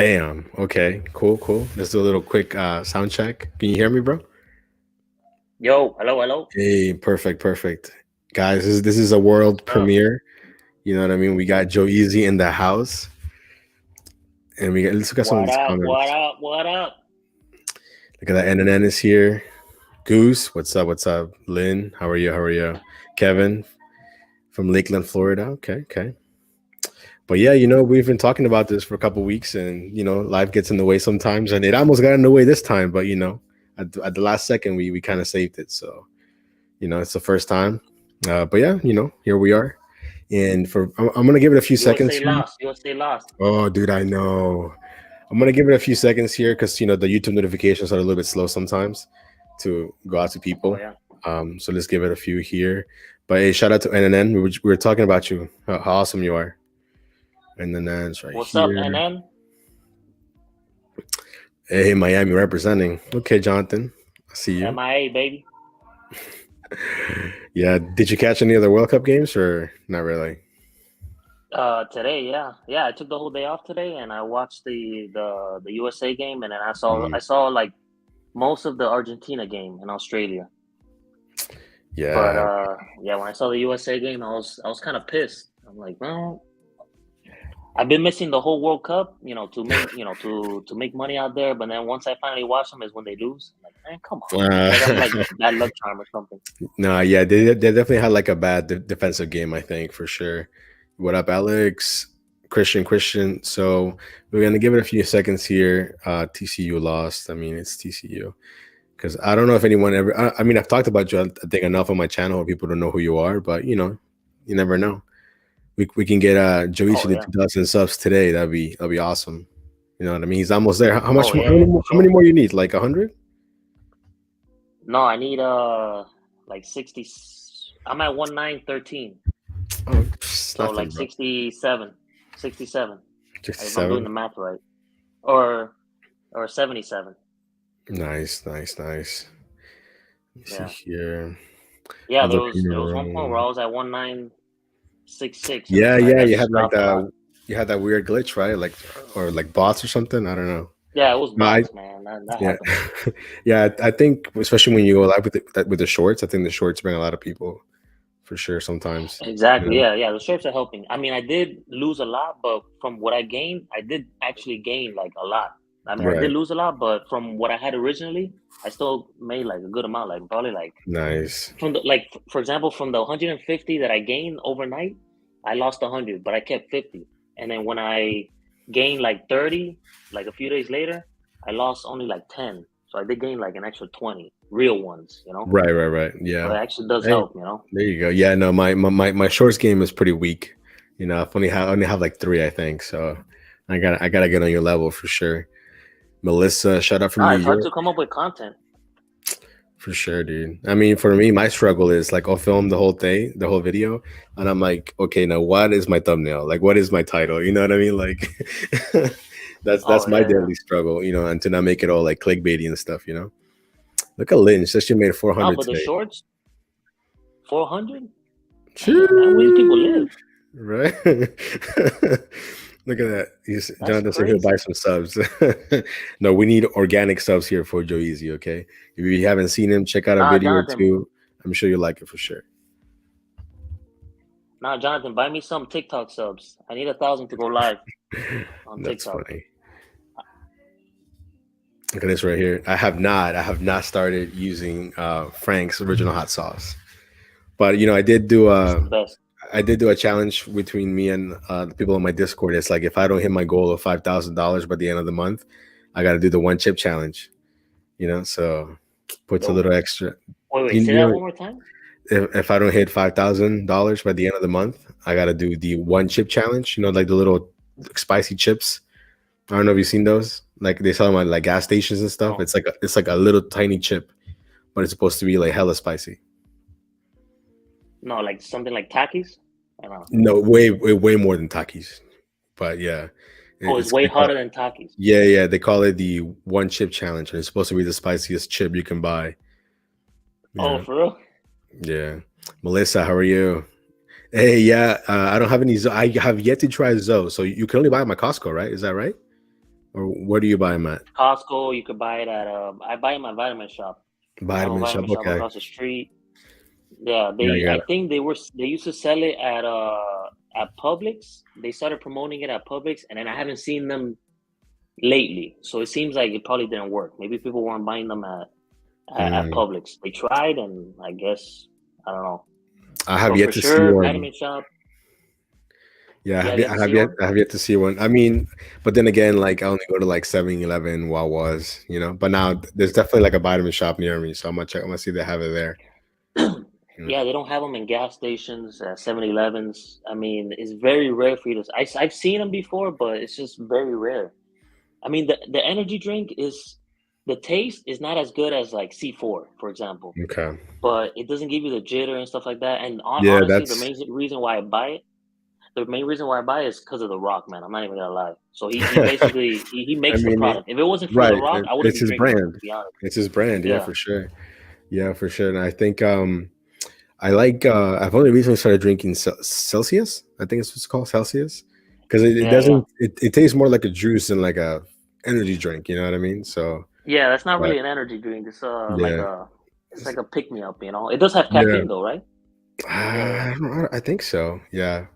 Bam. Okay. Cool. Cool. Let's do a little quick sound check. Can you hear me, bro? Yo, hello, hello. Hey, perfect, perfect. Guys, this is a world What's up? premiere. You know what I mean? We got Joe Easy in the house, and let's look at some of What these up? What comments. up? What up? Look at that. NNN is here. Goose, what's up? What's up? Lynn, how are you? How are you? Kevin from Lakeland, Florida. Okay, okay. But yeah, we've been talking about this for a couple weeks, and life gets in the way sometimes, and it almost got in the way this time. But at the last second, we kind of saved it. So it's the first time. But yeah, here we are. And I'm gonna give it a few seconds USA here. lost. USA lost. Oh, dude, I know. I'm gonna give it a few seconds here because the YouTube notifications are a little bit slow sometimes to go out to Oh people. yeah. So let's give it a few here. But hey, shout out to NNN. We were talking about you, how awesome you are. NNN's right What's up, here. NN? Hey, Miami representing. Okay, Jonathan, I see you. MIA baby. Yeah, did you catch any other World Cup games or not really? Today, yeah, yeah. I took the whole day off today, and I watched the USA game, and then I saw like most of the Argentina game in Australia. But Yeah, yeah, when I saw the USA game, I was kind of pissed. I'm like, well, I've been missing the whole World Cup, to make money out there. But then once I finally watch them, is when they lose. I'm like, man, come on. It's like I'm like uh, bad luck charm or something. no, yeah, they definitely had like a bad defensive game, I think, for sure. What up, Alex? Christian. So we're gonna give it a few seconds here. TCU lost. I mean, it's TCU because I don't know if anyone ever. I mean, I've talked about you, I think, enough on my channel where people don't know who you are, but you never know. We can get Joey Oh to the yeah. 2,000 subs today. That'd be awesome. You know what I mean? He's almost there. How much Oh more? yeah, yeah, for How many sure. more you need? Like 100? No, I need like 60. I'm at 1913. Oh, it's So like nothing, bro. 67. 67. If I'm doing 67. the math right. Or 77. Nice, nice, nice. Let me see Yeah. here. Yeah, there Other was premium there was one point where I room. was at 1966, and Yeah, then like yeah. I You just had like dropped a lot. that weird glitch, right? Like, or like bots or something. I don't know. Yeah, it was No, I bots, man. That yeah, happens. yeah. I think especially when you go live with the shorts, I think the shorts bring a lot of people for sure. Sometimes, you Exactly. know. Yeah, yeah. The shorts are helping. I mean, I did lose a lot, but from what I gained, I did actually gain like a lot. I mean, I did Right. lose a lot, but from what I had originally, I still made like a good amount. Like probably like Nice. from the like for example, from the 150 that I gained overnight, I lost 100, but I kept 50. And then when I gained like 30, like a few days later, I lost only like 10. So I did gain like an extra 20 real ones. Right, right, right. So Yeah. it actually does Hey, help. there you go. Yeah, no, my shorts game is pretty weak. I only have like three, I think. So I gotta get on your level for sure. Melissa, shout out from Ah, New it's hard to York. come up with content. For sure, dude. I mean, for me, my struggle is like I'll film the whole thing, the whole video, and I'm like, okay, now what is my thumbnail? Like, what is my title? You know what I mean? Like, that's Oh my yeah, yeah. daily struggle. And to not make it all like clickbaity and stuff. Look at Lynn. She made No, 400 but the today. shorts, 400. Damn, man, where these people Choo! live? Right? Look at that. That's Jonathan said he'll buy crazy. some subs. No, we need organic subs here for Joe Easy, okay? If you haven't seen him, check out a Nah, video or Jonathan. two. I'm sure you'll like it for sure. Nah, Jonathan, buy me some TikTok subs. I need 1,000 to go live on That's TikTok. funny. Look at this right here. I have not started using Frank's original hot sauce. But I did do It's a the best. I did do a challenge between me and the people on my Discord. It's like if I don't hit my goal of $5,000 by the end of the month, I got to do the one chip challenge. So puts a The little extra. wait, You, say you that know, one more time. if I don't hit $5,000 by the end of the month, I got to do the one chip challenge. Like the little spicy chips. I don't know if you've seen those. Like they sell them at like gas stations and stuff. No, It's like a little tiny chip, but it's supposed to be like hella spicy. no, like something like Takis. I don't know. No, way, way, way more than Takis. But yeah, Oh, it's it's way they call hotter than Takis. yeah, yeah. They call it the one chip challenge, and it's supposed to be the spiciest chip you can buy. Oh, Yeah, for real? yeah. Melissa, how are you? Hey, yeah. I don't have any. I have yet to try Zoe, so you can only buy them at Costco, right? Is that right? Or where do you buy them at? Costco. You could buy it at I buy it in my vitamin shop. I have a Vitamin shop. vitamin shop Okay. across the street. Yeah, Yeah, they. you got I it. think they used to sell it at Publix. They started promoting it at Publix, and then I haven't seen them lately. So it seems like it probably didn't work. Maybe people weren't buying them at Mm. Publix. They tried, and I guess I don't know. I have But yet for to see sure, one. vitamin shop. Yeah, You have yet to see one. I have yet to see one. I mean, but then again, like I only go to like 7-Eleven, Wawa's, you know. But now there's definitely like a vitamin shop near me, so I'm gonna check. I'm gonna see if they have it there. You know? Yeah, they don't have them in gas stations, 7-Elevens. I mean, it's very rare for you to. I've seen them before, but it's just very rare. I mean, the energy drink is the taste is not as good as like C4, for example, Okay. but it doesn't give you the jitter and stuff like that. And Yeah, honestly, that's. the main reason why I buy it is because of The Rock, man. I'm not even gonna lie. So he basically he I makes the mean, product. If it wasn't for The right. Rock, I wouldn't It's be his drinking it, brand. to be honest. It's his brand. Yeah, Yeah, for sure. Yeah, for sure. And I think I like. I've only recently started drinking Celsius. I think it's what's called Celsius, because it yeah, yeah, doesn't. It tastes more like a juice than like a energy drink. You know what I mean? So, yeah. That's not but really an energy drink. It's yeah, it's like a pick me up. You know, it does have yeah. caffeine though, right? Yeah, yeah. I don't know. I think so. Yeah,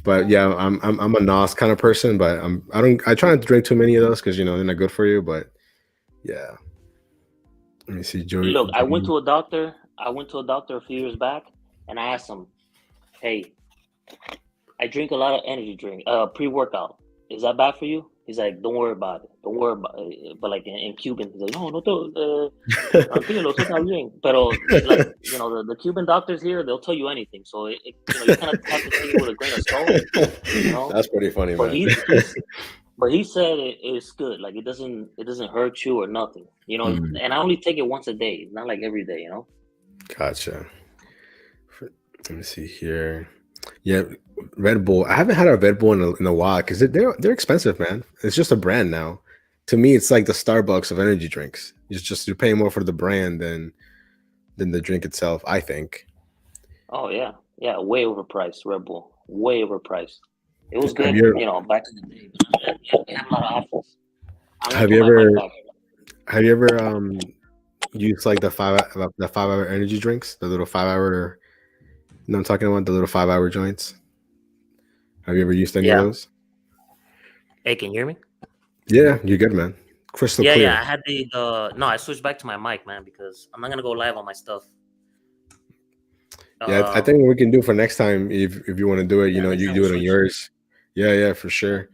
but yeah, I'm a NOS kind of person, but I try not to drink too many of those because they're not good for you. But yeah, let me see, Joey. Look, I went to a doctor a few years back, and I asked him, "Hey, I drink a lot of energy drink, pre-workout. Is that bad for you?" He's like, "Don't worry about it. Don't worry about it." But like in Cuban, he's like, "No, no, tranquilo, eso está bien." Pero like the Cuban doctors here, they'll tell you anything. So you kind of have to take it with a grain of salt, you know. That's pretty funny, But man. he said it's good. Like it doesn't hurt you or nothing, you know. Mm, And I only take it once a day, not like every day, you know. gotcha. Let me see here. Yeah, Red Bull. I haven't had a Red Bull in a while because they're expensive, man. It's just a brand now. To me, it's like the Starbucks of energy drinks. It's just you're paying more for the brand than the drink itself. I think. Oh yeah, yeah, way overpriced Red Bull, way overpriced. It was Have good, you you know, back in the day. But we have a lot of options. I'm gonna have put you my mic ever back. have you ever used like the 5 hour energy drinks, the little 5 hour? You know what I'm talking about, the little 5 hour joints. Have you ever used any of Yeah. those? Hey, can you hear me? Yeah, you're good, man. Crystal Yeah, clear. yeah. I had the no. I switched back to my mic, man, because I'm not gonna go live on my stuff. Yeah, I think what we can do for next time, if you want to do it, Yeah. Next you time we do it on switch. yours. Yeah, yeah, for sure.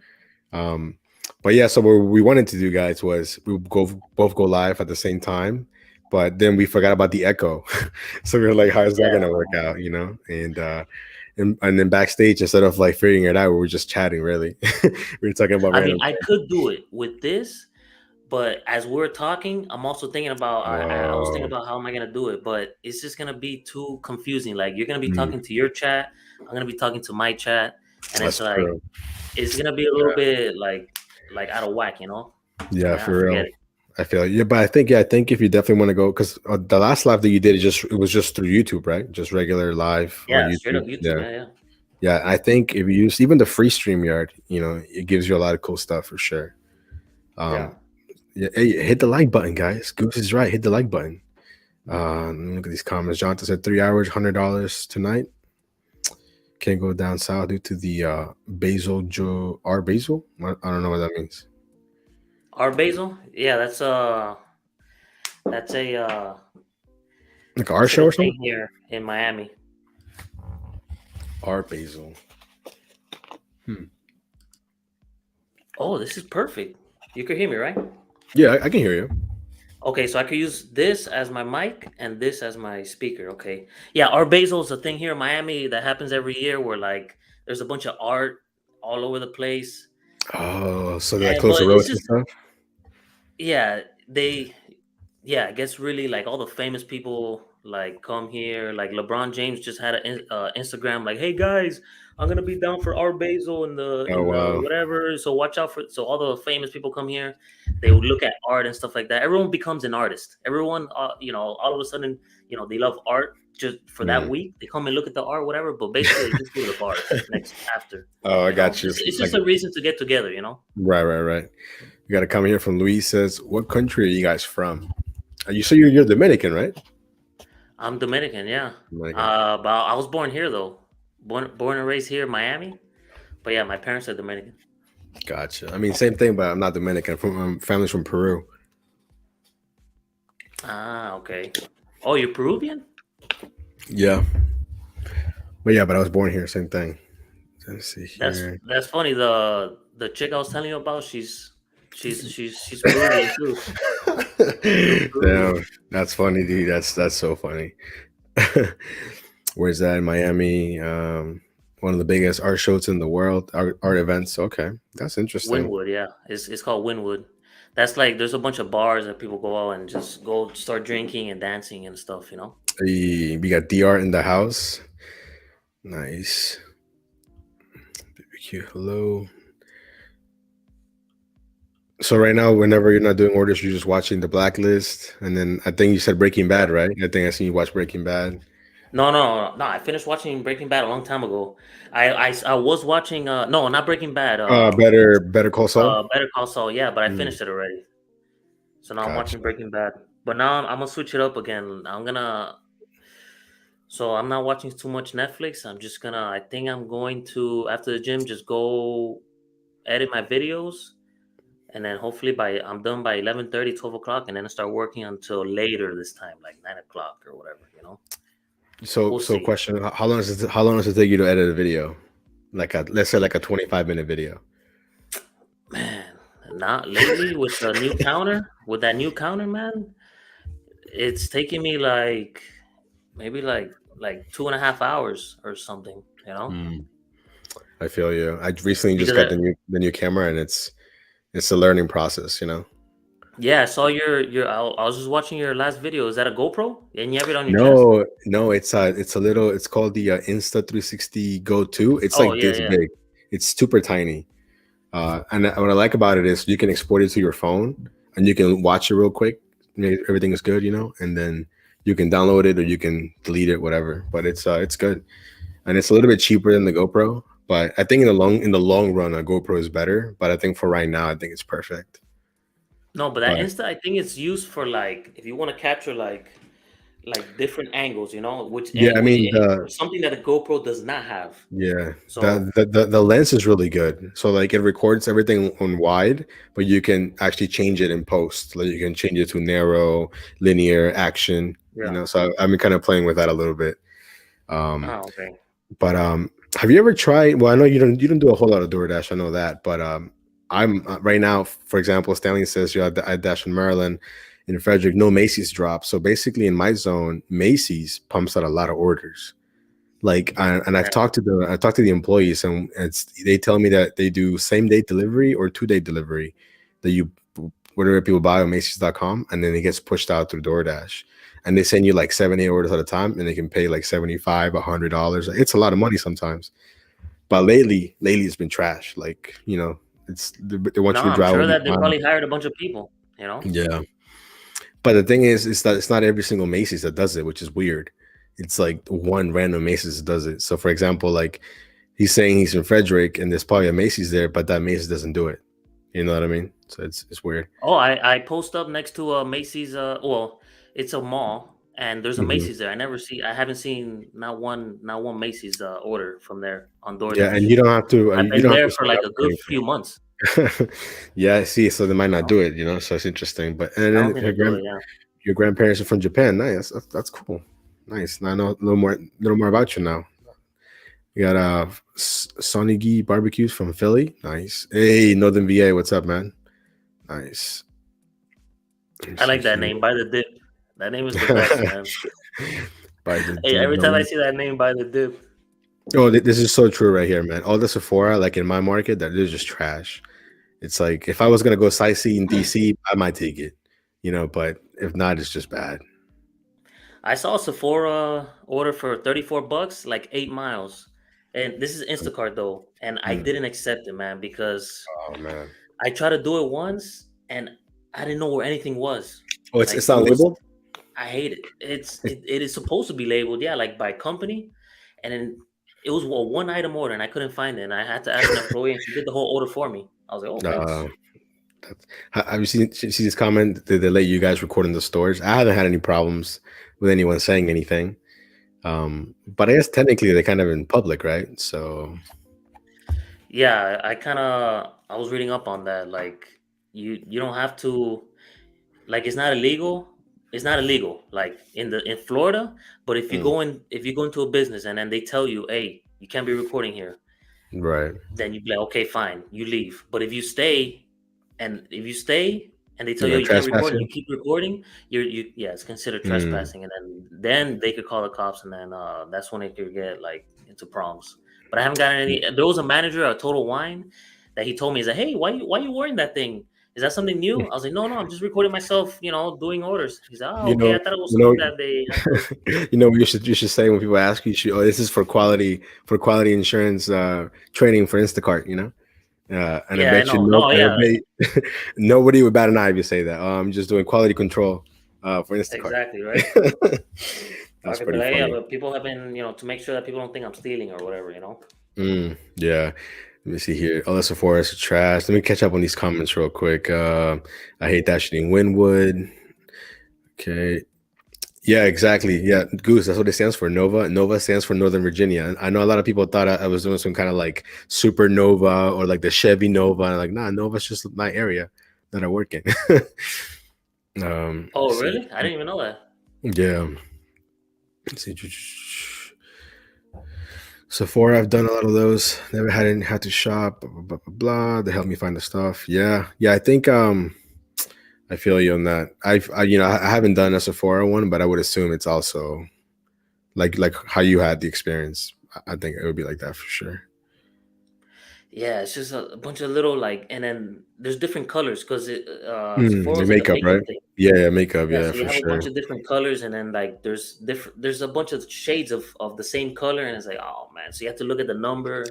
Um, but yeah, so what we wanted to do, guys, was we would both go live at the same time, but then we forgot about the echo. So we were like, how is that Yeah. gonna work out, and then backstage, instead of like figuring it out, we were just chatting. Really, we were talking about I mean, random I things. could do it with this, but as we're talking, I'm also thinking about. I was thinking Oh, about how am I gonna do it, but it's just gonna be too confusing. Like you're gonna be mm, talking to your chat, I'm gonna be talking to my chat, and it's that's like true. it's gonna be a little Yeah, bit like out of whack, you know. So yeah, nah, for forget real. it. I feel yeah, but I think if you definitely want to go, because the last live that you did, it was just through YouTube, right? Just regular live on Yeah, straight YouTube. up YouTube. Yeah, Yeah, yeah. yeah. I think if you use even the free StreamYard, it gives you a lot of cool stuff for sure. Yeah. Um, yeah, hey, hit the like button, guys. Goose is right. Hit the like button. Look at these comments. Jonathan said 3 hours, $100 tonight. Can't go down south due to the basil Joe R basil. I don't know what that means. Our basil. Yeah, that's a Like our that's like show a or something. thing here in Miami. R basil. Hmm. Oh, this is perfect. You can hear me, right? Yeah, I can hear you. Okay, so I could use this as my mic and this as my speaker. Okay. Yeah, Art Basel is a thing here in Miami that happens every year where like there's a bunch of art all over the place. Oh, so they like And close the but it's roads and just stuff. yeah, yeah, it gets really like all the famous people like come here. Like LeBron James just had an Instagram like, "Hey guys, I'm gonna be down for Art Basel Oh in the wow. whatever. So watch out for." So all the famous people come here. They would look at art and stuff like that. Everyone becomes an artist. Everyone, all of a sudden, they love art just for that Mm. week. They come and look at the art, whatever. But basically, they just go to the bars next after. Oh, I got you. It's Like just a reason to get together. right, right, right. We got a comment here from Luis says, "What country are you guys from?" You say you're Dominican, right? I'm Dominican, yeah. Dominican. But I was born here though. Born and raised here in Miami. But yeah, my parents are Dominican. Gotcha. I mean, same thing, but I'm not Dominican. From family's from Peru. Ah, okay. Oh, you're Peruvian? Yeah, but yeah, but I was born here. Same thing. Let's see That's here. that's funny. The chick I was telling you about, she's Peruvian too. She's Peruvian. Damn, that's funny, dude. That's so funny. Where's that in Miami? One of the biggest art shows in the world, art events. Okay, that's interesting. Winwood, yeah. It's called Winwood. That's like there's a bunch of bars that people go out and just go start drinking and dancing and stuff, you know? We got D art in the house. Nice. BBQ. Hello. So right now, whenever you're not doing orders, you're just watching the Blacklist, and then I think you said Breaking Bad, Yeah. right? I think I seen you watch Breaking Bad. No. I finished watching Breaking Bad a long time ago. I was watching no, not Breaking Bad, Better Call Saul. Better Call Saul, yeah, but I Mm, finished it already. So now I'm gotcha. watching Breaking Bad. But now I'm gonna switch it up again. So I'm not watching too much Netflix. I think I'm going to after the gym just go edit my videos, and then hopefully by I'm done by 11:30, 12 o'clock, and then I start working until later this time, like 9 o'clock or whatever, you know. So, We'll so see. question: How long does it take you to edit a video? Let's say like a 25-minute video. Man, not lately with the new counter, with that new counter, man. It's taking me like maybe like 2.5 hours or something, you know? Mm, I feel you. I recently just Because got the new camera, and it's a learning process. yeah, I saw I was just watching your last video. Is that a GoPro? And you have it on your chest? No, it's a little. It's called the Insta 360 Go 2. It's Oh like yeah, this yeah. big. It's super tiny. And what I like about it is you can export it to your phone, and you can watch it real quick. Everything is good, and then you can download it or you can delete it, whatever. But it's good, and it's a little bit cheaper than the GoPro. But I think in the long run, a GoPro is better. But I think for right now, I think it's perfect. No, but that But Insta, I think it's used for like if you want to capture like different angles, you know, yeah, I mean something that a GoPro does not have. yeah, So the lens is really good. So like it records everything on wide, but you can actually change it in post. Like you can change it to narrow, linear, action. yeah. So I've been kind of playing with that a little bit. Um, Oh, okay. but have you ever tried? Well, I know you don't do a whole lot of DoorDash. I know that, but I'm right now. For example, Stanley says you're at Dash in Maryland. In Frederick, no Macy's drop. So basically, in my zone, Macy's pumps out a lot of orders. And I've Yeah. talked to the employees, and they tell me that they do same day delivery or 2 day delivery, that you whatever people buy on Macy's.com, and then it gets pushed out through DoorDash, and they send you like 7 8 orders at a time, and they can pay like 75 $100. It's a lot of money sometimes, but lately it's been trash. They No, want you to I'm drive sure over that they time. probably hired a bunch of people, you know? Yeah, but the thing is that it's not every single Macy's that does it, which is weird. It's like one random Macy's that does it. So, for example, like he's saying he's in Frederick, and there's probably a Macy's there, but that Macy's doesn't do it. You know what I mean? So it's weird. Oh, I post up next to a Macy's. Well, it's a mall, and there's a Hmm. Macy's there. I haven't seen not one Macy's order from there on Yeah, DoorDash. and you don't have to. I've You been don't have there to for sign like up a for good few months. anything. Yeah, I see. So they might You not know, do it. So it's interesting. But and I don't then think they do it. Yeah. your grandparents are from Japan. Nice. That's cool. Nice. Now I know a little more about you now. You got Sonny barbecues from Philly. Nice. Hey, Northern VA. What's up, man? Nice. Let me I see like that here. name. By the dip. That name is the best, man. By the Hey, dude. every No, time I see that name, by the dip. oh, this is so true right here, man. All the Sephora, like in my market, that is just trash. It's like if I was gonna go sightsee in DC, I might take it, but if not, it's just bad. I saw a Sephora order for $34, like 8 miles. And this is Instacart though, and I Mm. didn't accept it, man, because Oh man. I tried to do it once and I didn't know where anything was. Oh, it's Like it not was labeled. I hate it. It is supposed to be labeled, yeah, like by company. And then it was a one item order and I couldn't find it. And I had to ask an employee and she did the whole order for me. I was like, oh uh, thanks. Have you see this comment? Did they let you guys record in the stores? I haven't had any problems with anyone saying anything. But I guess technically they're kind of in public, right? So Yeah, I was reading up on that. Like you don't have to, like, it's not illegal. It's not illegal, like in Florida. But mm, if you go into a business and then they tell you, hey, you can't be recording here, right, then you be like, okay, fine, you leave. But if you stay and they tell you're you, oh, like you can't record and you trespassing. keep recording, yeah, it's considered Mm. trespassing, and then they could call the cops, and then that's when it could get like into problems. But I haven't gotten any. There was a manager at Total Wine that he told me, he's like, hey, why you wearing that thing? Is that something new? I was like, no, I'm just recording myself, doing orders. He's like, oh, You okay, know, I thought it was you something know, that they have to. what you should say when people ask you, oh, this is for quality insurance training for Instacart. And I Yeah, I bet you know. no, No, and I yeah, bet nobody would bat an eye if you say that. Oh, I'm just doing quality control for Instacart. exactly, right. Or I That's could be pretty like, yeah, funny. but people have been, to make sure that people don't think I'm stealing or whatever. Yeah. Let me see here. Alyssa Forrest is trash. Let me catch up on these comments real quick. I hate that shit in Winwood. Okay. Yeah, exactly. Yeah, Goose. That's what it stands for. Nova. Nova stands for Northern Virginia. And I know a lot of people thought I was doing some kind of like supernova or like the Chevy Nova. And like, nah, Nova's just my area that I work in. Oh, Let's see. really? I didn't even know that. Yeah. Let's see. Sephora, I've done a lot of those. Never had to shop. Blah, blah, blah, blah, blah. They help me find the stuff. Yeah, yeah. I think I feel you on that. I haven't done a Sephora one, but I would assume it's also like how you had the experience. I think it would be like that for sure. Yeah, it's just a bunch of little like, and then there's different colors because Sephora Your was like a makeup, right? makeup thing. Yeah, yeah, makeup. Yeah, Yeah, so you for have a bunch sure. of different colors, and then like there's a bunch of shades of the same color, and it's like, oh man, so you have to look at the number,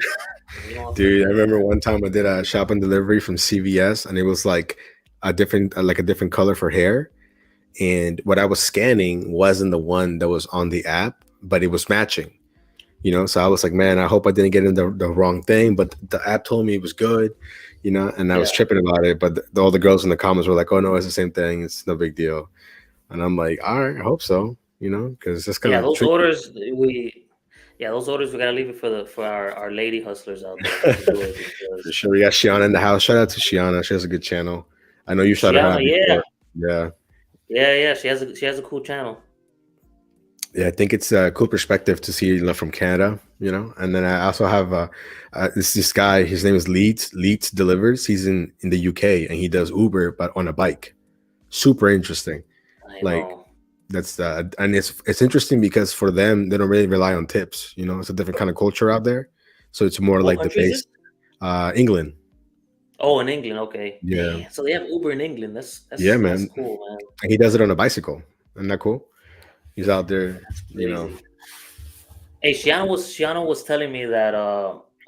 and you don't Dude, I forget. remember one time I did a shop and delivery from CVS, and it was like a different color for hair. And what I was scanning wasn't the one that was on the app, but it was matching. So I was like, man, I hope I didn't get in the wrong thing, but the app told me it was good, and I was Yeah, tripping about it, but all the girls in the comments were like, oh no, it's the same thing, it's no big deal. And I'm like, all right, I hope so, because that's kind yeah, of tricky. those orders we gotta leave it for our lady hustlers out there to do it For because sure. We got Shiana in the house. Shout out to Shiana, she has a good channel. I know you shouted her Shiana, out yeah, before. Yeah. yeah, she has a cool channel. Yeah, I think it's a cool perspective to see from Canada, And then I also have this guy. His name is Leeds. Leeds delivers. He's in the UK and he does Uber, but on a bike. Super interesting. I Like know. that's and it's interesting because for them they don't really rely on tips. It's a different kind of culture out there, so it's more What like the country is base. this? England. Oh, in England. Okay. Yeah, Damn. So they have Uber in England. That's yeah, that's that's man. cool, man. And he does it on a bicycle. Isn't that cool? He's out there. That's You know. crazy. Hey, Shiana was telling me that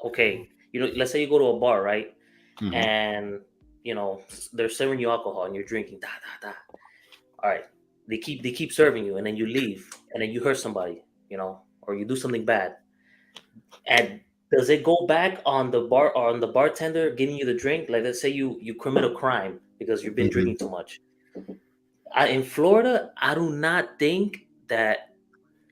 okay, let's say you go to a bar, right? Mhm. And they're serving you alcohol and you're drinking. Da da da. All right. They keep serving you, and then you leave, and then you hurt somebody, or you do something bad. And does it go back on the bar or on the bartender giving you the drink? Like, let's say you commit a crime because you've been Mhm. drinking too much. In Florida, I do not think that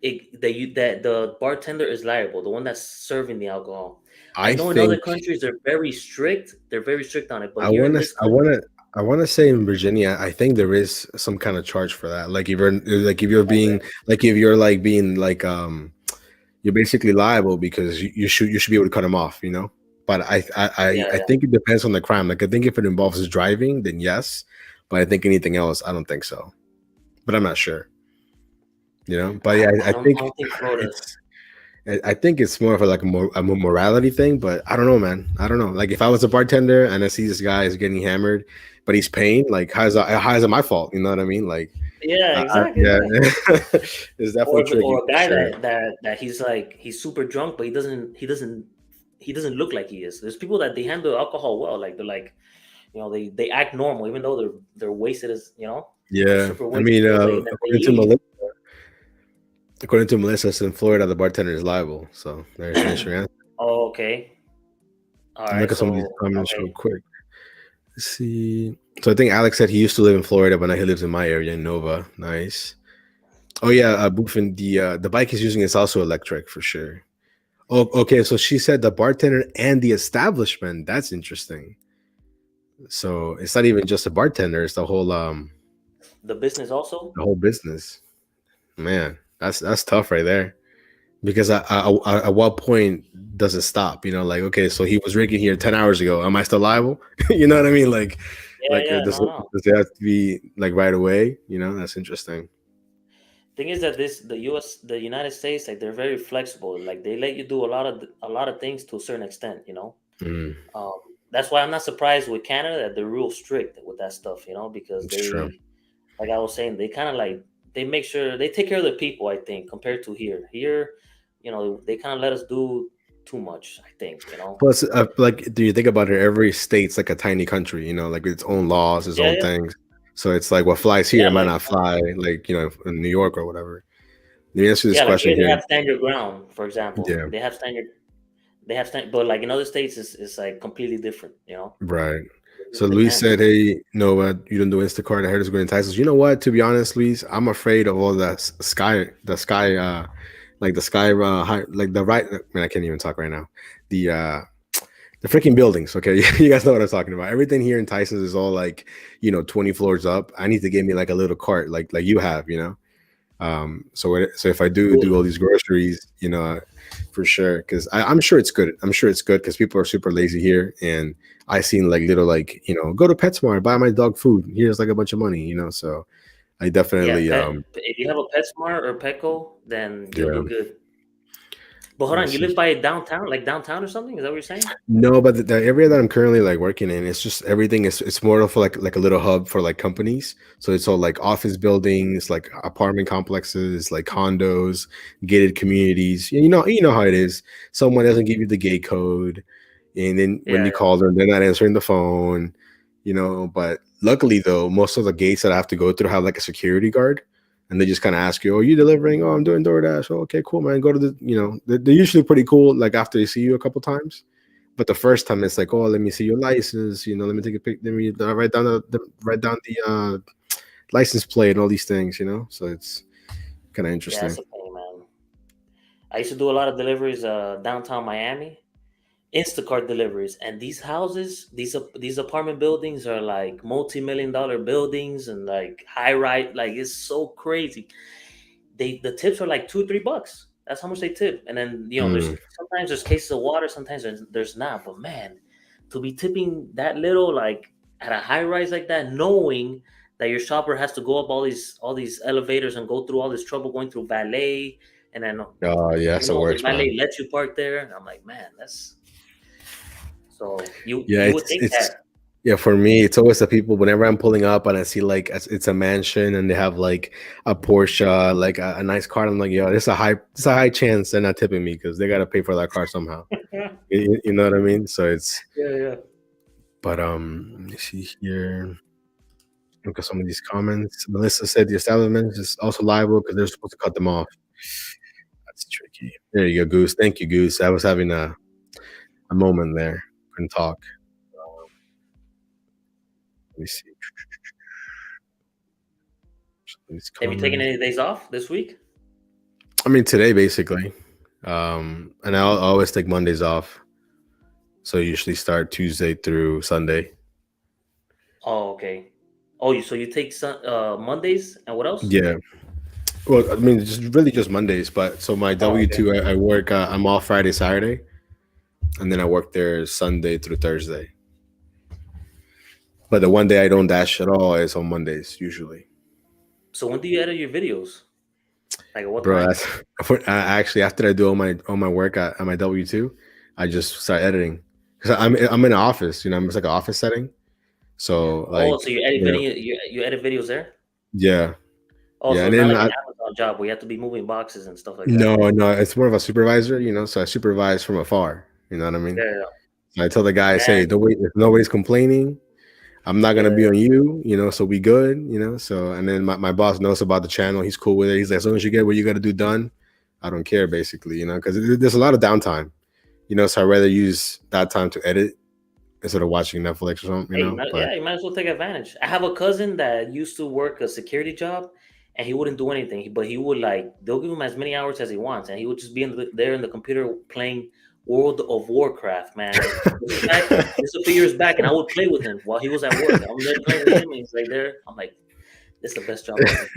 the bartender is liable, the one that's serving the alcohol. I I know in other think countries they're very strict. They're very strict on it, but I here want in to. this I want country, to. I want to say in Virginia, I think there is some kind of charge for that. If you're being okay, like if you're like being like you're basically liable because you should be able to cut them off. But yeah, I yeah. think it depends on the crime. Like I think if it involves driving, then yes. But I think anything else, I don't think so. But I'm not sure. But yeah, I don't I don't think Florida. it's I think it's more of a morality thing. But I don't know, man. I don't know. Like if I was a bartender and I see this guy is getting hammered, but he's paying, like how is it my fault? You know what I mean? Like Yeah, exactly. yeah, Yeah. it's definitely tricky Or a for guy sure. that he's like he's super drunk, but he doesn't look like he is. There's people that they handle alcohol well, like they're like they act normal even though they're wasted as they're Yeah, super I wasted. mean, So it's like, and then they leave. according to Melissa, it's in Florida, the bartender is liable. So there's your answer. Oh, okay. All And right. look at some of these So comments real okay. quick. Let's see. So I think Alex said he used to live in Florida, but now he lives in my area in Nova. Nice. Oh yeah, Boofin, the bike he's using is also electric for sure. Oh, okay. So she said the bartender and the establishment. That's interesting. So it's not even just a bartender; it's The business also. the whole business. Man, that's tough right there. Because at what point does it stop? You know, like okay, so he was drinking here 10 hours ago. Am I still liable? You know what I mean? Yeah, yeah, does no, no. it have to be like right away? You know, that's interesting. Thing is that the U.S. the United States, like they're very flexible. Like they let you do a lot of things to a certain extent. Mm, Um, that's why I'm not surprised with Canada that they're real strict with that stuff. Because it's true. like I was saying, they kind of like they make sure they take care of their people. I think compared to here. Here, they kind of let us do too much. I think. Plus, like, do you think about it? Every state's like a tiny country. You know, like its own laws, its Yeah, own yeah, things. So it's like what flies here yeah. might Like not fly, like in New York or whatever. Let me answer this yeah, like question here they here. have stand your ground. For example, Yeah. they have stand, but like in other states, is like completely different. Right. It So just Luis said, depends. "Hey, Noah, you don't do Instacart. I heard it's going to entice. You know what? To be honest, Luis, I'm afraid of all that like the sky, like the right. I mean, I can't even talk right now. The uh, the freaking buildings. Okay, you guys know what I'm talking about. Everything here in Tysons is all like 20 floors up. I need to get me like a little cart, like you have, so if I do all these groceries, for sure, because I'm sure it's good. I'm sure it's good because people are super lazy here, and I seen like little like go to PetSmart, buy my dog food. Here's like a bunch of money, so I Yeah, definitely if you have a PetSmart or Petco, then you'll yeah. be good. But hold Let me on, you see. live by downtown, like downtown or something? Is that what you're saying? No, but the area that I'm currently like working in, it's just everything is it's more of like a little hub for like companies. So it's all like office buildings, like apartment complexes, like condos, gated communities. You know how it is. Someone doesn't give you the gate code, and then Yeah, when you yeah. call them, they're not answering the phone. But luckily though, most of the gates that I have to go through have like a security guard. And they just kind of ask you, "Oh, are you delivering? Oh, I'm doing DoorDash. Oh, okay, cool, man. Go to the, they're usually pretty cool. Like after they see you a couple times, but the first time it's like, oh, let me see your license. Let me take a pic. Let me write down the license plate and all these things. So it's kind of Yeah, interesting. that's a pain, man. I used to do a lot of deliveries downtown Miami, Instacart deliveries, and these houses, these apartment buildings are like multi-million dollar buildings and like high rise, like it's so crazy. The tips are like $2 3. That's how much they tip. And then there's Mm. sometimes there's cases of water, sometimes there's not. But man, to be tipping that little like at a high rise like that, knowing that your shopper has to go up all these elevators and go through all this trouble going through valet, and then Oh, yeah, that's the the worst, man. valet lets you park there. And I'm like, man, that's so you Yeah, you would it's think it's that. yeah, for me, it's always the people whenever I'm pulling up and I see like it's a mansion and they have like a Porsche, like a nice car. I'm like, yo, it's a high chance they're not tipping me because they gotta pay for that car somehow. Yeah, You know what I mean? So it's yeah. but let me see here. Look at some of these comments. Melissa said the establishment is also liable because they're supposed to cut them off. That's tricky. There you go, Goose. Thank you, Goose. I was having a moment there. Couldn't talk. Let me see some of these Have you taken comments. any days off this week? I mean, today basically. And I always take Mondays off. So I usually start Tuesday through Sunday. Oh, okay. Oh, so you take Mondays and what else? Yeah. Well, I mean, just really just Mondays. But so my Oh, W okay. two, I work. I'm off Friday, Saturday, and then I work there Sunday through Thursday. But the one day I don't dash at all is on Mondays usually. So when do you edit your videos? Like at what Bro, time? that's actually after I do all my work at my W2, I just start editing because I'm in an office. It's like an office setting. So Oh, like so you edit videos there? yeah, Oh, yeah, so and it's not then like an Amazon job where you have to be moving boxes and stuff like no, that. no, it's more of a supervisor. So I supervise from afar. You know what I mean? Yeah, So I tell the guys, hey, man. if nobody's complaining, I'm not gonna Yeah, be on you. So we good. So and then my boss knows about the channel. He's cool with it. He's like, as long as you get what you got to do done, I don't care basically. Because there's a lot of downtime. So I rather use that time to edit instead of watching Netflix or something, you Hey, know. But yeah, you might as well take advantage. I have a cousin that used to work a security job, and he wouldn't do anything. But he would like they'll give him as many hours as he wants, and he would just be there in the computer playing World of Warcraft. Man, this is a few years back, and I would play with him while he was at work. I'm there playing with him, and he's like there. I'm like, this is the best job ever.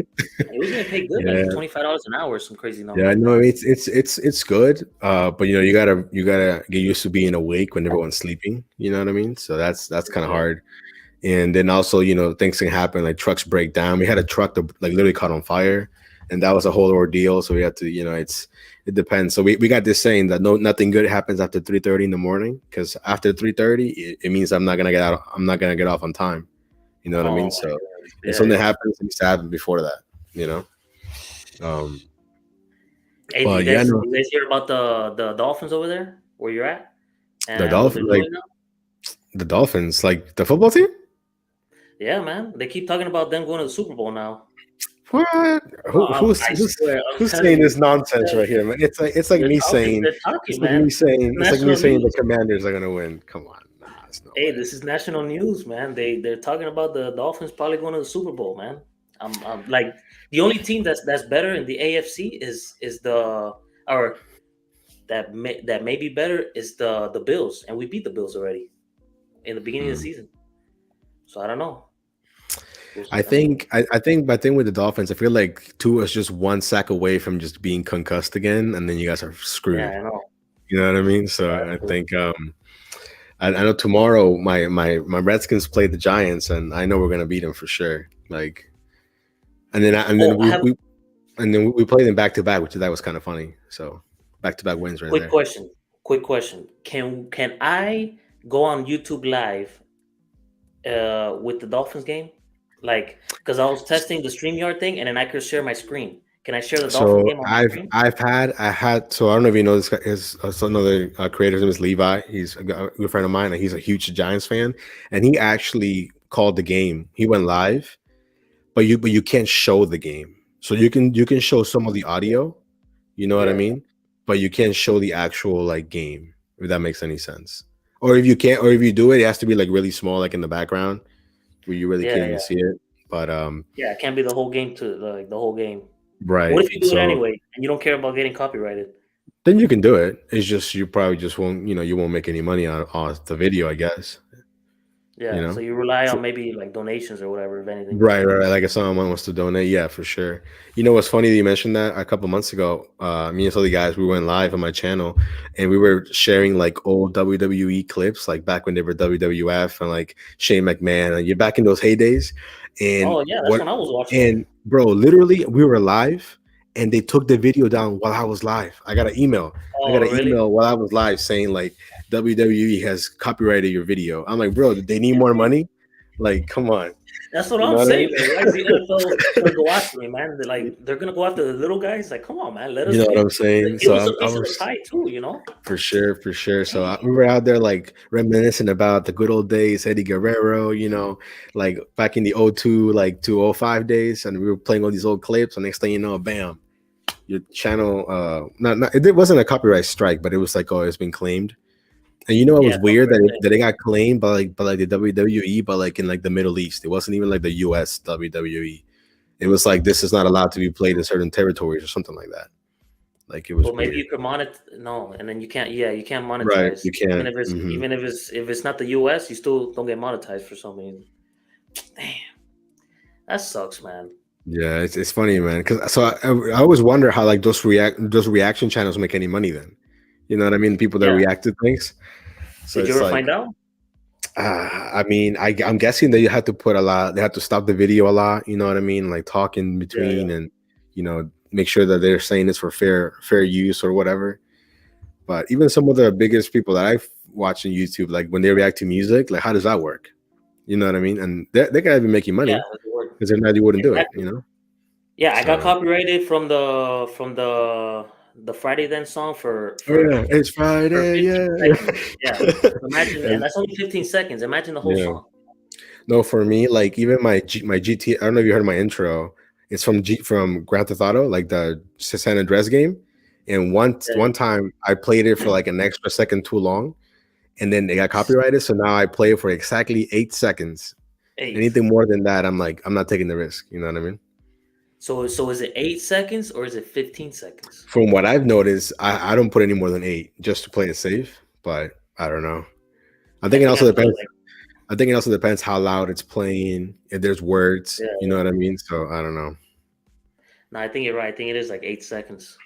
And he was getting paid good, like yeah, $25 an hour, some crazy yeah, number. no, it's good. But you know, you gotta get used to being awake when everyone's sleeping. You know what I mean? So that's kind of Yeah, hard. And then also, you know, things can happen, like trucks break down. We had a truck that like literally caught on fire, and that was a whole ordeal. So we had to, you know, it depends. So we got this saying that nothing good happens after 3:30 in the morning, because after 3:30 it means I'm not gonna get off on time. You know what I oh mean? my So god, if yeah, something yeah. happens, it needs to happen before that. You know. Um, Hey, but yeah, no, you guys hear about the Dolphins over there where you're at the and what they're Dolphins, like doing now? the Dolphins, like the football team. Yeah, man. They keep talking about them going to the Super Bowl now. What? Who, who's I who's swear, I'm who's telling saying you. this nonsense right here, man? It's like me saying They're talking, man. It's it's like me national saying the news. Commanders are gonna win. Come on, nah, there's no Hey, way. this is national news, man. They're talking about the Dolphins probably going to the Super Bowl, man. I'm like the only team that's better in the AFC is the or that may be better is the Bills, and we beat the Bills already in the beginning of the Hmm. season. So I don't know. I think my thing with the Dolphins, I feel like Tua is just one sack away from just being concussed again, and then you guys are Yeah, screwed. I know. You know what I mean? So Yeah, I that's true. think I know tomorrow my Redskins play the Giants, and I know we're gonna beat them for sure. Like, and then Oh, I have we played them back to back, which that was kind of funny. So back to back wins right quick there. question. Quick question. Can I go on YouTube live with the Dolphins game? Like, because I was testing the StreamYard thing, and then I could share my screen. Can I share the Dolphins So game on my screen? I had so I don't know if you know this guy is another creator. His name is Levi. He's a good friend of mine, and he's a huge Giants fan. And he actually called the game. He went live, but you can't show the game. So you can show some of the audio. You know what I Yeah, mean? But you can't show the actual like game, if that makes any sense. Or if you can't, or if you do it, it has to be like really small, like in the background, where you really yeah, can't even yeah, see it. But yeah. It can't be the whole game to like the whole game. What right. if you do it So anyway and you don't care about getting copyrighted? then you can do it. It's just you probably just won't, you won't make any money on the video, I guess. You Yeah, so know. you rely on maybe like donations or whatever, if anything. Right. Like if someone wants to donate, yeah, for sure. You know what's funny that you mentioned that a couple months ago? Me and some of the guys, we went live on my channel, and we were sharing like old WWE clips, like back when they were WWF and like Shane McMahon. And you're back in those heydays, and Oh yeah, that's what? when I was watching them. And bro, literally, we were live, and they took the video down while I was live. I got an email. I got Oh an really? email while I was live saying like WWE has copyrighted your video. I'm like, bro, did they need more money? Like, come on. That's what You know I'm what I saying. mean? Like, why is the NFL gonna go after me, man? They're gonna go after the little guys. Like, come on, man. Let You us know what get. I'm saying? Give So us a I piece of the was pie too, you know. for sure, for sure. So Damn. we were out there like reminiscing about the good old days, Eddie Guerrero, like back in the '02, like 2005 days, and we were playing all these old clips. And next thing you know, bam, your channel. Not it wasn't a copyright strike, but it was like, oh, it's been claimed. And you know, it Yeah, was weird copyright thing. that it got claimed by like the WWE, but like in like the Middle East. It wasn't even like the U.S. WWE. It was like this is not allowed to be played in certain territories or something like that. Like it was But maybe weird. you could monetize. No, and then you can't. Yeah, you can't Right. monetize. You can't. Hmm. Even if it's not the U.S., you still don't get monetized for some reason. Damn, that sucks, man. Yeah, it's funny, man. Because I always wonder how like those reaction channels make any money. Then, you know what I mean? People that Yeah. react to things. So Did you it's ever like, find out? I mean, I'm guessing that you have to put a lot. They have to stop the video a lot. You know what I mean? Like talk in Yeah, yeah, between, and make sure that they're saying this for fair use or whatever. But even some of the biggest people that I've watched on YouTube, like when they react to music, like how does that work? You know what I mean? And they gotta be making yeah. money That's the word. because if not, you wouldn't do it. Exactly. You know? Yeah, I got So. copyrighted from the Friday Then song Oh yeah, it's for Friday. 15 Yeah, seconds. Yeah. Imagine, and and, that's only 15 seconds. Imagine the whole yeah. song. No, for me, like even my GT. I don't know if you heard my intro. It's from Grand Theft Auto, like the San Andreas game. And Yeah. one time I played it for like an extra second too long, and then they got copyrighted. So now I play it for exactly 8 seconds. Eight. Anything more than that, I'm like, I'm not taking the risk. You know what I mean? So is it 8 seconds or is it 15 seconds? From what I've noticed, I don't put any more than 8 just to play it safe. But I don't know. I I think it think I also put it depends. like, I think it also depends how loud it's playing. If there's words, yeah. you know what I mean. So I don't know. No, I think you're right. I think it is like 8 seconds.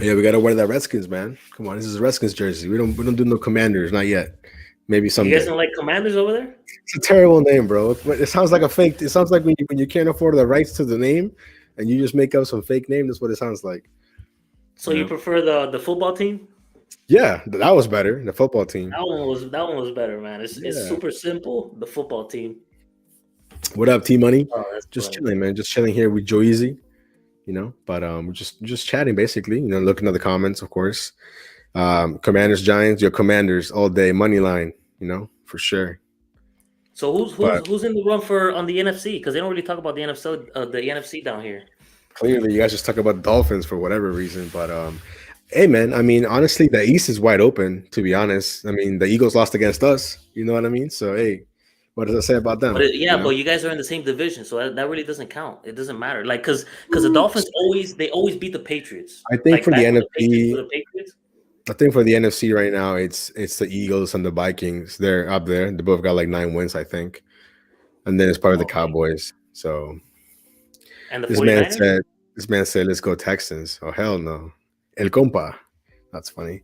Yeah, we gotta wear that Redskins, man. Come on, this is a Redskins jersey. We don't do no Commanders, not yet. Maybe You guys someday. don't like Commanders over there? It's a terrible name, bro. It sounds like a fake. It sounds like when you can't afford the rights to the name, and you just make up some fake name. That's what it sounds like. So You you know? prefer the football team? Yeah, that was better. The football team. That one was better, man. It's Yeah. super simple. The football team. What up, T Money? Oh, that's Just funny. chilling, man. Just chilling here with Joe Easy. But we're just chatting basically. Looking at the comments, of course. Commanders, Giants, your Commanders all day, money line. For sure. So who's But who's who's in the run for on the NFC? Because they don't really talk about the NFC down here. clearly, you guys just talk about Dolphins for whatever reason. But hey, man, I mean, honestly, the East is wide open. To be honest, I mean, the Eagles lost against us. You know what I mean? So hey, what does that say about them? Yeah, but you guys are in the same division, so that really doesn't count. It doesn't matter. Like, because the Dolphins always beat the Patriots. I think Like for the back when the Patriots were NFC, the Patriots. I think for the NFC right now, it's the Eagles and the Vikings. They're up there. They both got like 9 wins, I think, and then it's probably the Okay. Cowboys. So And the this man 49ers? said, this man said, "Let's go Texans." Oh hell no, El compa. That's funny.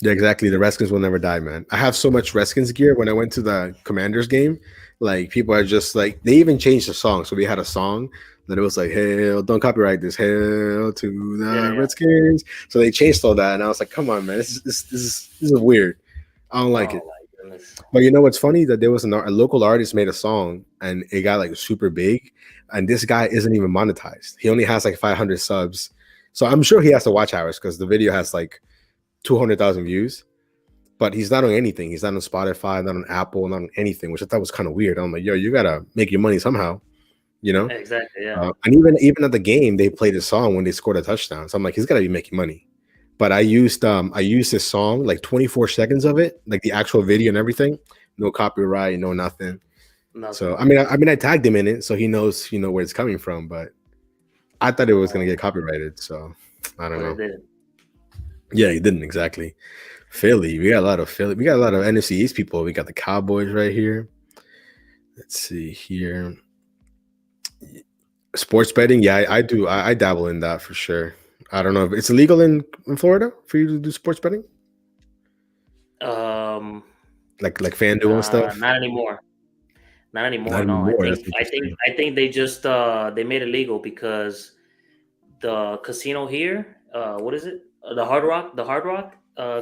Yeah, exactly. The Redskins will never die, man. I have so much Redskins gear. When I went to the Commanders game, like people are just like they even changed the song. So we had a song that it was like "Hell, don't copyright this, hell to Yeah, the yeah. Redskins." So they changed all that, and I was like, "Come on, man, this is weird. I don't like Oh it." my goodness. But you know what's funny that there was a local artist made a song and it got like super big, and this guy isn't even monetized. He only has like 500 subs, so I'm sure he has to watch hours because the video has like 200,000 views, but he's not on anything. He's not on Spotify, not on Apple, not on anything, which I thought was kind of weird. I'm like, yo, you gotta make your money somehow, you know. Exactly. Yeah. And even at the game, they played his song when they scored a touchdown. So I'm like, he's gotta be making money. But I used his song like 24 seconds of it, like the actual video and everything, no copyright, no nothing. So Nothing. I tagged him in it, so he knows where it's coming from. But I thought it was gonna Oh, get copyrighted, so I don't but it know. didn't. Yeah, he didn't exactly. Philly. We got a lot of Philly. We got a lot of NFC East people. We got the Cowboys right here. Let's see here. Sports betting. Yeah, I do. I dabble in that for sure. I don't know if it's illegal in Florida for you to do sports betting, Um, like FanDuel and stuff. not anymore. Not Not anymore. No, I anymore. think That's I think interesting. I think they just they made it legal because the casino here, what is it? The Hard Rock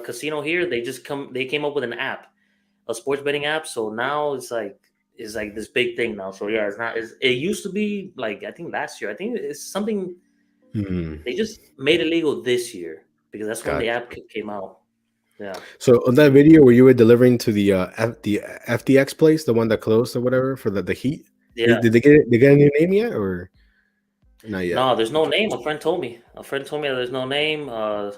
casino here. They came up with an app, a sports betting app. So now it's like this big thing now. So yeah, it's not. It used to be like I think last year. I think it's something Hmm. they just made it legal this year because that's when the Gotcha. app came out. Yeah, So on that video where you were delivering to the FTX place, the one that closed or whatever for the Heat, yeah. did they get it? They get a new name yet or not yet? No, there's no name. A friend told me. That there's no name. That's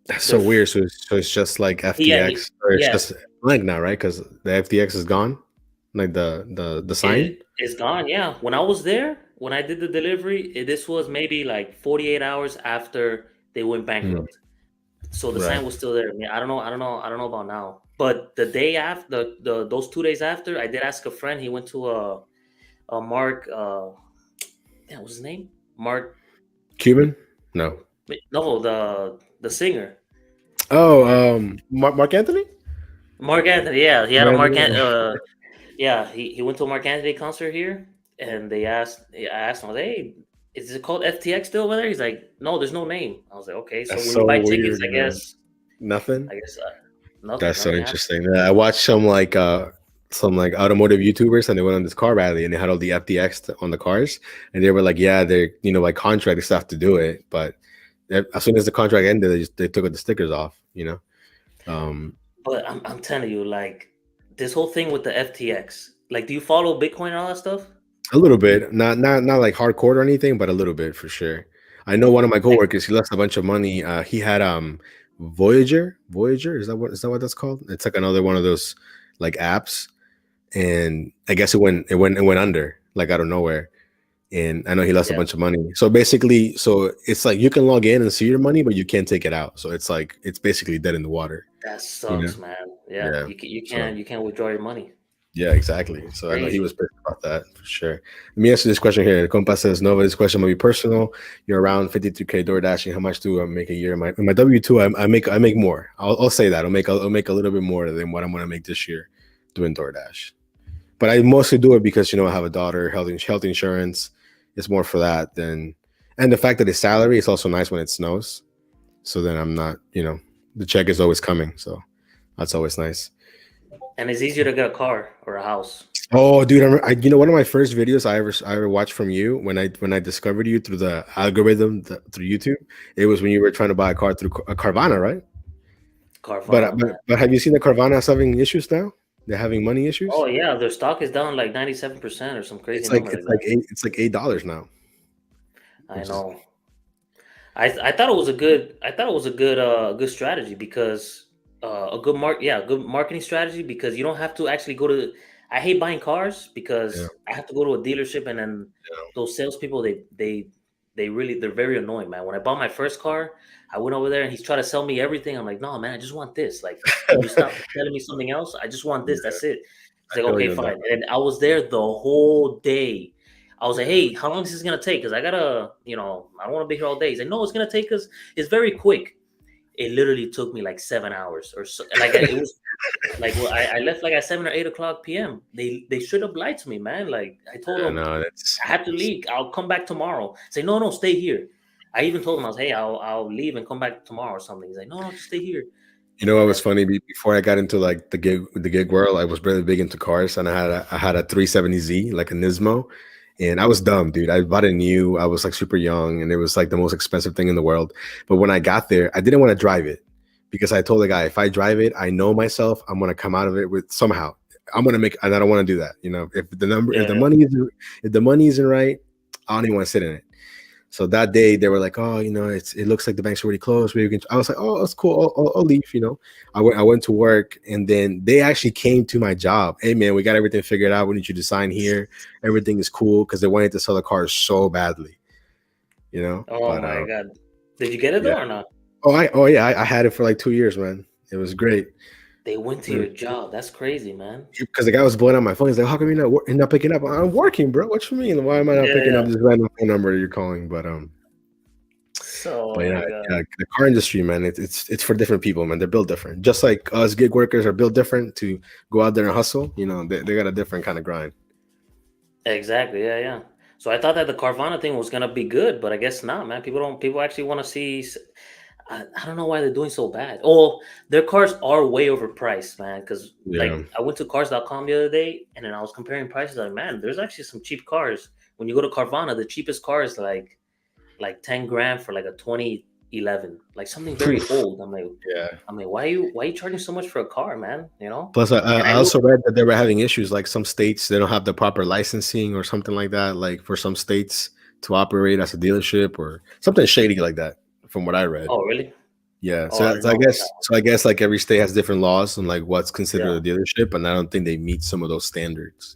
Their so weird. So it's just like yeah, FTX, or it's yeah. just blank now, right? Because the FTX is gone, like the sign. It's gone. Yeah. When I was there, when I did the delivery, this was maybe like 48 hours after they went Hmm. bankrupt. So the Right. sign was still there. I mean, I don't know about now. But the day after, those 2 days after, I did ask a friend. He went to a Mark. Yeah, what's his name? Mark. Cuban? No. No, the singer. Mark. Oh, Mark Anthony. Mark Anthony. Yeah, he had a Mark Mark. Anthony. Yeah, he went to a Mark Anthony concert here, and I asked him, hey, is it called FTX still over there? He's like, no, there's no name. I was like, okay, so That's when you so buy tickets, weird, man. Nothing. I guess That's so nothing happened. interesting. Yeah, I watched some automotive YouTubers and they went on this car rally and they had all the FTX on the cars and they were like, yeah, they're by contract they still have to do it, but as soon as the contract ended, they took the stickers off. Um, But I'm telling you, like this whole thing with the FTX, like, do you follow Bitcoin and all that stuff? a little bit, not like hardcore or anything, but a little bit for sure. I know one of my Like, coworkers, he lost a bunch of money. He had Voyager, is that what that's called? It's like another one of those like apps, and I guess it went under like out of nowhere, and I know he lost a Yeah, bunch of money. So basically, so it's like you can log in and see your money, but you can't take it out. So it's like it's basically dead in the water, that you know? sucks, man. Yeah, Yeah. So you can't withdraw your money. yeah, exactly. So I know he was Crazy. pissed about that for sure. Let me answer this question here. The compa says, Nova, this question might be personal. You're around 52K door dashing. How much do I make a year? In my W2, I make more. I'll say that. I'll make a little bit more than what I'm gonna make this year doing DoorDash. But I mostly do it because I have a daughter, health insurance. It's more for that than, and the fact that it's salary is also nice when it snows. So then I'm not, the check is always coming. So that's always nice. And it's easier to get a car or a house. Oh, dude, one of my first videos I ever watched from you when I discovered you through the algorithm through YouTube. It was when you were trying to buy a car through a Carvana, right? But Carvana, but man. but have you seen the Carvana having issues now? They're having money Oh issues. yeah, their stock is down like 97% or some crazy It's like number like it's like that. $8 now, I which is know. I thought it was a good strategy because a good marketing strategy because you don't have to actually go to. I hate buying cars yeah. because I have to go to a dealership and then those salespeople they're very annoying, man. When I bought my first car, I went over there and he's trying to sell me everything. I'm like, no, man, I just want this. Like, can you stop telling me something else? I just want this. Yeah, That's it. He's I like, feel okay, you on that. fine. And I was there the whole day. I was like, Yeah. hey, how long is this gonna take? Because I gotta, I don't want to be here all day. He's like, no, it's gonna take us. It's very quick. It literally took me like 7 hours or so. It was like well, I left like at 7 or 8 o'clock p.m. They should have lied to me, man. Like I told Yeah, them no, I had to leave. I'll come back tomorrow. Say no, no, stay here. I even told him I was, hey, I'll leave and come back tomorrow or something. He's like, no, no, just stay here. what And was then funny before I got into like the gig world. I was really big into cars, and I had a 370Z, like a Nismo, and I was dumb, dude. I bought it new. I was like super young, and it was like the most expensive thing in the world. But when I got there, I didn't want to drive it because I told the guy, if I drive it, I know myself, I'm gonna come out of it with somehow. I'm gonna make, and I don't want to do that. If yeah, the money isn't right, I don't even want to sit in it. So that day they were like, "Oh, it looks like the bank's already closed. Maybe we can." I was like, "Oh, that's cool. I'll leave." I went to work, and then they actually came to my job. Hey, man, we got everything figured out. We need you to sign here. Everything is cool because they wanted to sell the cars so badly. oh But my god, did you get it yeah. though or not? Oh yeah, I had it for like 2 years, man. It was great. They went to your job. That's crazy, man. Because the guy was blowing up my phone. He's like, "How come you're not picking up?" I'm working, bro. What you mean? Why am I not Yeah, picking up yeah. this random phone number you're calling? So, But oh yeah, my god. yeah, the car industry, man, it's for different people, man. They're built different. Just like us gig workers are built different to go out there and hustle. They got a different kind of grind. Exactly. Yeah, yeah. So I thought that the Carvana thing was gonna be good, but I guess not, man. People actually want to see. I don't know why they're doing so bad. Oh, their cars are way overpriced, man. Because Yeah. like I went to cars.com the other day, and then I was comparing prices. Like, man, there's actually some cheap cars. When you go to Carvana, the cheapest car is like 10 grand for like a 2011, like something very old. Yeah. why are you charging so much for a car, man? Plus, And I I also look. read that they were having issues. Like some states, they don't have the proper licensing or something like that. Like for some states to operate as a dealership or something shady like that. From what I read. Oh, really? Yeah. Oh, I So, don't so I know about guess that. so I guess like every state has different laws on like what's considered Yeah. a dealership, and I don't think they meet some of those standards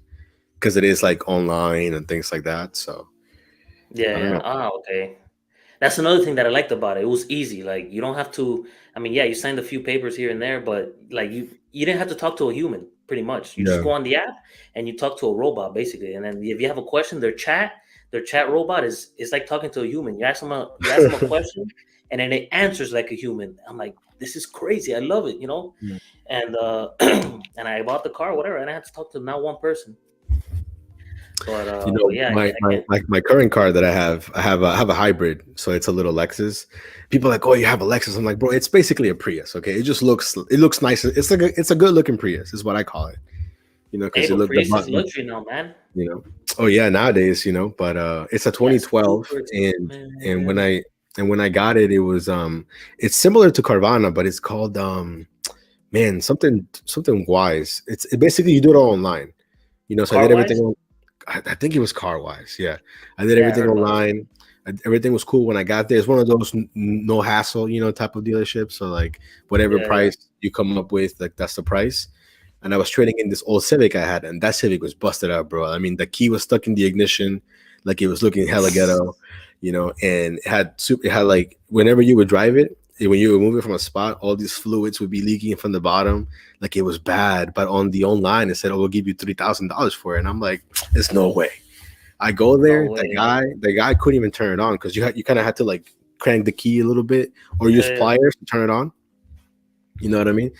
because it is like online and things like that. So Yeah, I don't yeah. know. Ah, okay. That's another thing that I liked about it. It was easy. Like you don't have to. I mean, yeah, you signed a few papers here and there, but like you didn't have to talk to a human. Pretty much, you just Yeah. go on the app and you talk to a robot basically. And then if you have a question, their chat robot is like talking to a human. You ask them a question, and then it answers like a human. I'm like, this is crazy. I love it. Yeah. And and I bought the car, whatever, and I had to talk to not one person. But yeah, My I my can't. my, my current car that I have a hybrid, so it's a little Lexus. People are like, oh, you have a Lexus. I'm like, bro, it's basically a Prius. Okay, it looks nice. It's a good looking Prius, is what I call it. Hey, Because it but look the Prius is button. luxury now, man. You know, oh yeah, nowadays, but it's a That's 2012, super expensive, and and when man. I and when I got it, it was it's similar to Carvana, but it's called man, something wise. Basically you do it all online. So I Car did everything wise? I think it was CarWise. Yeah, I did Yeah, I everything heard about it. online. Everything was cool when I got there. It's one of those no hassle, type of dealerships. So like whatever Yeah, yeah. price you come up with, like that's the price. And I was trading in this old Civic I had, and that Civic was busted out, bro. I mean, the key was stuck in the ignition, like it was looking hella ghetto, and it had like whenever you would drive it, when you would move it from a spot, all these fluids would be leaking from the bottom, like it was bad. But on the online, it said, "Oh, we'll give you $3,000 for it," and I'm like, "There's no way." I go No there, way. the guy couldn't even turn it on because you kind of had to like crank the key a little bit or use Yeah, yeah. pliers to turn it on. You know what I mean?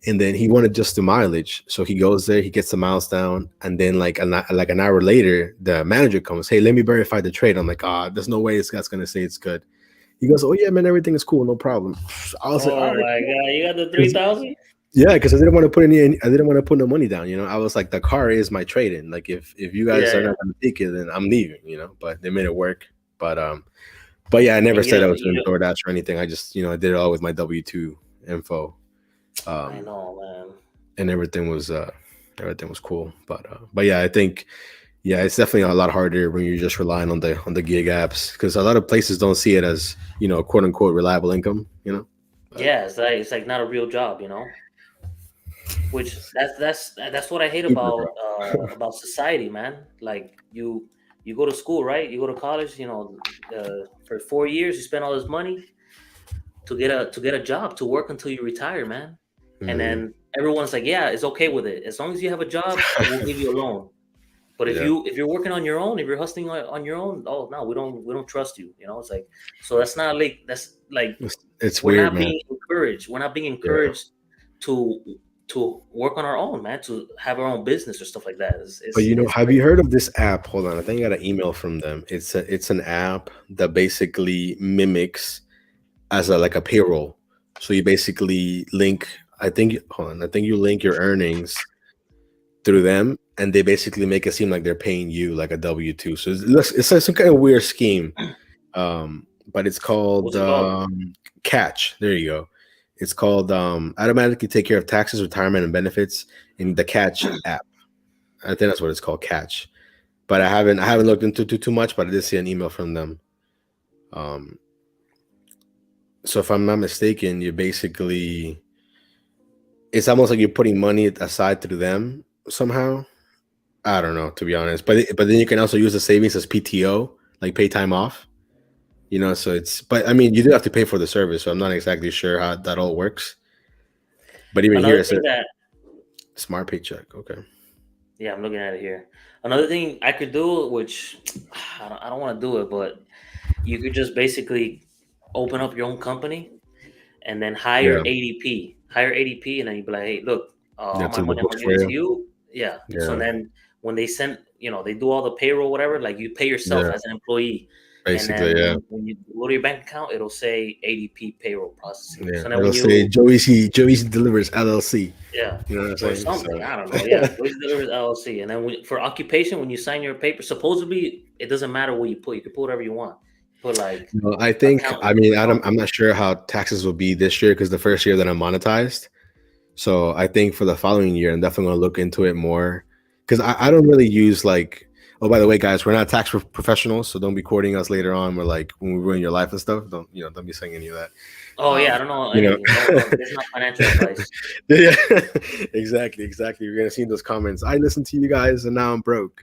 And then he wanted just the mileage, so he goes there, he gets the miles down, and then like an hour later, the manager comes, "Hey, let me verify the trade." I'm like, "Ah, there's no way this guy's gonna say it's good." He goes, "Oh yeah, man, everything is cool, no problem." I was like, "All Oh right, my cool." God, you got the 'Cause- 3,000? yeah, because I didn't want to put no money down. I was like, the car is my trade in. Like, if you guys Yeah, are yeah. not gonna take it, then I'm leaving. But they made it work. But yeah, I never And said I was you doing know, DoorDash or anything. I just I did it all with my W-2 info. I Um, know, man. and everything was cool. But yeah, I think yeah, it's definitely a lot harder when you're just relying on the gig apps because a lot of places don't see it as quote unquote reliable income. But Yeah, it's like not a real job, you know. Which that's what I hate super, bro. about society, man. Like you go to school, right? You go to college, for 4 years, you spend all this money to get a job to work until you retire, man. And Mhm. then everyone's like, yeah, it's okay with it as long as you have a job, we'll give you a loan. But if Yeah, you're working on your own, if you're hustling on your own, oh no, we don't trust you. It's like, so that's like it's we're weird, not man. being encouraged. We're not being Yeah, encouraged to to work on our own, man. To have our own business or stuff like that. It's but it's, it's have you crazy. heard of this app? Hold on, I think I got an email from them. It's an app that basically mimics as a like a payroll. So you basically link. I think hold on. I think you link your earnings through them, and they basically make it seem like they're paying you like a W-2. So it's like some kind of weird scheme. But it's called What's it called? Catch. There you go. It's called automatically take care of taxes, retirement, and benefits in the Catch app. I think that's what it's called, Catch. But I haven't looked into too much, but I did see an email from them. Um, so if I'm not mistaken, you basically it's almost like you're putting money aside through them somehow. I don't know, to be honest. But then you can also use the savings as PTO, like pay time off. So but I mean, you do have to pay for the service, so I'm not exactly sure how that all works. But even here, Another it says thing that smart paycheck. Okay. Yeah, I'm looking at it here. Another thing I could do, which I don't want to do it, but you could just basically open up your own company and then hire Yeah. ADP. Hire ADP, and then you'd be like, hey, look, all That's my in the money, I'm books gonna give for it you. to you. Yeah. So Yeah. then when they send, they do all the payroll, whatever, like you pay yourself Yeah. as an employee. And Basically, then yeah. when you go to your bank account, it'll say ADP payroll processing. Yeah. So then It'll when say you Joey C Delivers LLC. Yeah, You know what I'm or saying? So something. I don't know. Yeah, Joyce Delivers LLC, and then for occupation, when you sign your paper, supposedly it doesn't matter what you put. You can put whatever you want. Put like no, I think I accountant, mean I'm accountant. not sure how taxes will be this year because the first year that I'm monetized. So I think for the following year, I'm definitely gonna look into it more because I don't really use like. Oh, by the way, guys, we're not tax professionals, so don't be quoting us later on. We're like when we ruin your life and stuff. Don't be saying any of that. Oh yeah, I Um, don't know you know, anything. Don't. This is not financial advice. yeah, exactly. You're gonna see those comments. I listened to you guys, and now I'm broke.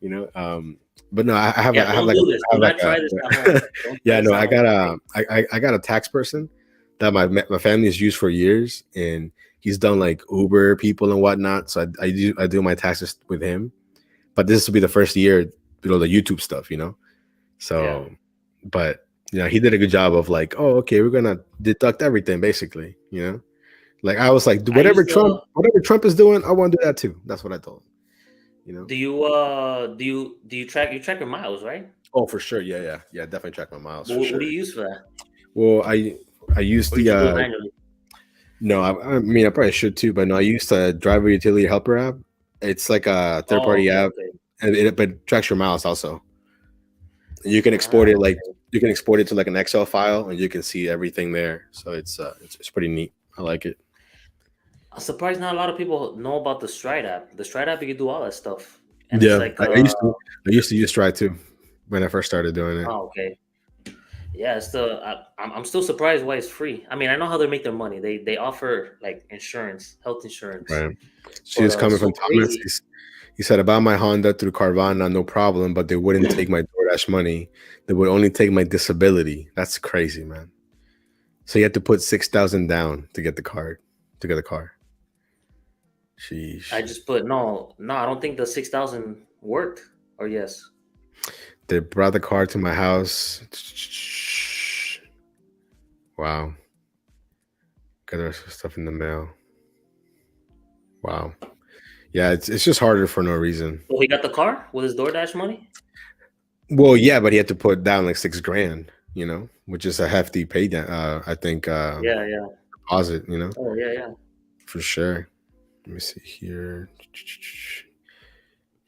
you know, um, but no, Yeah, I have don't like do this. I Do have like not try this at home. Don't try yeah, this no, at I home. got Okay. I got a tax person that my family has used for years, and he's done like Uber people and whatnot. So I do my taxes with him, but this will be the first year, the YouTube stuff. Yeah, So, but he did a good job of like, oh, okay, we're gonna deduct everything basically. Like I was like, I whatever used Trump, to. whatever Trump is doing, I want to do that too. That's what I told him. You know. Do you track your miles, right? Oh, for sure. Yeah, yeah, yeah. Definitely track my miles for What do sure. you use for that? Well, I used Or you the just do it manually? no, I mean I probably should too, but no, I used the driver utility helper app. It's like a third Oh, party okay, app, okay. and it tracks your miles also. And you can export Ah, it like okay. you can export it to like an Excel file, and you can see everything there. So it's pretty neat. I like it. I'm surprised not a lot of people know about the Stride app. The Stride app, you can do all that stuff, and it's Yeah, like I used to use Stride too. when I first started doing it. Oh, okay. Yeah, it's the I'm still surprised why it's free. I mean, I know how they make their money. They offer like insurance, health insurance, Right. She but was coming it's from so Thomas. crazy. He said about my Honda through Carvana, no problem, but they wouldn't take my DoorDash money. They would only take my disability. That's crazy, man. So you had to put 6,000 down to get the card, to get a car. I Sheesh. just put no. I don't think the 6,000 worked. Or yes. They brought the car to my house. Wow. Got our stuff in the mail. Wow. Yeah, it's just harder for no reason. So he got the car with his DoorDash money. Well, yeah, but he had to put down like 6 grand, which is a hefty pay down. I think Yeah, yeah. deposit, Oh, yeah, yeah. for sure. Let me see here.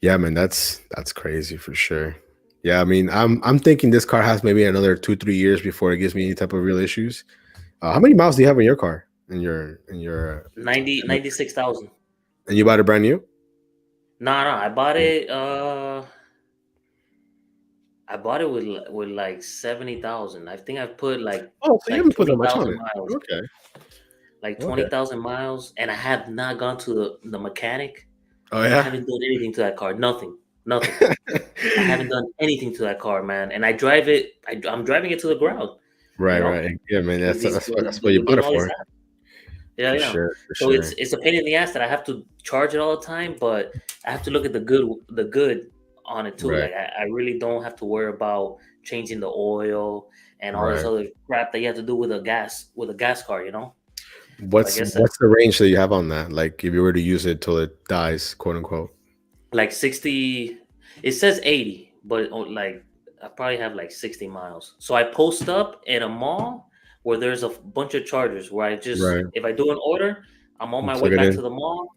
Yeah, man, that's crazy for sure. Yeah, I mean, I'm thinking this car has maybe another 2 3 years before it gives me any type of real issues. How many miles do you have in your car? In 96,000. and you bought it brand new? No, no, I bought it. I bought it with like 70,000. I think I put Oh, so you like haven't put that twenty much on thousand it. miles, Okay, like okay. 20,000 miles, and I have not gone to the mechanic. Oh I yeah. haven't done anything to that car. Nothing, nothing. I haven't done anything to that car, man. And I drive it. I'm driving it to the ground. You Right, know, right. Yeah, man. with That's these that's what with, that's what you with put getting it all these for, apps. Yeah, for yeah. sure, for So sure. it's a pain in the ass that I have to charge it all the time, but I have to look at the good on it too. Right, Like I really don't have to worry about changing the oil and all this right. other crap that you have to do with a gas car. So I What's guess what's the range that you have on that? Like, if you were to use it till it dies, quote unquote. like 60. It says 80, but like I probably have like 60 miles. So I post up in a mall where there's a bunch of chargers where I just Right. if I do an order, I'm on You my way plug it back to in, the mall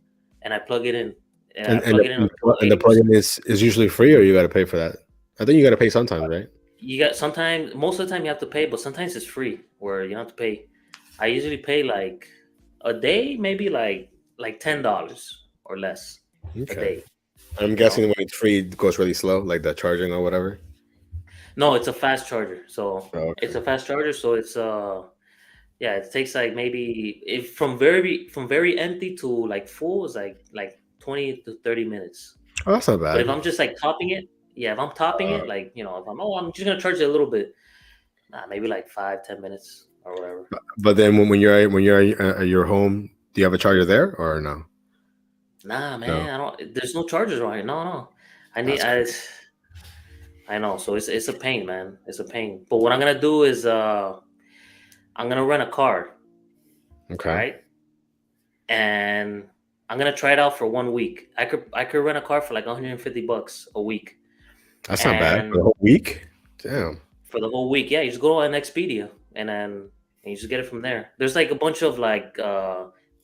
and I plug it in. And I and plug the, it in and until the 80%. plug-in is usually free, or you got to pay for that. I think you got to pay sometimes, right? You got sometimes most of the time you have to pay, but sometimes it's free where you don't have to pay. I usually pay like a day, maybe like $10 or less a Okay. day, I'm you guessing know? when it's free, it goes really slow, like the charging or whatever. No, it's a fast charger. So Oh, it's okay. a fast charger, so it's yeah, it takes like maybe if from very empty to like full is like 20 to 30 minutes. Oh, that's not But if bad. I'm just like topping it, yeah, if I'm topping Uh, it, like if I'm just gonna charge it a little bit, maybe like 5 10 minutes or whatever. but then when you're at your home, do you have a charger there or no? Nah, No, man, I don't. There's no chargers around here. No, no. I need. that's I. crazy. I know. So it's a pain, man. It's a pain. But what I'm gonna do is I'm gonna rent a car. All Okay, right, and I'm gonna try it out for 1 week. I could rent a car for like 150 bucks a week, that's not bad for and the whole week. Damn. for the whole week, yeah, you just go on Expedia and you just get it from there. There's like a bunch of like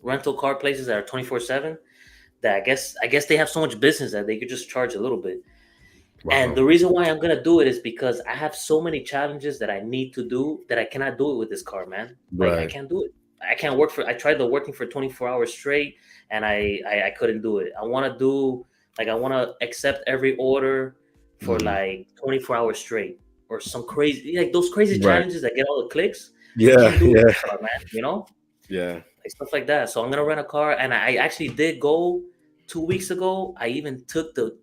rental car places that are 24/7. That I guess they have so much business that they could just charge a little bit. And Wow. the reason why I'm gonna do it is because I have so many challenges that I need to do that I cannot do it with this car, man. Like I Right. can't do it. I can't work for. I tried the working for 24 hours straight, and I couldn't do it. I want to do like I want to accept every order for Mhm. like 24 hours straight or some crazy like those crazy Right. challenges that get all the clicks. I Yeah. can't do it with Yeah. this car, man. Yeah. Like stuff like that. So I'm gonna rent a car, and I actually did go 2 weeks ago. I even took the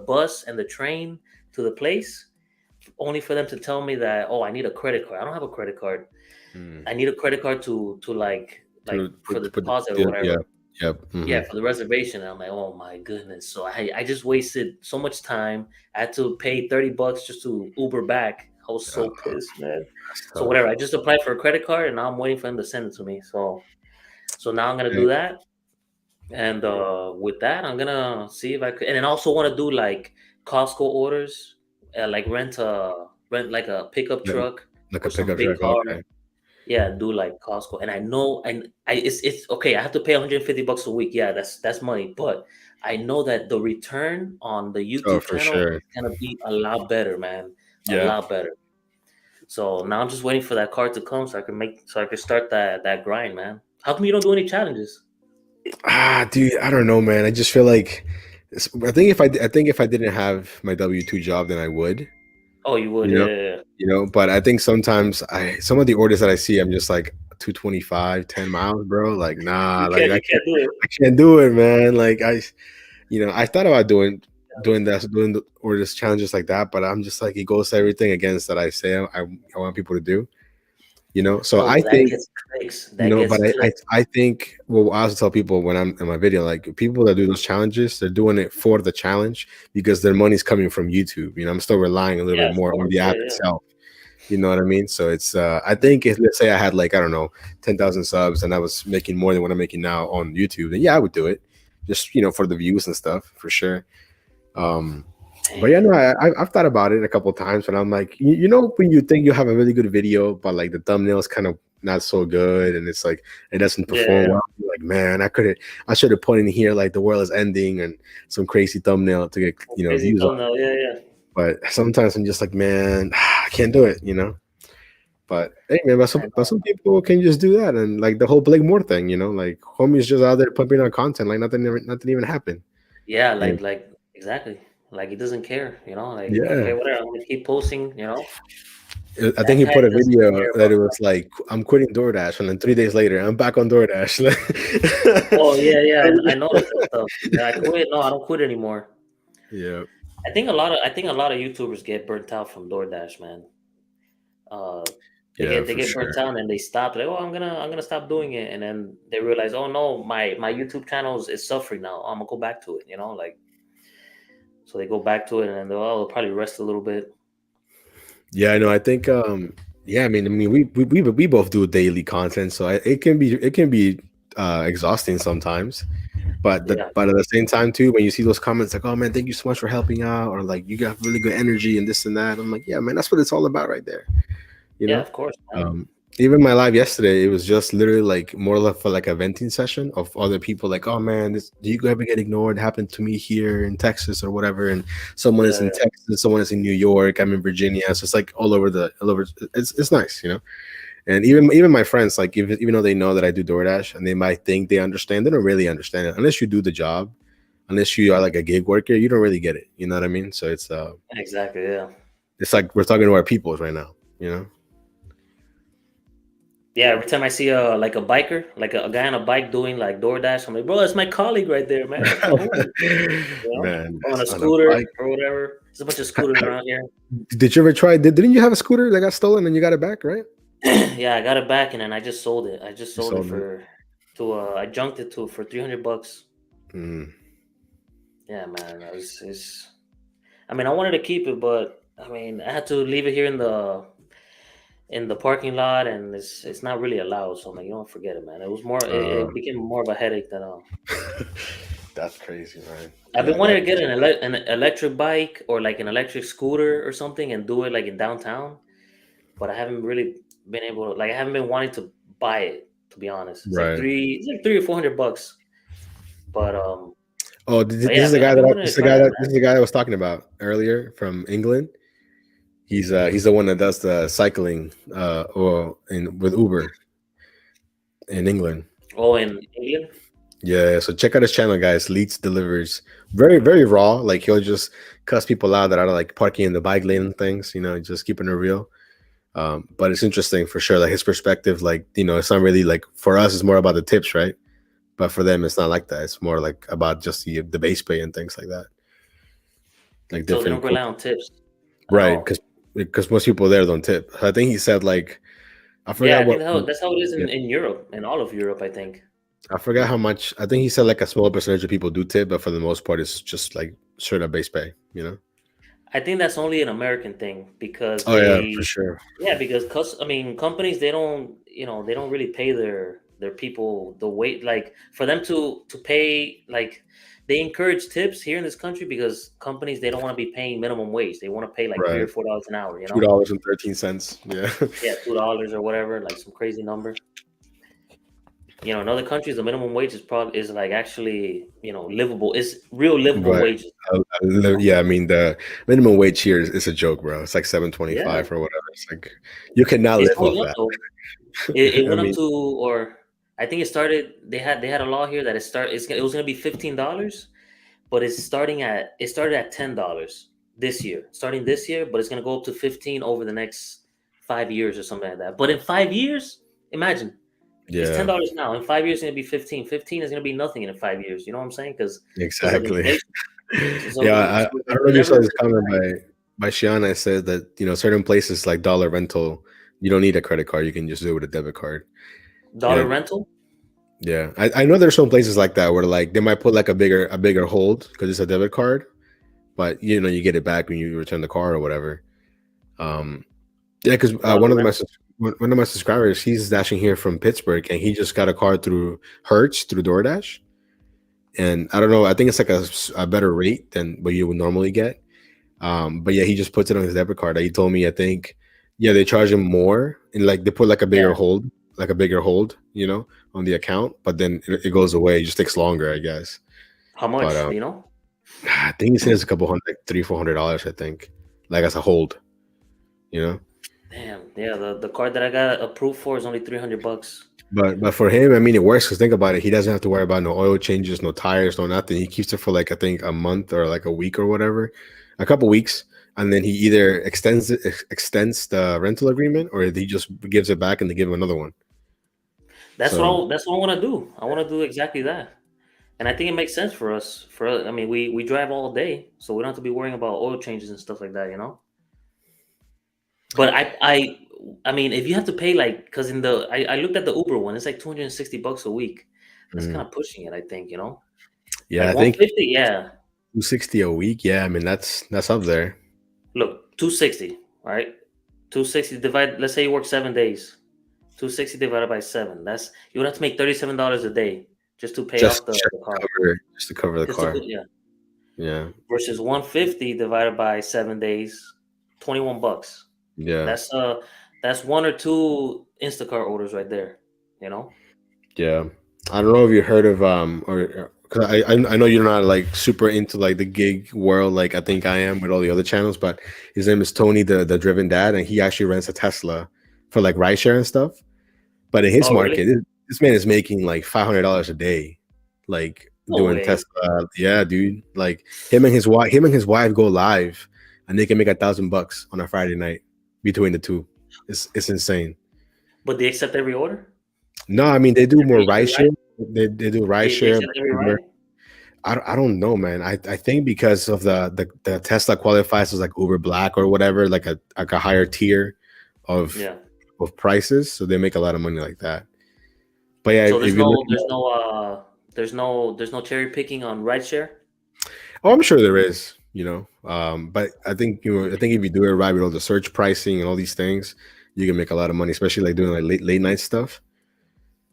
bus and the train to the place, only for them to tell me that I need a credit card. I don't have a credit card. Mm. I need a credit card to like for the To put deposit or yeah. Yeah. whatever. Yep. Yeah, for the reservation. And I'm like, oh my goodness. So I just wasted so much time. I had to pay 30 bucks just to Uber back. I was so pissed, man. That's So whatever. tough. I just applied for a credit card and now I'm waiting for them to send it to me. So now I'm gonna Yeah. do that. And with that, I'm gonna see if I could, and then also want to do like Costco orders, like rent like a pickup Like truck like or a some pickup big truck. car. Okay. Yeah, do like Costco, and I know, and it's okay. I have to pay 150 bucks a week. Yeah, that's money, but I know that the return on the Oh, YouTube for channel sure. is gonna be a lot better, man, a Yeah. lot better. So now I'm just waiting for that card to come so I can start that grind, man. How come you don't do any challenges? Dude, I don't know, man. I just feel like I think if I didn't have my W-2 job, then I would, Oh, you would, you yeah, know, yeah, yeah. But I think sometimes some of the orders that I see, I'm just like 225, 10 miles, bro. Like, nah, like You can't do it. I can't do it, man. Like I thought about doing the orders challenges like that, but I'm just like, it goes to everything against that I say I want people to do, So Oh, I but that think, gets clicks. That but gets clicks. I think, well, I also tell people when I'm in my video, like people that do those challenges, they're doing it for the challenge because their money's coming from YouTube. I'm still relying a little Yeah, bit of more on course. the Yeah, app yeah. itself. You know what I mean? So it's I think if, let's say I had like, I don't know, 10,000 subs and I was making more than what I'm making now on YouTube, then yeah, I would do it. Just, for the views and stuff, for sure. Um, but yeah, Dang. no, I've thought about it a couple times, and I'm like, when you think you have a really good video, but like the thumbnail is kind of not so good, and it's like it doesn't Yeah, perform yeah. well. You're like, man, I should have put in here like the world is ending and some crazy thumbnail to get Crazy views on. thumbnail. Yeah, yeah. But sometimes I'm just like, man, I can't do it. But hey, man, I but know. some people can just do that, and like the whole Blake Moore thing, like homie's just out there pumping out content like nothing even happened. Yeah, And like exactly. Like he doesn't care, like okay, yeah, whatever. I'm gonna keep posting. I think That he guy put a doesn't video care that about it was like, I'm quitting DoorDash, and then 3 days later, I'm back on DoorDash. Oh yeah, yeah. I noticed that stuff. Yeah, I quit. No, I don't quit anymore. Yeah, I think a lot of YouTubers get burnt out from DoorDash, man. Uh, yeah, they for get burnt sure. out and they stop. Like, oh, I'm gonna stop doing it, and then they realize, oh no, my YouTube channel is suffering now. I'm gonna go back to it. Like so they go back to it, and then they'll probably rest a little bit. Yeah, I know. I think, yeah, I mean, we both do daily content, so it can be exhausting sometimes. Yeah, But at the same time too, when you see those comments like, "Oh man, thank you so much for helping out," or like, "You got really good energy," and this and that, I'm like, "Yeah, man, that's what it's all about right there." You yeah, know. of course, man. Um, Even my live yesterday, it was just literally like more like for like a venting session of other people like, "Oh man, do you ever get ignored? It happened to me here in Texas or whatever." And someone is Yeah, in yeah, Texas, someone is in New York, I'm in Virginia, so it's like all over. It's nice. And even my friends, like even though they know that I do DoorDash and they might think they understand, they don't really understand it unless you do the job. Unless you are like a gig worker, you don't really get it. You know what I mean? So exactly. Yeah, it's like we're talking to our peoples right now. You know? yeah. Every time I see like a biker, like a guy on a bike doing like DoorDash, I'm like, bro, that's my colleague right there, man. That's my homie. Man, On a that's on a scooter bike. or whatever. There's a bunch of scooters around here. Did you ever try? Didn't you have a scooter that got stolen and you got it back, right? Yeah, I got it back and then I just sold it. I just You sold it sold it. for to I junked it to for $300. Mm, Yeah, man. I mean, I wanted to keep it, but I mean, I had to leave it here in the parking lot, and it's not really allowed. So I'm like, you don't forget it, man. It was more. uh, It became more of a headache than that's crazy, man. I've been Yeah, wanting that. to get an electric bike or like an electric scooter or something and do it like in downtown, but I haven't really been able to. Like, I haven't been wanting to buy it. To be honest, Right. it's like $300 or $400. But Oh, but yeah, this I've been wanting is to the try guy that, that this man. is the guy I was talking about earlier from England. He's the one that does the cycling or in with Uber in England. Oh, in England. Yeah, so check out his channel, guys. Leeds delivers very raw. Like he'll just cuss people out that are like parking in the bike lane and things. Just keeping it real. But it's interesting for sure. Like his perspective, like it's not really like for us. It's more about the tips, right? But for them, it's not like that. It's more like about just the base pay and things like that. Like So they don't different, rely on tips at right? all. Because most people there don't tip. I think he said like I Yeah, forgot I think what. that's how it is Yeah, in Europe, in all of Europe, I think. I forgot how much. I think he said like a small percentage of people do tip, but for the most part, it's just like straight up base pay. I think that's only an American thing because Oh yeah, for sure. yeah, because I mean, companies they don't really pay their people the weight like for them to pay like they encourage tips here in this country because companies they don't want to be paying minimum wage. They want to pay like three Right. or $4 an hour. $2.13. Yeah. Yeah, $2 or whatever, like some crazy number. In other countries, the minimum wage is like actually livable. It's real livable But wages. yeah, I mean the minimum wage here is a joke, bro. It's like seven twenty Yeah, five or whatever. It's like you cannot it's live going off up that. though. It I went up mean, to, or I think it started. They had a law here that it was gonna be $15, but it started at $10 this year, starting this year, but it's gonna go up to 15 over the next 5 years or something like that. But in 5 years, imagine it's ten Yeah, dollars now. In 5 years, it's gonna be 15. 15 is gonna be nothing in 5 years. You know what I'm saying? Because of exactly. inflation. So, Yeah, so I don't know if you whenever saw this there's a comment rise, by Shiana. Said that certain places like Dollar Rental, you don't need a credit card. You can just do it with a debit card. You dollar know, rental. yeah. I know there's some places like that where like they might put like a bigger hold because it's a debit card, but you get it back when you return the car or whatever. Um, yeah, because Dollar rental. one of my subscribers, he's dashing here from Pittsburgh, and he just got a car through Hertz through DoorDash, and I don't know. I think it's like a better rate than what you would normally get. But yeah, he just puts it on his debit card. He told me, I think, yeah, they charge him more, and like they put Yeah. like a bigger hold, on the account. But then it goes away. It just takes longer, I guess. How But much? Do you know? I think he said it's a couple hundred, like $300-$400, I think, like as a hold. You know. Damn. Yeah. The card that I got approved for is only $300. But for him, I mean, it works because think about it. He doesn't have to worry about no oil changes, no tires, no nothing. He keeps it for like I think a month or like a week or whatever, a couple weeks, and then he either extends the rental agreement or he just gives it back and they give him another one. So That's what I want to do. I want to do exactly that. And I think it makes sense for us. I mean, we drive all day, so we don't have to be worrying about oil changes and stuff like that. But I mean, if you have to pay like, because I looked at the Uber one, it's like $260 a week. That's kind mm, of pushing it, I think. yeah, Like I think 150, yeah. 260 a week. Yeah, I mean that's up there. Look, 260, right? 260 divide. Let's say you work 7 days. 260 divided by seven. You would have to make $37 a day just to pay Just off the, just the to car. cover the Just to car. put, yeah. Yeah, Versus 150 divided by 7 days, $21. yeah, That's one or two Instacart orders right there. You know? yeah. I don't know if you heard of or because I know you're not like super into like the gig world like I think I am with all the other channels, but his name is Tony the Driven Dad, and he actually rents a Tesla for like rideshare and stuff. But in his Oh, really? market, this man is making like $500 a day, like No doing way. Tesla. Yeah, dude. Like him and his wife go live, and they can make $1,000 on a Friday night between the two. It's insane. But they accept every order? No, I mean they do more Every ride? rideshare. They do They rideshare, accept like every Uber. ride? I don't know, man. I think because of the Tesla qualifies as like Uber Black or whatever, like a higher tier of Yeah. of prices, so they make a lot of money like that. But yeah, So if you look, there's no cherry picking on rideshare? oh, I'm sure there is, but I think if you do it right with all the search pricing and all these things, you can make a lot of money, especially like doing like late night stuff.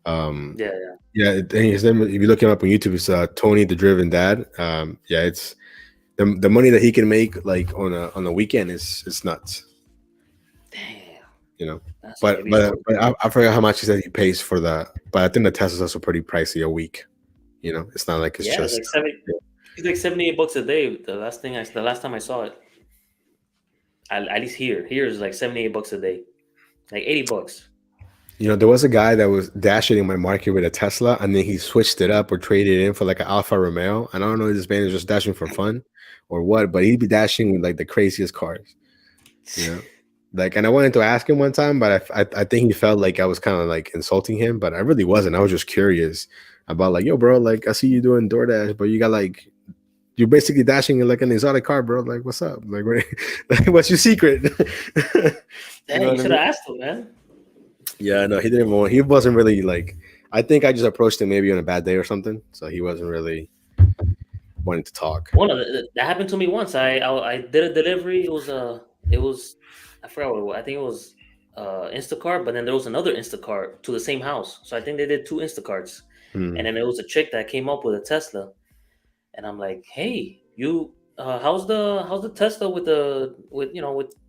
Um, Yeah, yeah. yeah, and his name, if you look him up on YouTube, it's Tony the Driven Dad. Yeah, it's the money that he can make like on a weekend is nuts, Damn. you know. That's But heavy but work. but I forgot how much he said he pays for that. But I think the Tesla's also pretty pricey a week. It's not like it's Yeah, just it's like $78 a day. The last time I saw it. At least here is like $78 a day. Like $80. There was a guy that was dashing in my market with a Tesla, and then he switched it up or traded it in for like an Alfa Romeo. And I don't know if this man is just dashing for fun or what, but he'd be dashing with like the craziest cars, you know. Like, and I wanted to ask him one time, but I think he felt like I was kind of like insulting him, but I really wasn't. I was just curious about like, yo, bro, like I see you doing DoorDash, but you got like you're basically dashing in like an exotic car, bro. Like, what's up? Like, like what's your secret? You Dang, know you what I should mean? have asked him, man. Yeah, no, he didn't want. He wasn't really like. I think I just approached him maybe on a bad day or something, so he wasn't really wanting to talk. That happened to me once. I did a delivery. It was I forgot what it was. I think it was Instacart, but then there was another Instacart to the same house. So I think they did two Instacarts, and Hmm. then there was a chick that came up with a Tesla, and I'm like, hey, you, how's the Tesla with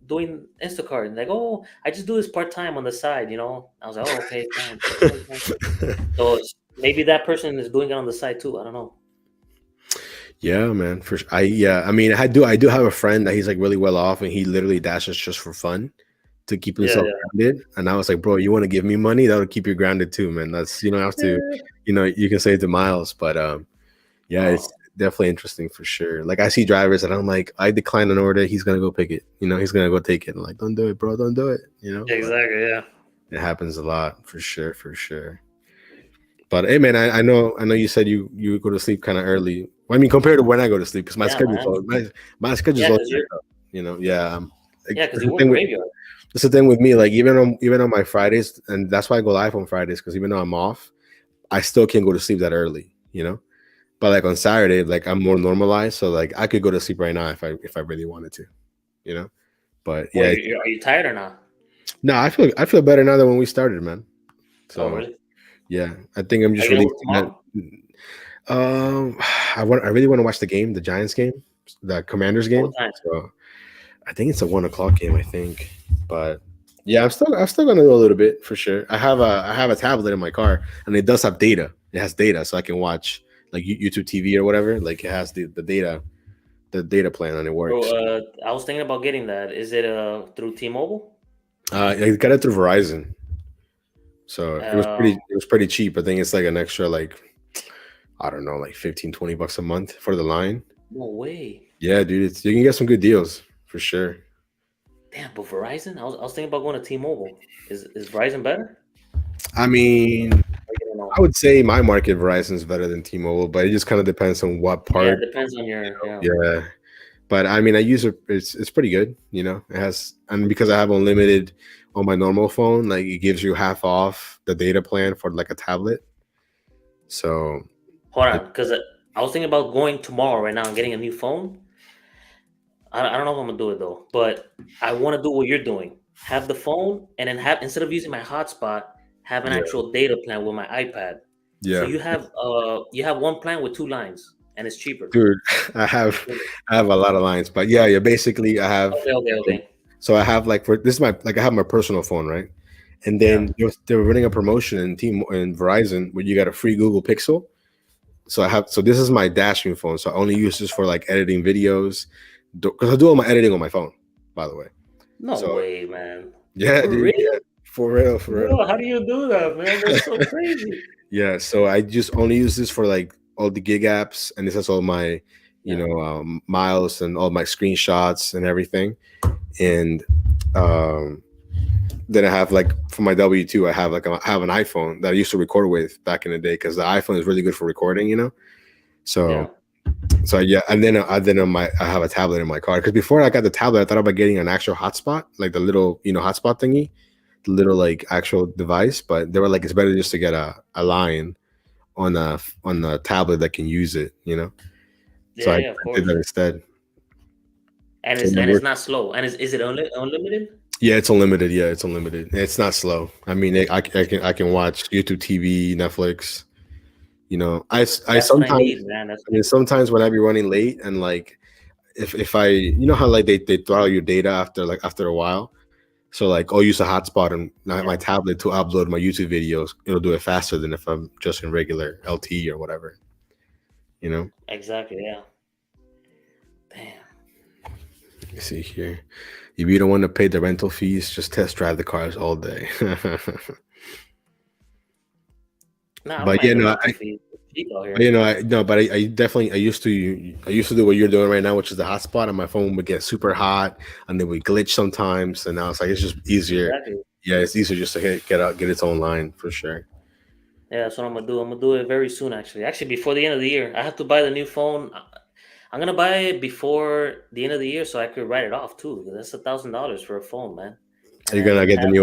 doing Instacart? And like, oh, I just do this part time on the side. I was like, oh, okay, fine. Okay, fine. So maybe that person is doing it on the side too. I don't know. Yeah, man. I mean, I do have a friend that he's like really well off, and he literally dashes just for fun to keep Yeah, himself grounded. And I was like, bro, you want to give me money? That'll keep you grounded too, man. That's you don't have to, yeah. you can save the miles, but yeah, Oh. definitely interesting for sure. Like I see drivers and I'm like, I decline an order, he's gonna go pick it. He's gonna go take it. I'm like, don't do it, bro, don't do it. But Exactly. Yeah. it happens a lot for sure, for sure. But hey, man, I know you said you go to sleep kind of early. Well, I mean, compared to when I go to sleep, because my Yeah, schedule's man. all my schedule's Yeah, all cause jacked you're up. Yeah. yeah, cause That's you the work thing with graveyard. that's the thing with me. Like even on my Fridays, and that's why I go live on Fridays, because even though I'm off, I still can't go to sleep that early. But like on Saturday, like I'm more normalized, so like I could go to sleep right now if I really wanted to. You know. But Well, yeah, are you tired or not? no, I feel better now than when we started, man. Oh, So really? yeah, I think I'm Are just you gonna work releasing that. tomorrow? Um, I really want to watch the game, the Giants game, the Commanders At what game. time? So I think it's a 1 o'clock game. I think, but yeah, I'm still gonna go a little bit for sure. I have a tablet in my car, and it does have data. It has data, so I can watch like YouTube TV or whatever. Like it has the data plan, and it Bro, works. I was thinking about getting that. Is it through T-Mobile? I got it through Verizon, so it was pretty. Uh, It was pretty cheap. I think it's like an extra like I don't know, like 15-20 bucks a month for the line. no way. Yeah, dude, you can get some good deals for sure. Damn, but Verizon? I was thinking about going to T-Mobile. Is Verizon better? I mean, Or you don't I know? would say my market Verizon is better than T-Mobile, but it just kind of depends on what Yeah, part. it depends on your yeah. Yeah, but I mean, I use it. It's pretty good. It has, and because I have unlimited on my normal phone, like it gives you half off the data plan for like a tablet. So Hold it, on, because I was thinking about going tomorrow right now and getting a new phone. I don't know if I'm gonna do it though, but I want to do what you're doing. Have the phone and then have instead of using my hotspot, have an yeah, actual data plan with my iPad. So yeah, you have one plan with two lines and it's cheaper. dude, I have I have a lot of lines, but yeah, basically I have. Okay, okay, okay. So I have like for this is my like I have my personal phone, right? And Yeah. then they were running a promotion in Team in Verizon where you got a free Google Pixel. So this is my dashing phone. So I only use this for like editing videos because I do all my editing on my phone, by the way. No So way, man. yeah, For dude, yeah, real? for real, for real. Bro, how do you do that, man? That's so crazy. Yeah, so I just only use this for like all the gig apps, and this has all my, Yeah. miles and all my screenshots and everything. And um, then I have like for my W-2, I have an iPhone that I used to record with back in the day because the iPhone is really good for recording. So Yeah. yeah, and then I have a tablet in my car because before I got the tablet, I thought about getting an actual hotspot, like the little hotspot thingy, the little like actual device. But they were like, it's better just to get a line on a tablet that can use it. So Yeah, I yeah, of did course. that instead. And So it's it and it's worked. not slow. And is it unlimited? Yeah, it's unlimited. Yeah, it's unlimited. It's not slow. I mean, I can watch YouTube TV, Netflix. I That's what I sometimes. need, man. That's I mean, sometimes when I be running late and like if I how like they throw out your data after a while. So like I'll use a hotspot on my yeah, tablet to upload my YouTube videos. It'll do it faster than if I'm just in regular LTE or whatever. You know. exactly. Yeah. Damn. Let me see here. If you don't want to pay the rental fees, just test drive the cars all day. Nah, I don't But mind yeah, the no, rental fee. It's cheap out I, you here. know, I no, but I definitely I used to do what you're doing right now, which is the hotspot, and my phone would get super hot, and then we glitch sometimes, and now it's like it's just easier. Exactly. Yeah, it's easier just to get its own line for sure. Yeah, that's what I'm gonna do. I'm gonna do it very soon, actually. Actually, before the end of the year, I have to buy the new phone. I'm gonna buy it before the end of the year so I could write it off too. Because that's $1,000 for a phone, man. Are And you then gonna the get tablet.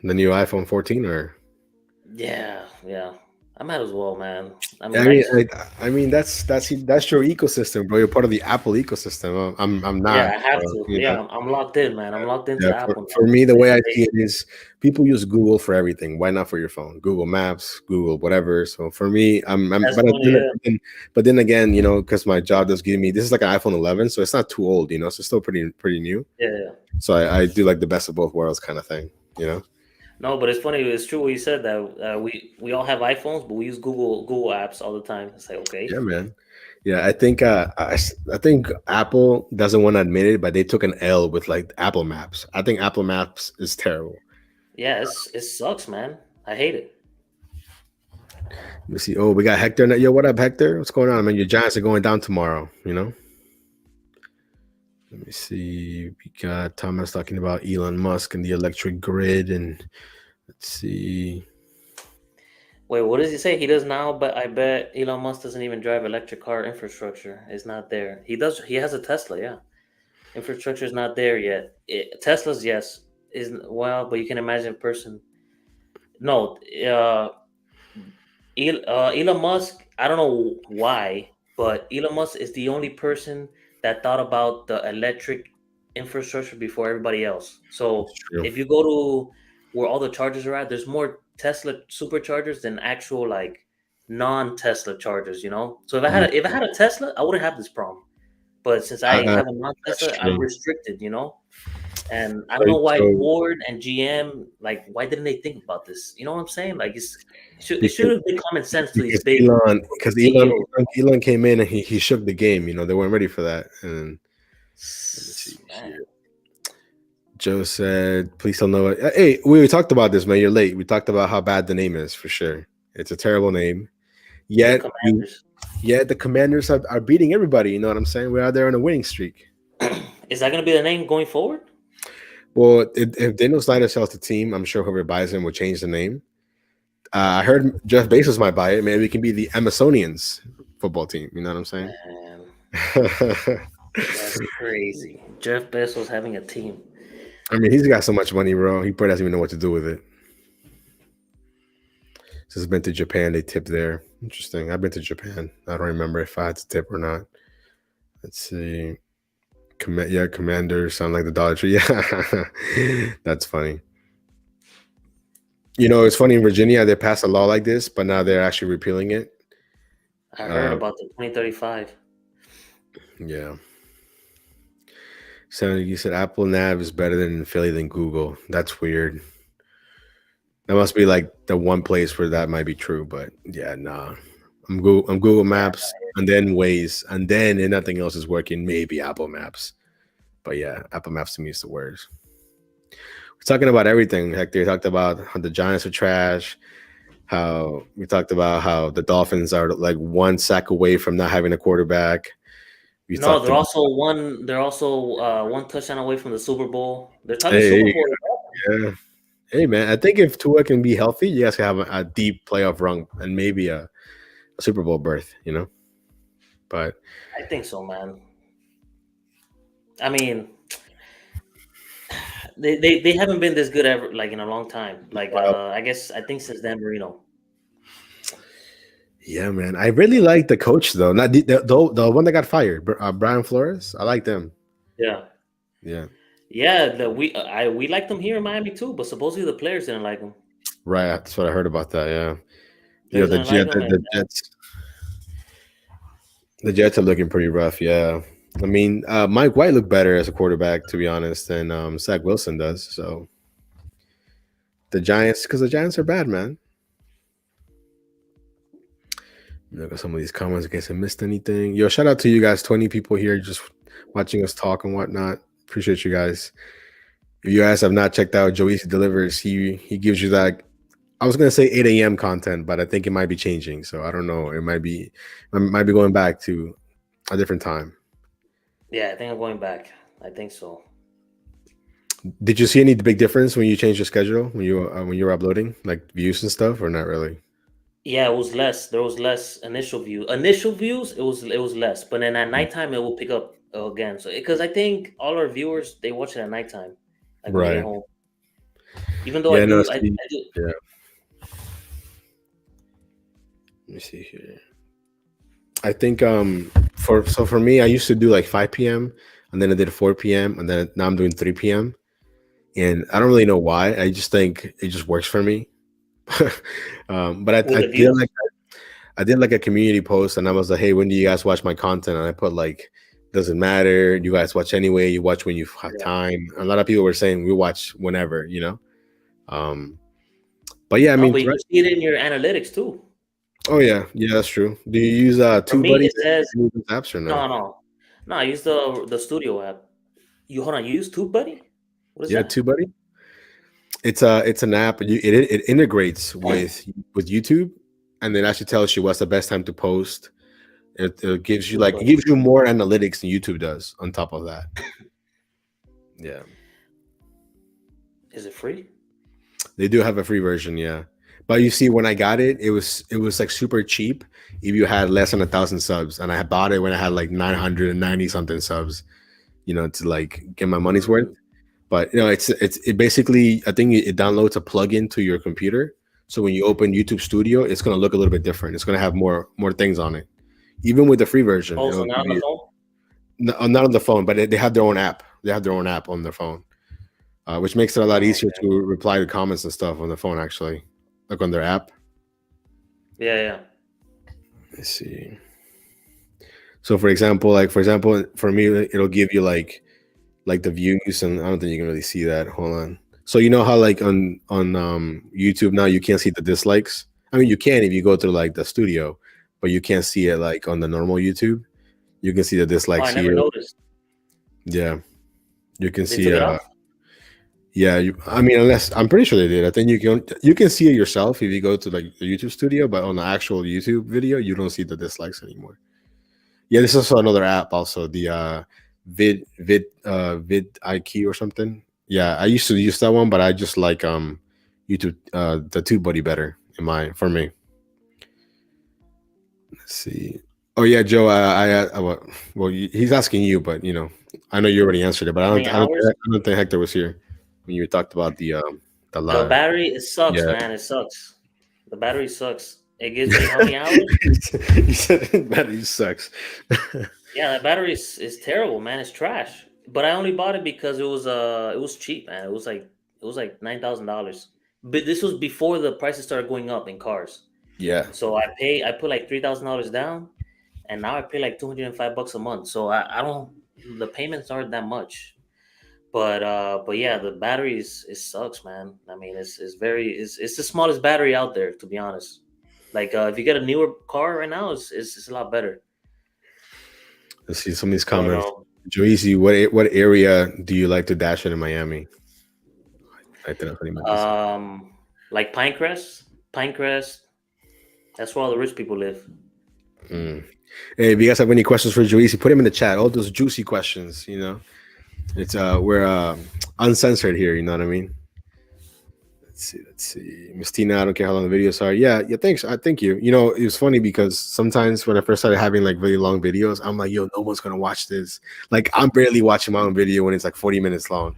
the new iPhone 14, or? Yeah, yeah. I might as well, man. I Yeah, mean, I just I mean that's your ecosystem, bro. You're part of the Apple ecosystem. I'm yeah, not. I have So, to. Yeah, I'm locked in, man. I'm locked into yeah, for, Apple for now. me, the Like way I they, see it is people use Google for everything. Why not for your phone? Google Maps, Google whatever. So for me, that's funny. Yeah, but then again, because my job does give me this is like an iPhone 11, so it's not too old, so it's still pretty new. yeah, yeah. So I do like the best of both worlds kind of thing, you know. No, but it's funny. It's true what you said that we all have iPhones, but we use Google apps all the time. It's like okay, Yeah, man. Yeah, I think Apple doesn't want to admit it, but they took an L with like Apple Maps. I think Apple Maps is terrible. yeah, it sucks, man. I hate it. Let me see. Oh, we got Hector. Yo, what up, Hector? What's going on, man? Your Giants are going down tomorrow. Let me see. We got Thomas talking about Elon Musk and the electric grid, and let's see. Wait, what does he say? He does now, but I bet Elon Musk doesn't even drive electric car infrastructure. It's not there. He does. He has a Tesla. Yeah, infrastructure is not there yet. Tesla's yes is well, but you can imagine a person. No, Elon Musk, I don't know why, but Elon Musk is the only person that thought about the electric infrastructure before everybody else. It's So true. if you go to where all the chargers are at, there's more Tesla superchargers than actual like non-Tesla chargers, you know? So Mm, if I had a Tesla, I wouldn't have this problem. But since I have a that's non-Tesla, I'm true. restricted, you know? And I don't So, know why so Ford and GM, like, why didn't they think about this? You know what I'm saying? Like, it should because have been common sense to these because big CEOs. Elon came in and he shook the game. They weren't ready for that. And let me see Man, here. Joe said, "Please tell no." Hey, we talked about this, man. You're late. We talked about how bad the name is for sure. It's a terrible name. the Yet we, Commanders. yet the Commanders are beating everybody. You know what I'm saying? We're out there on a winning streak. Is that going to be the name going forward? Well, if Daniel Snyder sells the team, I'm sure whoever buys him will change the name. I heard Jeff Bezos might buy it. Maybe it can be the Amazonians football team. You know what I'm saying? Man, that's crazy. Jeff Bezos having a team. I mean, he's got so much money, bro. He probably doesn't even know what to do with it. Since I've been to Japan, they tip there. Interesting. I've been to Japan. I don't remember if I had to tip or not. Let's see. Commanders sound like the Dollar Tree. Yeah, that's funny. It's funny in Virginia they passed a law like this, but now they're actually repealing it. I heard Uh, about the 2035. yeah. So you said Apple Nav is better than Philly than Google. That's weird. That must be like the one place where that might be true, but yeah, nah. I'm Google Yeah, Maps and then Waze, and then if nothing else is working, maybe Apple Maps. But yeah, Apple Maps to me is the worst. We're talking about everything. Hector, you talked about how the Giants are trash. How we talked about how the Dolphins are like one sack away from not having a quarterback. We no, talked they're about also one. They're also one touchdown away from the Super Bowl. They're talking hey, Super Bowl. yeah. Hey man, I think if Tua can be healthy, you guys can have a deep playoff run and maybe a Super Bowl berth. But I think so, man. I mean, they haven't been this good ever, like in a long time. Like well, I guess I think since Dan Marino. yeah, man, I really like the coach though. Not the one that got fired, Brian Flores. I like them. Yeah, Yeah, yeah. We liked them here in Miami too, but supposedly the players didn't like him. right. That's what I heard about that. Yeah, Players the didn't like Jet, him, and the Jets. The Jets are looking pretty rough. Yeah, I mean, Mike White looked better as a quarterback, to be honest, than Zach Wilson does. So the Giants, because the Giants are bad, man. Look at some of these comments in case I missed anything. Yo, shout out to you guys, 20 people here just watching us talk and whatnot. Appreciate you guys. If you guys have not checked out Joey Delivers, he gives you that. I was gonna say 8 a.m. content, but I think it might be changing. So I don't know. It might be going back to a different time. yeah, I think I'm going back. I think so. Did you see any big difference when you changed your schedule when you were uploading, like views and stuff, or not really? Yeah, it was less. There was less initial view. Initial views, it was less, but then at nighttime it will pick up again. So because I think all our viewers they watch it at nighttime, like when they get Right. home. Even though Yeah. No. I See. do. Yeah. Let me see here. I think for me, I used to do like 5 p.m. and then I did 4 p.m. and then now I'm doing 3 p.m. And I don't really know why. I just think it just works for me. But With I the did views. like a community post and I was like, hey, when do you guys watch my content? And I put like, doesn't matter. You guys watch anyway. You watch when you have Yeah. time. A lot of people were saying we watch whenever. Um, but yeah, I No, mean, but you can see it in your analytics too. oh yeah, that's true. Do you use For me, TubeBuddy it says any of those apps or no? no, no, no. I use the studio app. You hold on. You use TubeBuddy? What is Yeah, that? TubeBuddy. It's an app. It integrates with YouTube, and it actually tells you what's the best time to post. It gives you like it Super. gives you more analytics than YouTube does on top of that. Yeah. Is it free? They do have a free version, yeah. But you see, when I got it, it was like super cheap if you had less than 1,000 subs, and I had bought it when I had like 990 something subs, to like get my money's worth. Mm. But it basically, I think it downloads a plugin to your computer, so when you open YouTube Studio, it's gonna look a little bit different. It's gonna have more things on it. Even with the free version, Oh, so it'll not give on the you phone? not on the phone, but they have their own app. They have their own app on their phone, which makes it a lot Oh, easier okay. to reply to comments and stuff on the phone. Actually, like on their app. Yeah, yeah. Let's see. So for example, for me, it'll give you like the views, and I don't think you can really see that. Hold on. So you know how like on YouTube now you can't see the dislikes. I mean, you can if you go to like the studio, but you can't see it like on the normal YouTube. You can see the Oh, I dislikes never here. noticed. Yeah, you can They see. took it off? Yeah. I mean, unless I'm pretty sure they did. I think you can see it yourself if you go to like the YouTube studio, but on the actual YouTube video, you don't see the dislikes anymore. Yeah, this is also another app. Also, the Vid IQ or something. Yeah, I used to use that one, but I just like YouTube the TubeBuddy better in my for me. Let's see. Oh yeah, Joe. He's asking you, but I know you already answered it. But How many hours? I don't think Hector was here when you talked about the The live. battery, it sucks, Yeah. man. It sucks. The battery sucks. It gives me how many hours? You said battery sucks. Yeah, that battery is terrible, man. It's trash. But I only bought it because it was cheap, man. It was like $9,000. But this was before the prices started going up in cars. Yeah, So I put like $3,000 down, and now I pay like $205 a month. So I don't, the payments aren't that much. But yeah, the battery it sucks, man. I mean, it's the smallest battery out there, to be honest. Like if you get a newer car right now, it's a lot better. let's see some of these But comments. Joezy, what area do you like to dash in Miami? I think that's like Pinecrest, that's where all the rich people live. Mm. Hey, if you guys have any questions for Joezy, put them in the chat. All those juicy questions, It's we're uncensored here, you know what I mean? Let's see. Miss Tina, I don't care how long the videos are. Yeah, yeah, thanks. I thank you. It was funny because sometimes when I first started having like really long videos, I'm like, yo, no one's gonna watch this. Like I'm barely watching my own video when it's like 40 minutes long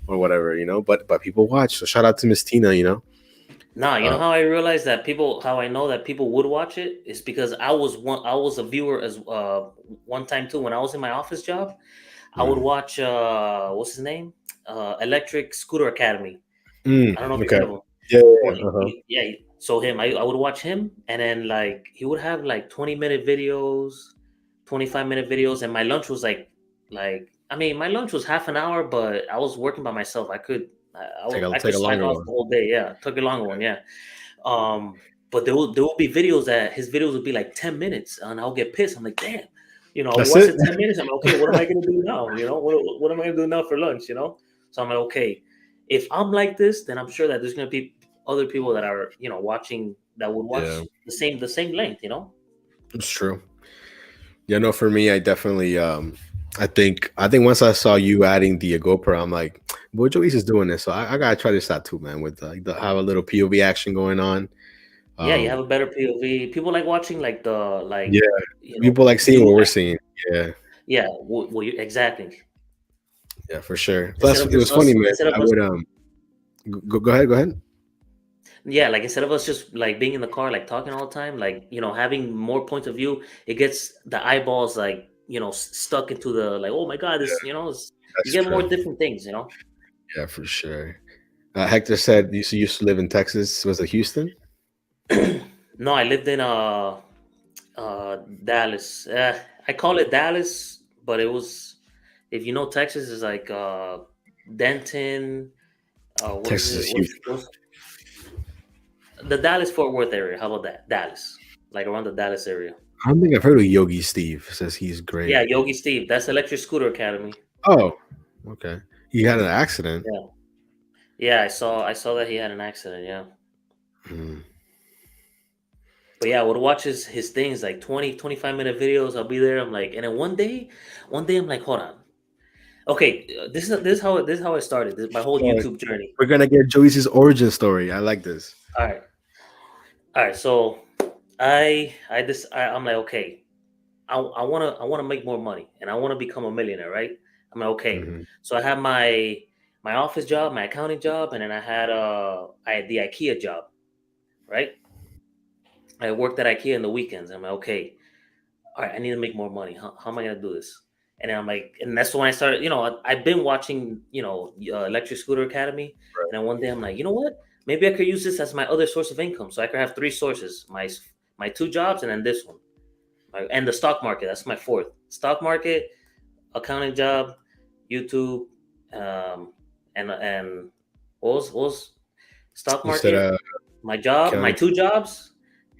or whatever. But people watch. So shout out to Miss Tina. Nah, you know Uh, how I realized that how I know that people would watch it is because I was a viewer as one time too when I was in my office job. I would mm, watch what's his name, Electric Scooter Academy. I don't know if you okay. heard of him. Yeah, yeah, Well, yeah. Uh-huh. yeah. So I would watch him, and then like he would have like 20-minute videos, 25-minute videos, and my lunch was like I mean my lunch was half an hour, but I was working by myself. I Take could a slack longer off one. the whole day. Yeah, took a longer one. Yeah. But there will be videos that his videos would be like 10 minutes, and I'll get pissed. I'm like, damn. I That's watched it. it 10 minutes. I'm like, okay, what am I gonna do now? What am I gonna do now for lunch? So I'm like, okay, if I'm like this, then I'm sure that there's gonna be other people that are watching that would Yeah, watch the same length. it's true. Yeah, no, for me, I definitely I think once I saw you adding the GoPro, I'm like, boy, Joey's is doing this, so I gotta try this out too, man. With have a little POV action going on. Yeah, you have Um, a better POV. People like watching like the yeah, like people like seeing you what we're like seeing. Yeah, yeah. Well, exactly. yeah, for sure. Instead Plus, of it was just funny, us, man. instead of I us would go ahead, go ahead. Yeah, like instead of us just like being in the car, like talking all the time, like having more points of view, it gets the eyeballs like stuck into the like, oh my god, this you That's get more true. different things, Yeah, for sure. Hector said you used to live in Texas. Was it Houston? No, I lived in Dallas. I call it Dallas, but it was if you know Texas is like Denton. What is Texas is it? huge. What's the Dallas Fort Worth area? How about that? Dallas, like around the Dallas area. I don't think I've heard of Yogi Steve. Says he's Yeah, great. Yogi Steve. That's Electric Scooter Academy. Oh, okay. He had an accident. Yeah. Yeah, I saw that he had an accident. Yeah. Mm. But yeah, I would watch his things like 20, 25 minute videos. I'll be there. I'm like, and then one day I'm like, hold on. Okay, this is how I started my whole So YouTube journey. we're gonna get Joyce's origin story. I like this. All right, all right. So I'm like, okay, I wanna make more money and I wanna become a millionaire, right? I'm like, okay. Hmm. So I had my office job, my accounting job, and then I had the IKEA job, right? I worked at IKEA in the weekends. I'm like, okay, all right, I need to make more money. How am I gonna do this? And then I'm like, and that's when I started. I've been watching, Electric Scooter Academy, and then one day I'm like, you know what? Maybe I could use this as my other source of income, so I could have three sources: my two jobs, and then this one, and the stock market. That's my fourth: stock market, accounting job, YouTube, um, and what was stock You said market, my job, my counting. two jobs,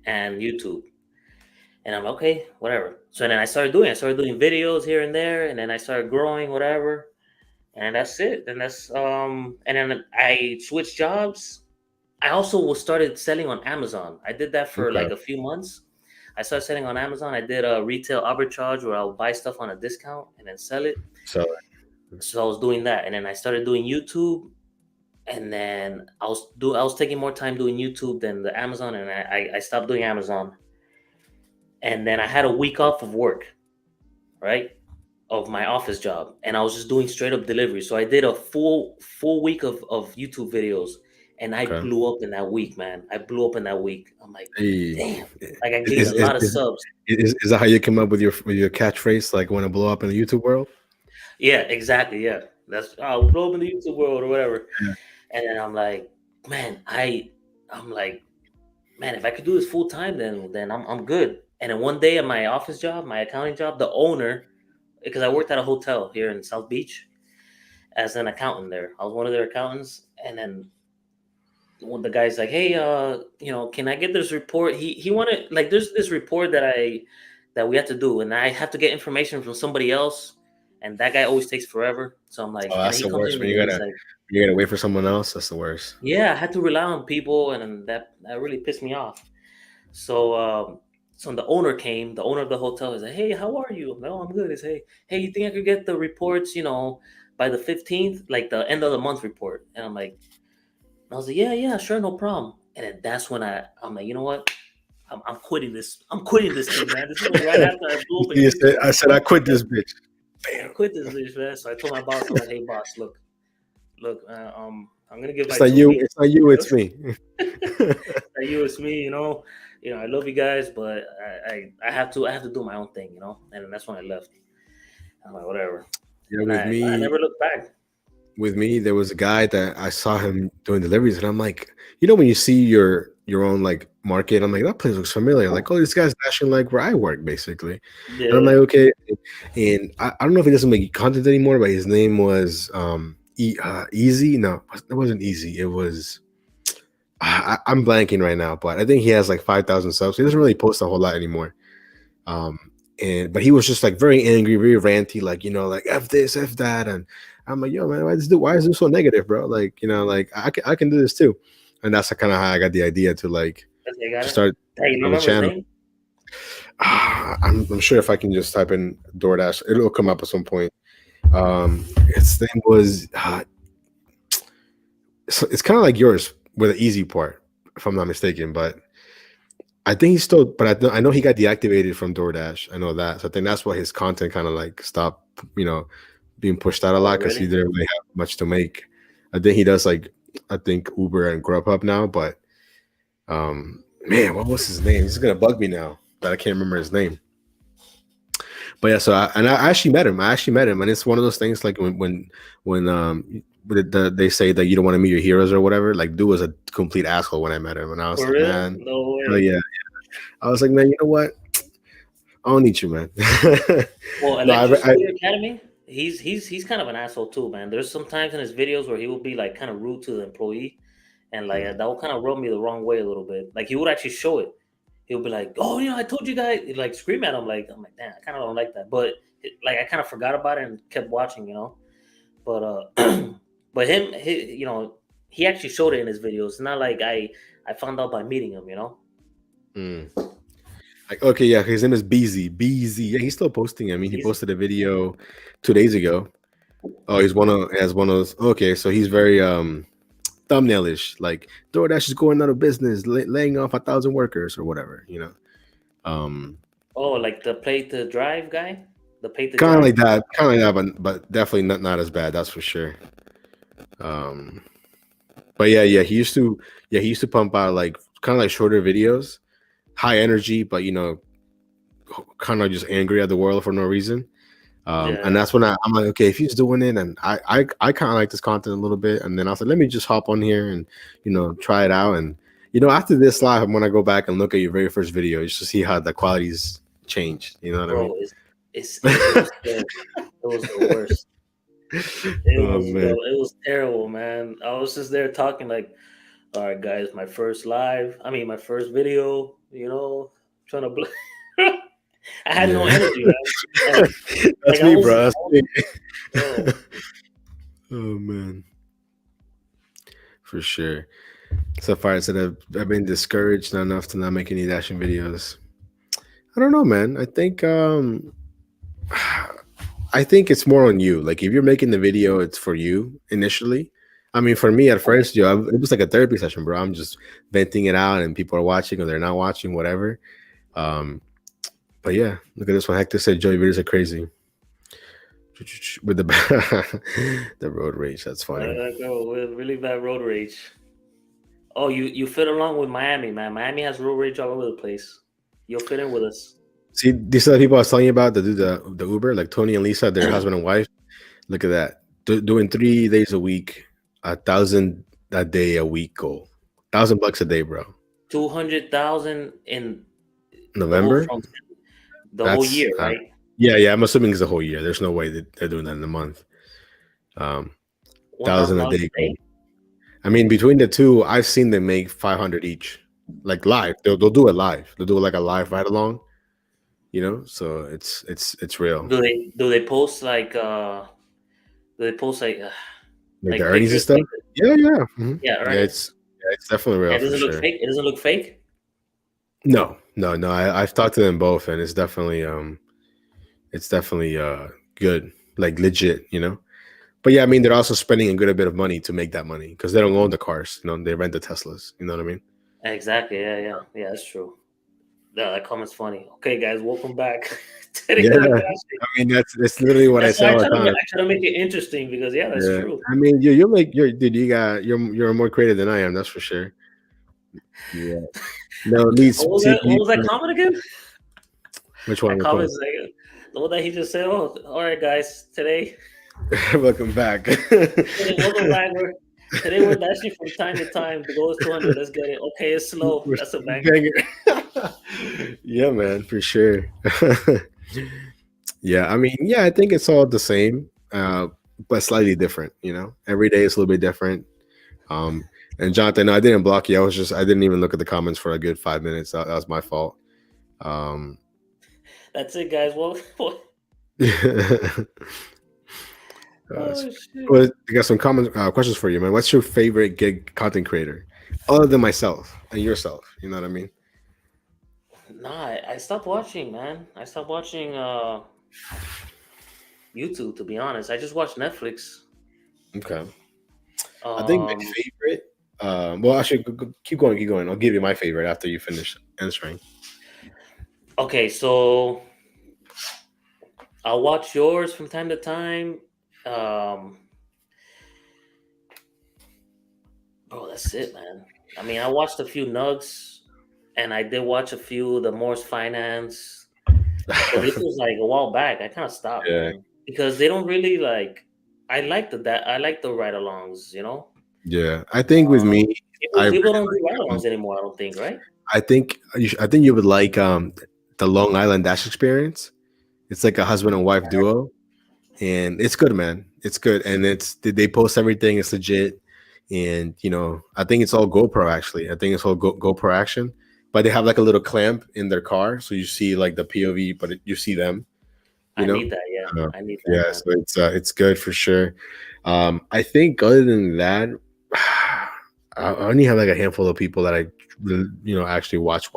and YouTube. And I'm okay, whatever. So then I started doing videos here and there, and then I started growing, whatever. And that's it. And then I switched jobs. I also was started selling on Amazon. I did that for Okay. like a few months. I started selling on Amazon. I did a retail arbitrage where I'll buy stuff on a discount and then sell it. So So I was doing that, and then I started doing YouTube, and then I was taking more time doing YouTube than the Amazon, and I stopped doing Amazon. And then I had a week off of work, right? Of my office job, and I was just doing straight up delivery. So I did a full week of YouTube videos, and I okay. blew up in that week, man. I blew up in that week. I'm like, Hey, damn, like I gained is a is, lot of is subs. is that how you came up with your catchphrase? Like want to blow up in the YouTube world? Yeah, exactly. Yeah, that's I'll blow up in the YouTube world or whatever. Yeah. And then man, I'm like, man, if I could do this full time, then I'm good. And then one day at my office job, my accounting job, the owner, because I worked at a hotel here in South Beach as an accountant there. I was one of their accountants, and then when the guy's like, "Hey, can I get this report?" He wanted like there's this report that we have to do, and I have to get information from somebody else, and that guy always takes forever. So I'm like, Oh, and then that's he the comes worst in when and he's like, you gotta wait for someone else. That's the worst. "Yeah, I had to rely on people," and then that really pissed me off. So so when the owner came, the owner of the hotel is like, "Hey, how are you?" I'm like, "Oh, I'm good." He's hey, you think I could get the reports, by the 15th, like the end of the month report?" And I was like, "Yeah, yeah, sure, no problem." And then that's when I'm like, you know what? I'm quitting this. I'm quitting this thing, man. This was right after I blew up in You said, YouTube. I I'm said I done. quit this bitch. I Bam. quit this bitch, man. So I told my boss, I'm like, "Hey, boss, look, I'm gonna give It's my not two you. weeks. It's not you. It's me. Like you, it's me. I love you guys, but I have to do my own thing, And that's when I left. I'm like, whatever, Yeah, and I never looked back. with me, there was a guy that I saw him doing deliveries, and I'm like, when you see your own like market, I'm like, that place looks familiar. Like, oh, this guy's dashing like where I work, basically. And I'm like, Yeah, okay. And I don't know if he doesn't make content anymore, but his name was Easy. No, it wasn't Easy. It was I'm blanking right now, but I think he has like 5,000 subs. He doesn't really post a whole lot anymore. Um, and but he was just like very angry, very ranty, like like f this, f that, and I'm like, yo, man, why is this so negative, bro? Like, like I can do this too, and that's kind of how I got the idea to like they got to it. start Hey, you on the remember his channel. name? I'm sure if I can just type in DoorDash, it'll come up at some point. His name was it's kind of like yours with the easy part, if I'm not mistaken, but I think he's still, but I know he got deactivated from DoorDash. I know that. So I think that's why his content kind of like stopped, being pushed out a Oh, lot because he really? didn't really have much to make. I think he does like, I think Uber and Grubhub now, but man, what was his name? He's gonna bug me now that I can't remember his name. But yeah, so I actually met him. And it's one of those things like when they say that you don't want to meet your heroes or whatever. Like, dude was a complete asshole when I met him, and I was For like, real? man, No hell way. yeah. I was like, man, you know what? I don't need you, man. Well, No, Electric I Scooter Academy, he's kind of an asshole too, man. There's sometimes in his videos where he will be like kind of rude to the employee, and like mm, that will kind of rub me the wrong way a little bit. Like he would actually show it. He'll be like, "Oh, I told you guys," he'd like scream at him. Like I'm like, damn, I kind of don't like that. But like I kind of forgot about it and kept watching. But but he actually showed it in his videos. It's not like I found out by meeting him. mm. Like, okay, yeah, his name is BZ. BZ. Yeah, he's still posting. I mean, he He's posted a video 2 days ago. Oh, he's one of has one of those. Okay, so he's very thumbnailish. Like DoorDash is going out of business, laying off 1,000 workers or whatever. Um, oh, like the play to drive guy, the pay to kind of drive. like that, kind of like that, but definitely not as bad. That's for sure. Um, but yeah, he used to pump out like kind of like shorter videos, high energy, but kind of just angry at the world for no reason. And Yeah, that's when I'm like, okay, if he's doing it, and I kind of like this content a little bit, and then I was like, let me just hop on here and try it out. And after this live, I'm gonna go back and look at your very first video just to see how the quality's changed. You know what I mean? bro, it was terrible. It was the worst. It Oh was man, it was terrible, man. I was just there talking like, all right, guys, my first live. I mean, my first video. Trying to. I had no yeah, energy, man. Like that's I me, was, bro. That's me. bro. Oh man, for sure. So far, I said I've been discouraged enough to not make any dashing videos. I don't know, man. I think it's more on you. Like if you're making the video, it's for you initially. I mean, for me at first, it was like a therapy session, bro. I'm just venting it out, and people are watching or they're not watching, whatever. Um, but yeah, look at this one. Hector said Joey videos are crazy with the the road rage. That's funny. Go with really bad road rage. Oh, you fit along with Miami, man. Miami has road rage all over the place. You'll fit in with us. See, these are the people I was telling you about that do the Uber, like Tony and Lisa, their husband and wife. Look at that, doing 3 days a week, 1,000 a day a week goal, $1,000 a day, bro. 200,000 in the whole November. from the whole That's year, right? yeah. I'm assuming it's the whole year. There's no way that they're doing that in a month. Um, One thousand thousand a dollars day a goal. day. I mean, between the two, I've seen them make 500 each, like live. They'll do it live. They'll do like a live ride along. So it's real. Do they post like do they post Like the like earnings and pictures stuff. like Yeah. Mhm. yeah Yeah, earnings? it's definitely real And it for doesn't look sure. fake. It doesn't look fake. No. I've talked to them both, and it's definitely good, like legit. But yeah, I mean, they're also spending a good bit of money to make that money because they don't own the cars. They rent the Teslas. You know what I mean? Exactly. Yeah. That's true. Yeah, that comment's funny. Okay, guys, welcome back. Today Yeah. we're I mean, that's literally what I That's say why all the time. I try to make it interesting because yeah, that's Yeah. true. I mean, you'll make your dude. You're more creative than I am. That's for sure. Yeah. No, it needs see, What was that comment again? which one? That Which comment one? is like the one that he just said. Oh, all right, guys. Welcome back. Welcome back. Today we're dashing from time to time. The goal is 200. Let's get it. Okay, it's slow. We're That's a banger. banger. Yeah, man, for sure. Yeah, I mean, yeah, I think it's all the same, but slightly different. Every day is a little bit different. Um, and Jonathan, no, I didn't block you. I didn't even look at the comments for a good 5 minutes. That was my fault. Um, That's it, guys. Well, oh shit. well, I got some comments, questions for you, man. What's your favorite gig content creator, other than myself and yourself? You know what I mean? Nah, I stopped watching, man. I stopped watching YouTube. To be honest, I just watch Netflix. Okay. I think my Um. favorite. Well, actually, keep going, keep going. I'll give you my favorite after you finish answering. Okay, so I'll watch yours from time to time. Um. Bro, that's it, man. I mean, I watched a few Nugs, and I did watch a few of the Morse Finance, but this was like a while back. I kind of stopped, Yeah, man, because they don't really like. I like the ride-alongs, you know. yeah. I think with me, I really People don't do like. ride-alongs anymore. I don't think, right? I think you would like the Long Island Dash experience. It's like a husband and wife duo, and it's good, man. It's good, and they post everything. It's legit, and I think it's all GoPro actually. I think it's all GoPro action, but they have like a little clamp in their car, so you see like the POV, but you see them. You I know, need that. Yeah, uh, I need that, yeah. man. So it's good for sure. I think other than that, I only have like a handful of people that I actually watch.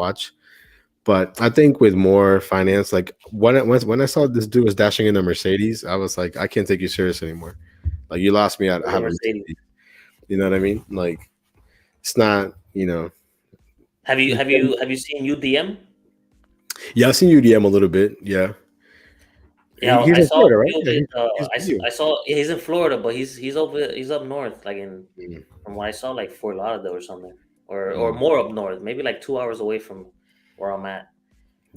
But I think with more finance, like when I saw this dude was dashing in a Mercedes, I was like, I can't take you serious anymore. Like you lost me at I With a have a Mercedes. Mercedes. You know what I mean? Like it's not, Have you seen UDM? Yeah, I've seen UDM a little bit. Yeah, Yeah, he's I in saw a Florida, right? few of Yeah, his. he's with you. I saw he's in Florida, but he's up north, like in Mm, from what I saw, like Fort Lauderdale or something, or mm, more up north, maybe like 2 hours away from where I'm at.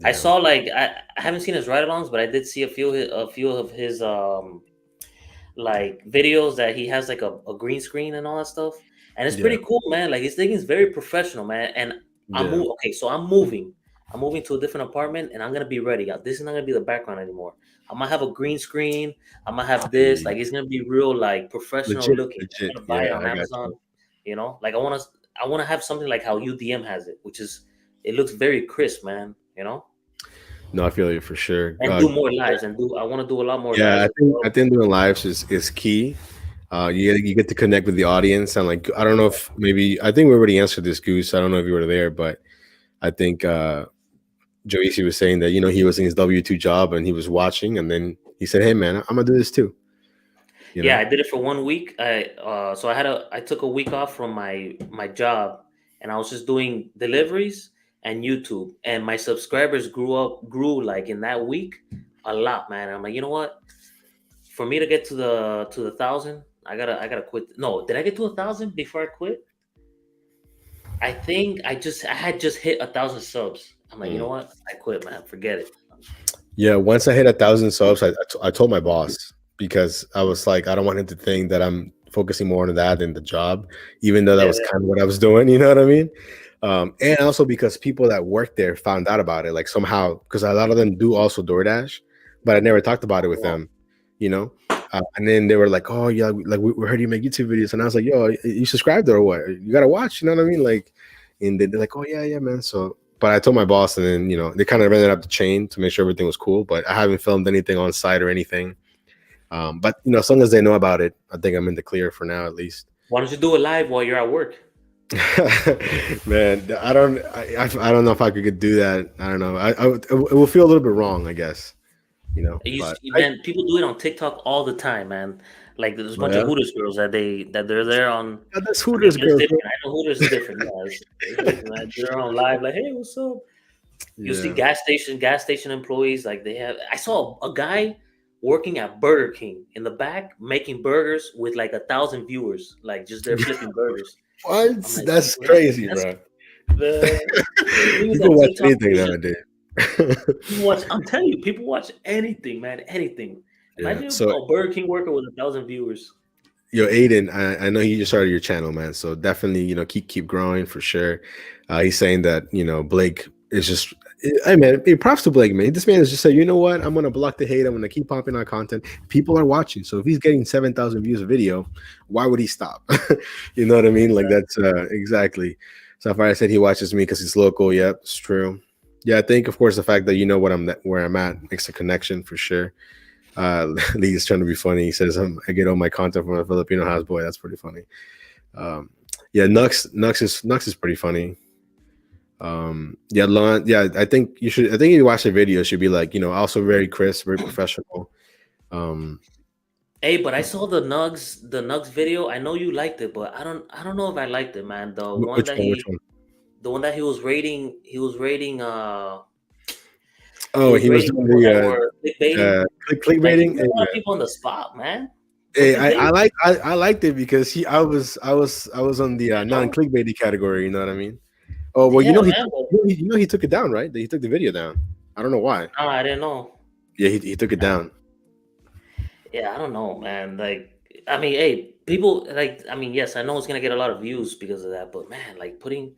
I yeah, saw like I haven't seen his ride-alongs, but I did see a few of his like videos that he has like a green screen and all that stuff, and it's yeah, pretty cool, man. Like his thing is very professional, man. And yeah. okay, so I'm moving to a different apartment, and I'm gonna be ready. This is not gonna be the background anymore. I'm gonna have a green screen. I'm gonna have this. Mm. Like it's gonna be real, like professional Legit, looking. I'm legit. gonna buy Yeah, it on I got Amazon. you. Like I wanna have something like how UDM has it, which is it looks very crisp, man. No, I feel you for sure. And do more lives and do I want to do a lot more Yeah, lives I as think well. I think doing lives is key. You get to connect with the audience, and like I don't know if maybe I think we already answered this, Goose. I don't know if you were there, but I think Joyce was saying that he was in his W-2 job and he was watching, and then he said, "Hey, man, I'm gonna do this too." You Yeah, know? I did it for 1 week. I took a week off from my job, and I was just doing deliveries and YouTube, and my subscribers grew like in that week a lot, man. I'm like, you know what? For me to get to the thousand, I gotta quit. No, did I get to 1,000 before I quit? I think I had just hit 1,000 subs. I'm like, you know Mm. what? I quit, man. Forget it. Yeah, once I hit 1,000 subs, I told my boss because I was like, I don't want him to think that I'm focusing more on that than the job, even though that Yeah, was kind of what I was doing. You know what I mean? And also because people that work there found out about it, like somehow, because a lot of them do also DoorDash, but I never talked about it with yeah. them. You know, and then they were like, "Oh yeah, like we heard you make YouTube videos," and I was like, "Yo, you subscribed or what? You gotta watch." You know what I mean? Like, and they're like, "Oh yeah, yeah, man." So, but I told my boss, and then they kind of ran it up the chain to make sure everything was cool. But I haven't filmed anything on site or anything. But as long as they know about it, I think I'm in the clear for now, at least. Why don't you do it live while you're at work? Man, I don't know if I could do that. I don't know. It will feel a little bit wrong, I guess. But Man, people do it on TikTok all the time, man. Like there's a bunch of yeah, Hooters girls they're there on. yeah, that's I mean, Hooters but it's girls, bro. different. I know Hooters is different, guys. It's different, man. They're on live, like, hey, what's up? You see Yeah. gas station employees, like they have. I saw a guy working at Burger King in the back making burgers with like 1,000 viewers, like just they're flipping burgers. What? I'm like, That's man, crazy, that's bro. the thing is You that can watch TikTok anything is just nowadays. people watch. I'm telling you, people watch anything, man, anything. Yeah. Imagine So, a Burger King worker with 1,000 viewers. yo, Aiden, I know you just started your channel, man. So definitely, keep growing for sure. He's saying that Blake is just. Hey man, hey, props to Blake, man. This man is just saying, you know what? I'm gonna block the hate. I'm gonna keep pumping out content. People are watching, so if he's getting 7,000 views a video, why would he stop? You know what I mean? Like that's exactly. So far, I said he watches me because he's local. Yep, it's true. Yeah, I think of course the fact that you know where I'm at makes a connection for sure. Lee is trying to be funny. He says, I get all my content from a Filipino houseboy. That's pretty funny. Um, yeah, Nux is pretty funny. Yeah, yeah. I think you should. I think if you watch the video, it should be like also very crisp, very professional. Um, Hey, but I saw the Nugs video. I know you liked it, but I don't know if I liked it, man. The one which that one? Which he one? the one that he Oh, was he was rating doing people that the were clickbaiting. click Like he baiting. put a lot of people on the spot, man. What Hey, you think? I liked it because I was on the You non know? clickbaity category. You know what I mean? Oh well, Yeah, man. But he took it down, right? He took the video down. I don't know why. nah, I didn't know. Yeah, he took it down. Yeah, I don't know, man. Like, I mean, hey, people like. I mean, yes, I know it's gonna get a lot of views because of that, but man, like putting.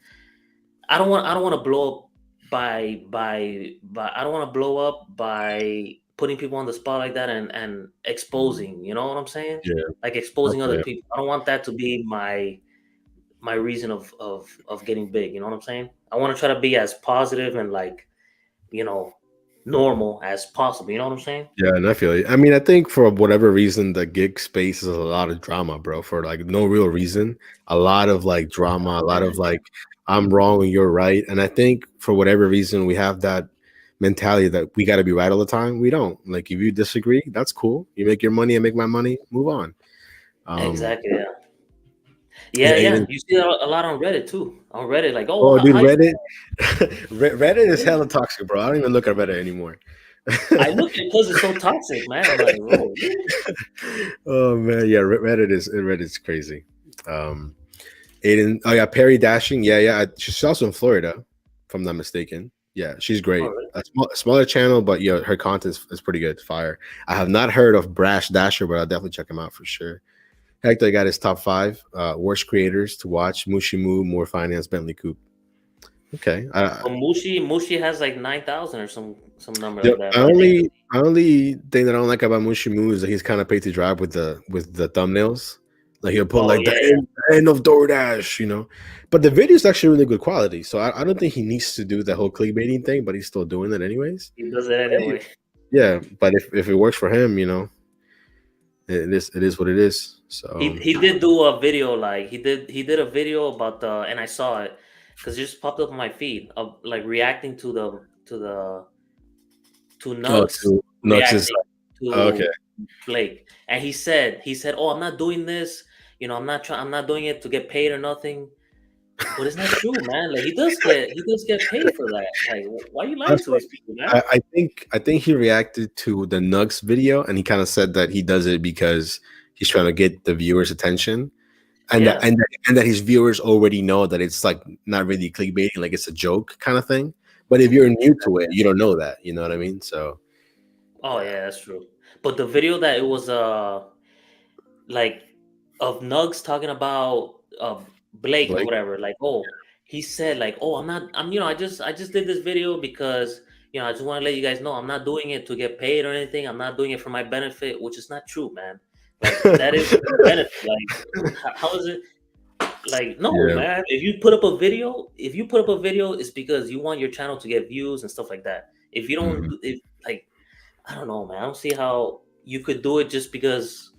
I don't want to blow up by. I don't want to blow up by putting people on the spot like that and exposing. You know what I'm saying? Yeah, Like exposing other okay. people. I don't want that to be my reason of getting big. You know what I'm saying? I want to try to be as positive and like you know normal as possible. You know what I'm saying? Yeah, and I feel it. I mean, I think for whatever reason, the gig space is a lot of drama, bro. For like no real reason, a lot of like drama, a lot of like I'm wrong and you're right. And I think for whatever reason we have that mentality that we got to be right all the time. We don't. Like if you disagree, that's cool. You make your money, I make my money, move on. Um, Exactly. Yeah. Yeah. yeah, Yeah. even You see that a lot on Reddit too. On Reddit, like, oh, oh, dude, how you? Reddit, Reddit is hella toxic, bro. I don't even look at Reddit anymore. I look at because it's so toxic, man. I'm like, bro, really? Oh man, yeah, Reddit's crazy. Um, Aiden, oh yeah, Perry Dashing, yeah, yeah. She's also in Florida, if I'm not mistaken. Yeah, she's Oh, great. really? Smaller channel, but yeah, her content is pretty good. Fire. I have not heard of Brash Dasher, but I'll definitely check him out for sure. Hector got his top five worst creators to watch: Mushimu, More Finance, Bentley Coupe. Okay, But Mushi has like 9,000 or some number the like that, right? only thing that I don't like about Mushimu is that he's kind of paid to drive with the thumbnails. Like he'll put Oh like yeah, yeah. the end of DoorDash, you know. But the video is actually really good quality, so I don't think he needs to do the whole clickbaiting thing, but he's still doing it anyways. He does it Hey, anyway. yeah, but if it works for him, you know, it is what it is. So He did do a video like he did a video about the and I saw it because it just popped up on my feed of like reacting to oh, Nugs to Nux is reacting okay. to Blake, and he said, "Oh, I'm not doing this. I'm not doing it to get paid or nothing." But it's not true, man. Like he does get paid for that. Like, why are you lying That's to what these people, man? I think he reacted to the Nugs video and he kind of said that he does it because he's trying to get the viewers' attention and Yeah. and that his viewers already know that it's like not really clickbaiting, like it's a joke kind of thing. But if you're new to it, you don't know that. You know what I mean? So Oh yeah, yeah, that's true. But the video that it was like of Nugs talking about Blake or Blake. whatever. Like, oh, he said like, oh, I'm not. I just did this video because I just want to let you guys know I'm not doing it to get paid or anything. I'm not doing it for my benefit, which is not true, man. Like that is for your benefit. Like, how is it? Like, no, Yeah. man. If you put up a video, it's because you want your channel to get views and stuff like that. If you don't, Mhm. if like, I don't know, man. I don't see how you could do it just because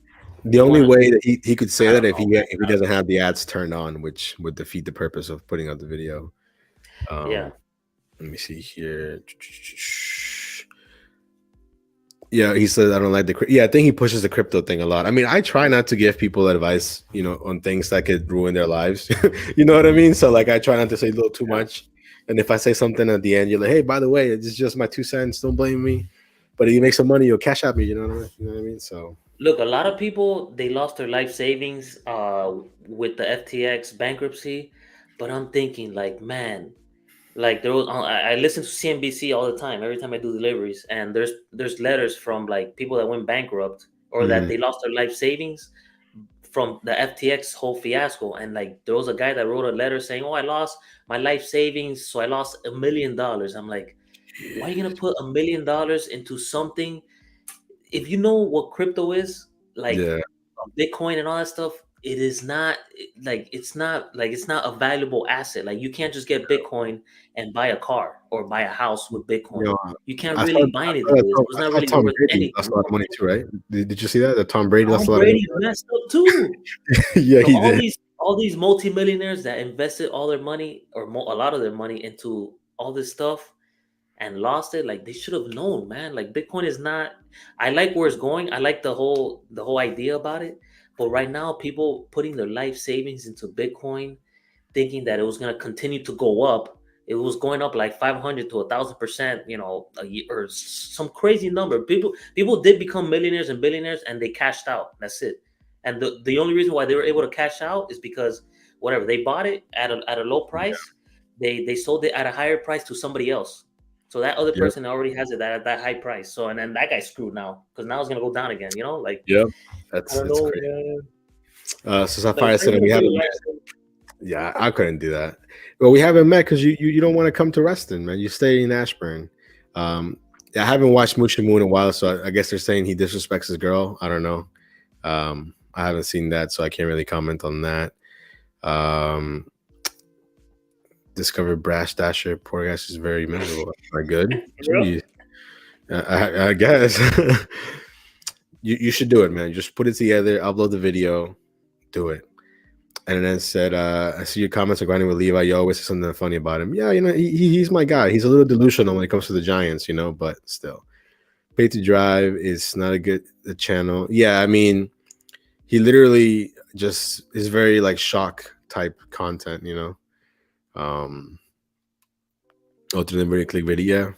The you only want to. way that he could say I that don't know, if he doesn't have the ads turned on, which would defeat the purpose of putting out the video. man. Um, Let me see here. Yeah, he said I don't like the. Yeah, I think he pushes the crypto thing a lot. I mean, I try not to give people advice, you know, on things that could ruin their lives. You know what I mean? So like, I try not to say a little too Yeah. much. And if I say something at the end, you're like, "Hey, by the way, it's just my 2 cents. Don't blame me." But if you make some money, you'll cash out me. You know what I mean? You know what I mean? So Look, a lot of people they lost their life savings with the FTX bankruptcy, but I'm thinking like, man, like there was I listen to CNBC all the time every time I do deliveries, and there's letters from like people that went bankrupt or that mm, they lost their life savings from the FTX whole fiasco, and like there was a guy that wrote a letter saying, "Oh, I lost my life savings, so I lost $1 million." I'm like, why are you gonna put $1 million into something if you know what crypto is, like yeah, Bitcoin and all that stuff, it is not it's not a valuable asset. Like you can't just get Bitcoin and buy a car or buy a house with you Bitcoin. know, You can't really buy anything with it. So it's I not saw really Tom worth Brady anything. lost a lot of money too, right? Did you see that? That Tom Brady lost Tom a lot of money. Brady messed up too. Yeah, So he all did. these all these multimillionaires that invested all their money or a lot of their money into all this stuff and lost it, like they should have known, man. Like Bitcoin is not. I like where it's going. I like the whole idea about it. But right now, people putting their life savings into Bitcoin, thinking that it was going to continue to go up. It was going up like 500 to 1,000%, a year, or some crazy number. People did become millionaires and billionaires, and they cashed out. That's it. And the only reason why they were able to cash out is because whatever they bought it at a low price, they sold it at a higher price to somebody else. So that other Yep, person already has it at that high price. So and then that guy's screwed now because now it's gonna go down again. Like yep. I That's don't it's know, crazy. man. So Like Sapphire how you said we gonna put haven't your life met. Yeah, I couldn't do that. Well, we haven't met because you don't want to come to Reston, man. You stay in Ashburn. Yeah, I haven't watched Mooch and Moon in a while, so I guess they're saying he disrespects his girl. I don't know. I haven't seen that, so I can't really comment on that. Um, discovered Brash Dasher. Poor guy is very miserable. Are good. for real? Gee, I guess you should do it, man. Just put it together, upload the video, do it. And then said, I see your comments are grinding with Levi. You always say something funny about him. Yeah, he's my guy. He's a little delusional when it comes to the Giants, but still. Pay to Drive is not a good channel. Yeah, I mean, he literally just is very like shock type content. Um, alternate very clickbait. Yeah.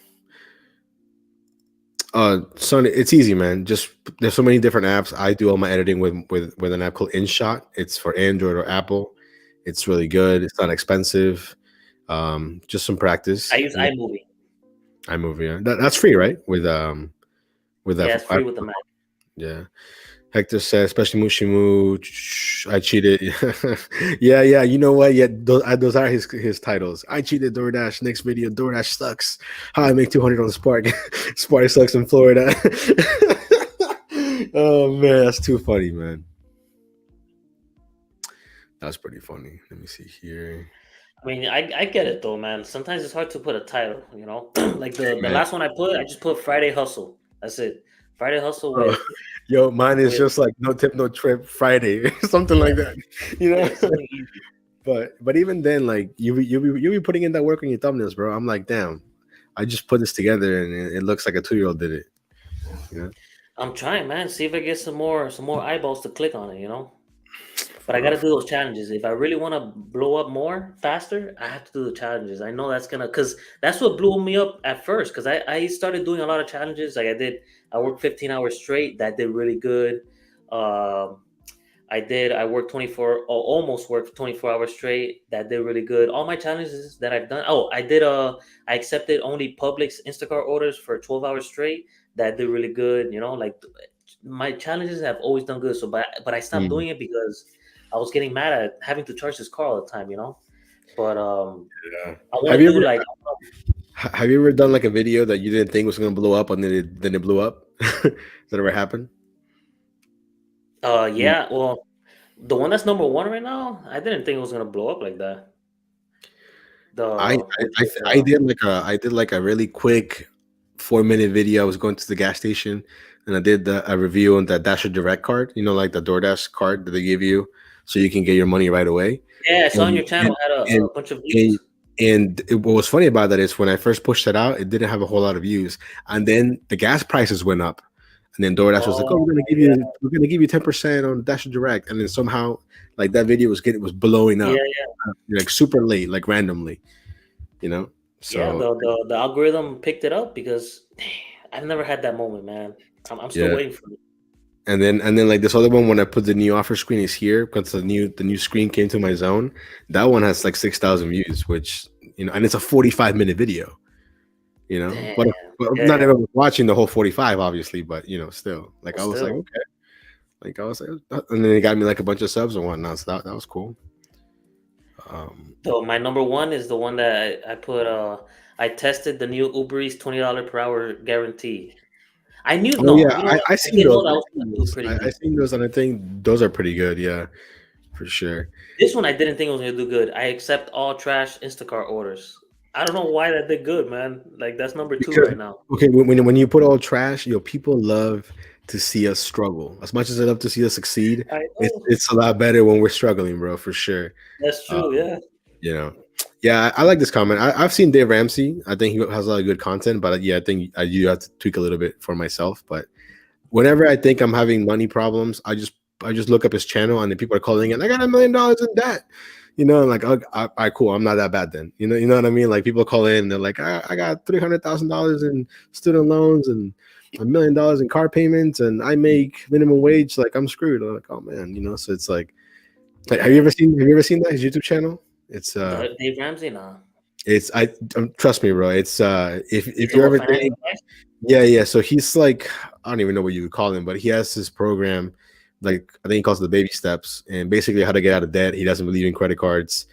Sonny, it's easy, man. Just there's so many different apps. I do all my editing with an app called InShot. It's for Android or Apple. It's really good. It's not expensive. Just some practice. I use iMovie. iMovie, yeah. That's free, right? With that, Yeah, it's free with the Mac. yeah. Hector says, especially Mushimu, I cheated. Yeah, yeah. You know what? Yeah, those are his titles. I cheated DoorDash. Next video, DoorDash sucks. How I make 200 on Spark. Spark sucks in Florida. Oh man, that's too funny, man. That's pretty funny. Let me see here. I mean, I get it though, man. Sometimes it's hard to put a title, like the Man. last one I just put Friday Hustle. That's it. Friday Hustle Oh, yo, mine is just like no tip, no trip Friday, something like that. something easy. But even then, like you be putting in that work on your thumbnails, bro. I'm like, damn, I just put this together and it looks like a 2-year-old did it. I'm trying, man. See if I get some more eyeballs to click on it, But I gotta do those challenges. If I really want to blow up more faster, I have to do the challenges. I know that's because that's what blew me up at first. Because I started doing a lot of challenges. Like I worked 15 hours straight. That did really good. I worked 24, or almost worked 24 hours straight. That did really good. All my challenges that I've done. Oh, I accepted only Publix Instacart orders for 12 hours straight. That did really good. Like my challenges have always done good. So, but I stopped doing it because I was getting mad at having to charge this car all the time. But Yeah. I want to do like. Have you ever done like a video that you didn't think was going to blow up and then it blew up? Does that ever happen? Yeah. Well, the one that's number one right now, I didn't think it was gonna blow up like that. I did like a really quick 4-minute video. I was going to the gas station and I did a review on the Dasher Direct card. Like the DoorDash card that they give you so you can get your money right away. Yeah, I saw on your channel had a bunch of views. And what was funny about that is when I first pushed it out, it didn't have a whole lot of views, and then the gas prices went up, and then DoorDash was like, "Oh, we're gonna give you 10% on Dash Direct," and then somehow like that video was blowing up, like super late, like randomly, So yeah, the algorithm picked it up because I've never had that moment, man. I'm still waiting for it. And then like this other one, when I put the new offer screen is here because the new screen came to my zone. That one has like 6,000 views, which and it's a 45-minute video. Damn. But not everyone was watching the whole 45, obviously. But still, like I was like, okay, like I was like, and then it got me like a bunch of subs and whatnot. So that was cool. So my number one is the one that I put. I tested the new Uber Eats $20 per hour guarantee. I knew. Oh yeah, I seen those. I seen those, and I think those are pretty good. Yeah, for sure. This one I didn't think it was gonna do good. I accept all trash Instacart orders. I don't know why that did good, man. Like that's number 2 right now. Okay, when you put all trash, people love to see us struggle. As much as they love to see us succeed, it's a lot better when we're struggling, bro, for sure. That's true. Yeah, I like this comment. I've seen Dave Ramsey. I think he has a lot of good content, but I think I do have to tweak a little bit for myself. But whenever I think I'm having money problems, I just look up his channel, and then people are calling in, I got $1 million in debt. I'm like, all right, cool. I'm not that bad then. You know what I mean? Like people call in, and they're like, I got $300,000 in student loans and $1 million in car payments, and I make minimum wage. Like I'm screwed. I'm like, oh man, So it's like have you ever seen that his YouTube channel? It's Dave Ramsey now. It's trust me, bro. It's if you're ever thinking, yeah. So he's like, I don't even know what you would call him, but he has this program, like I think he calls it the baby steps, and basically how to get out of debt. He doesn't believe in credit cards.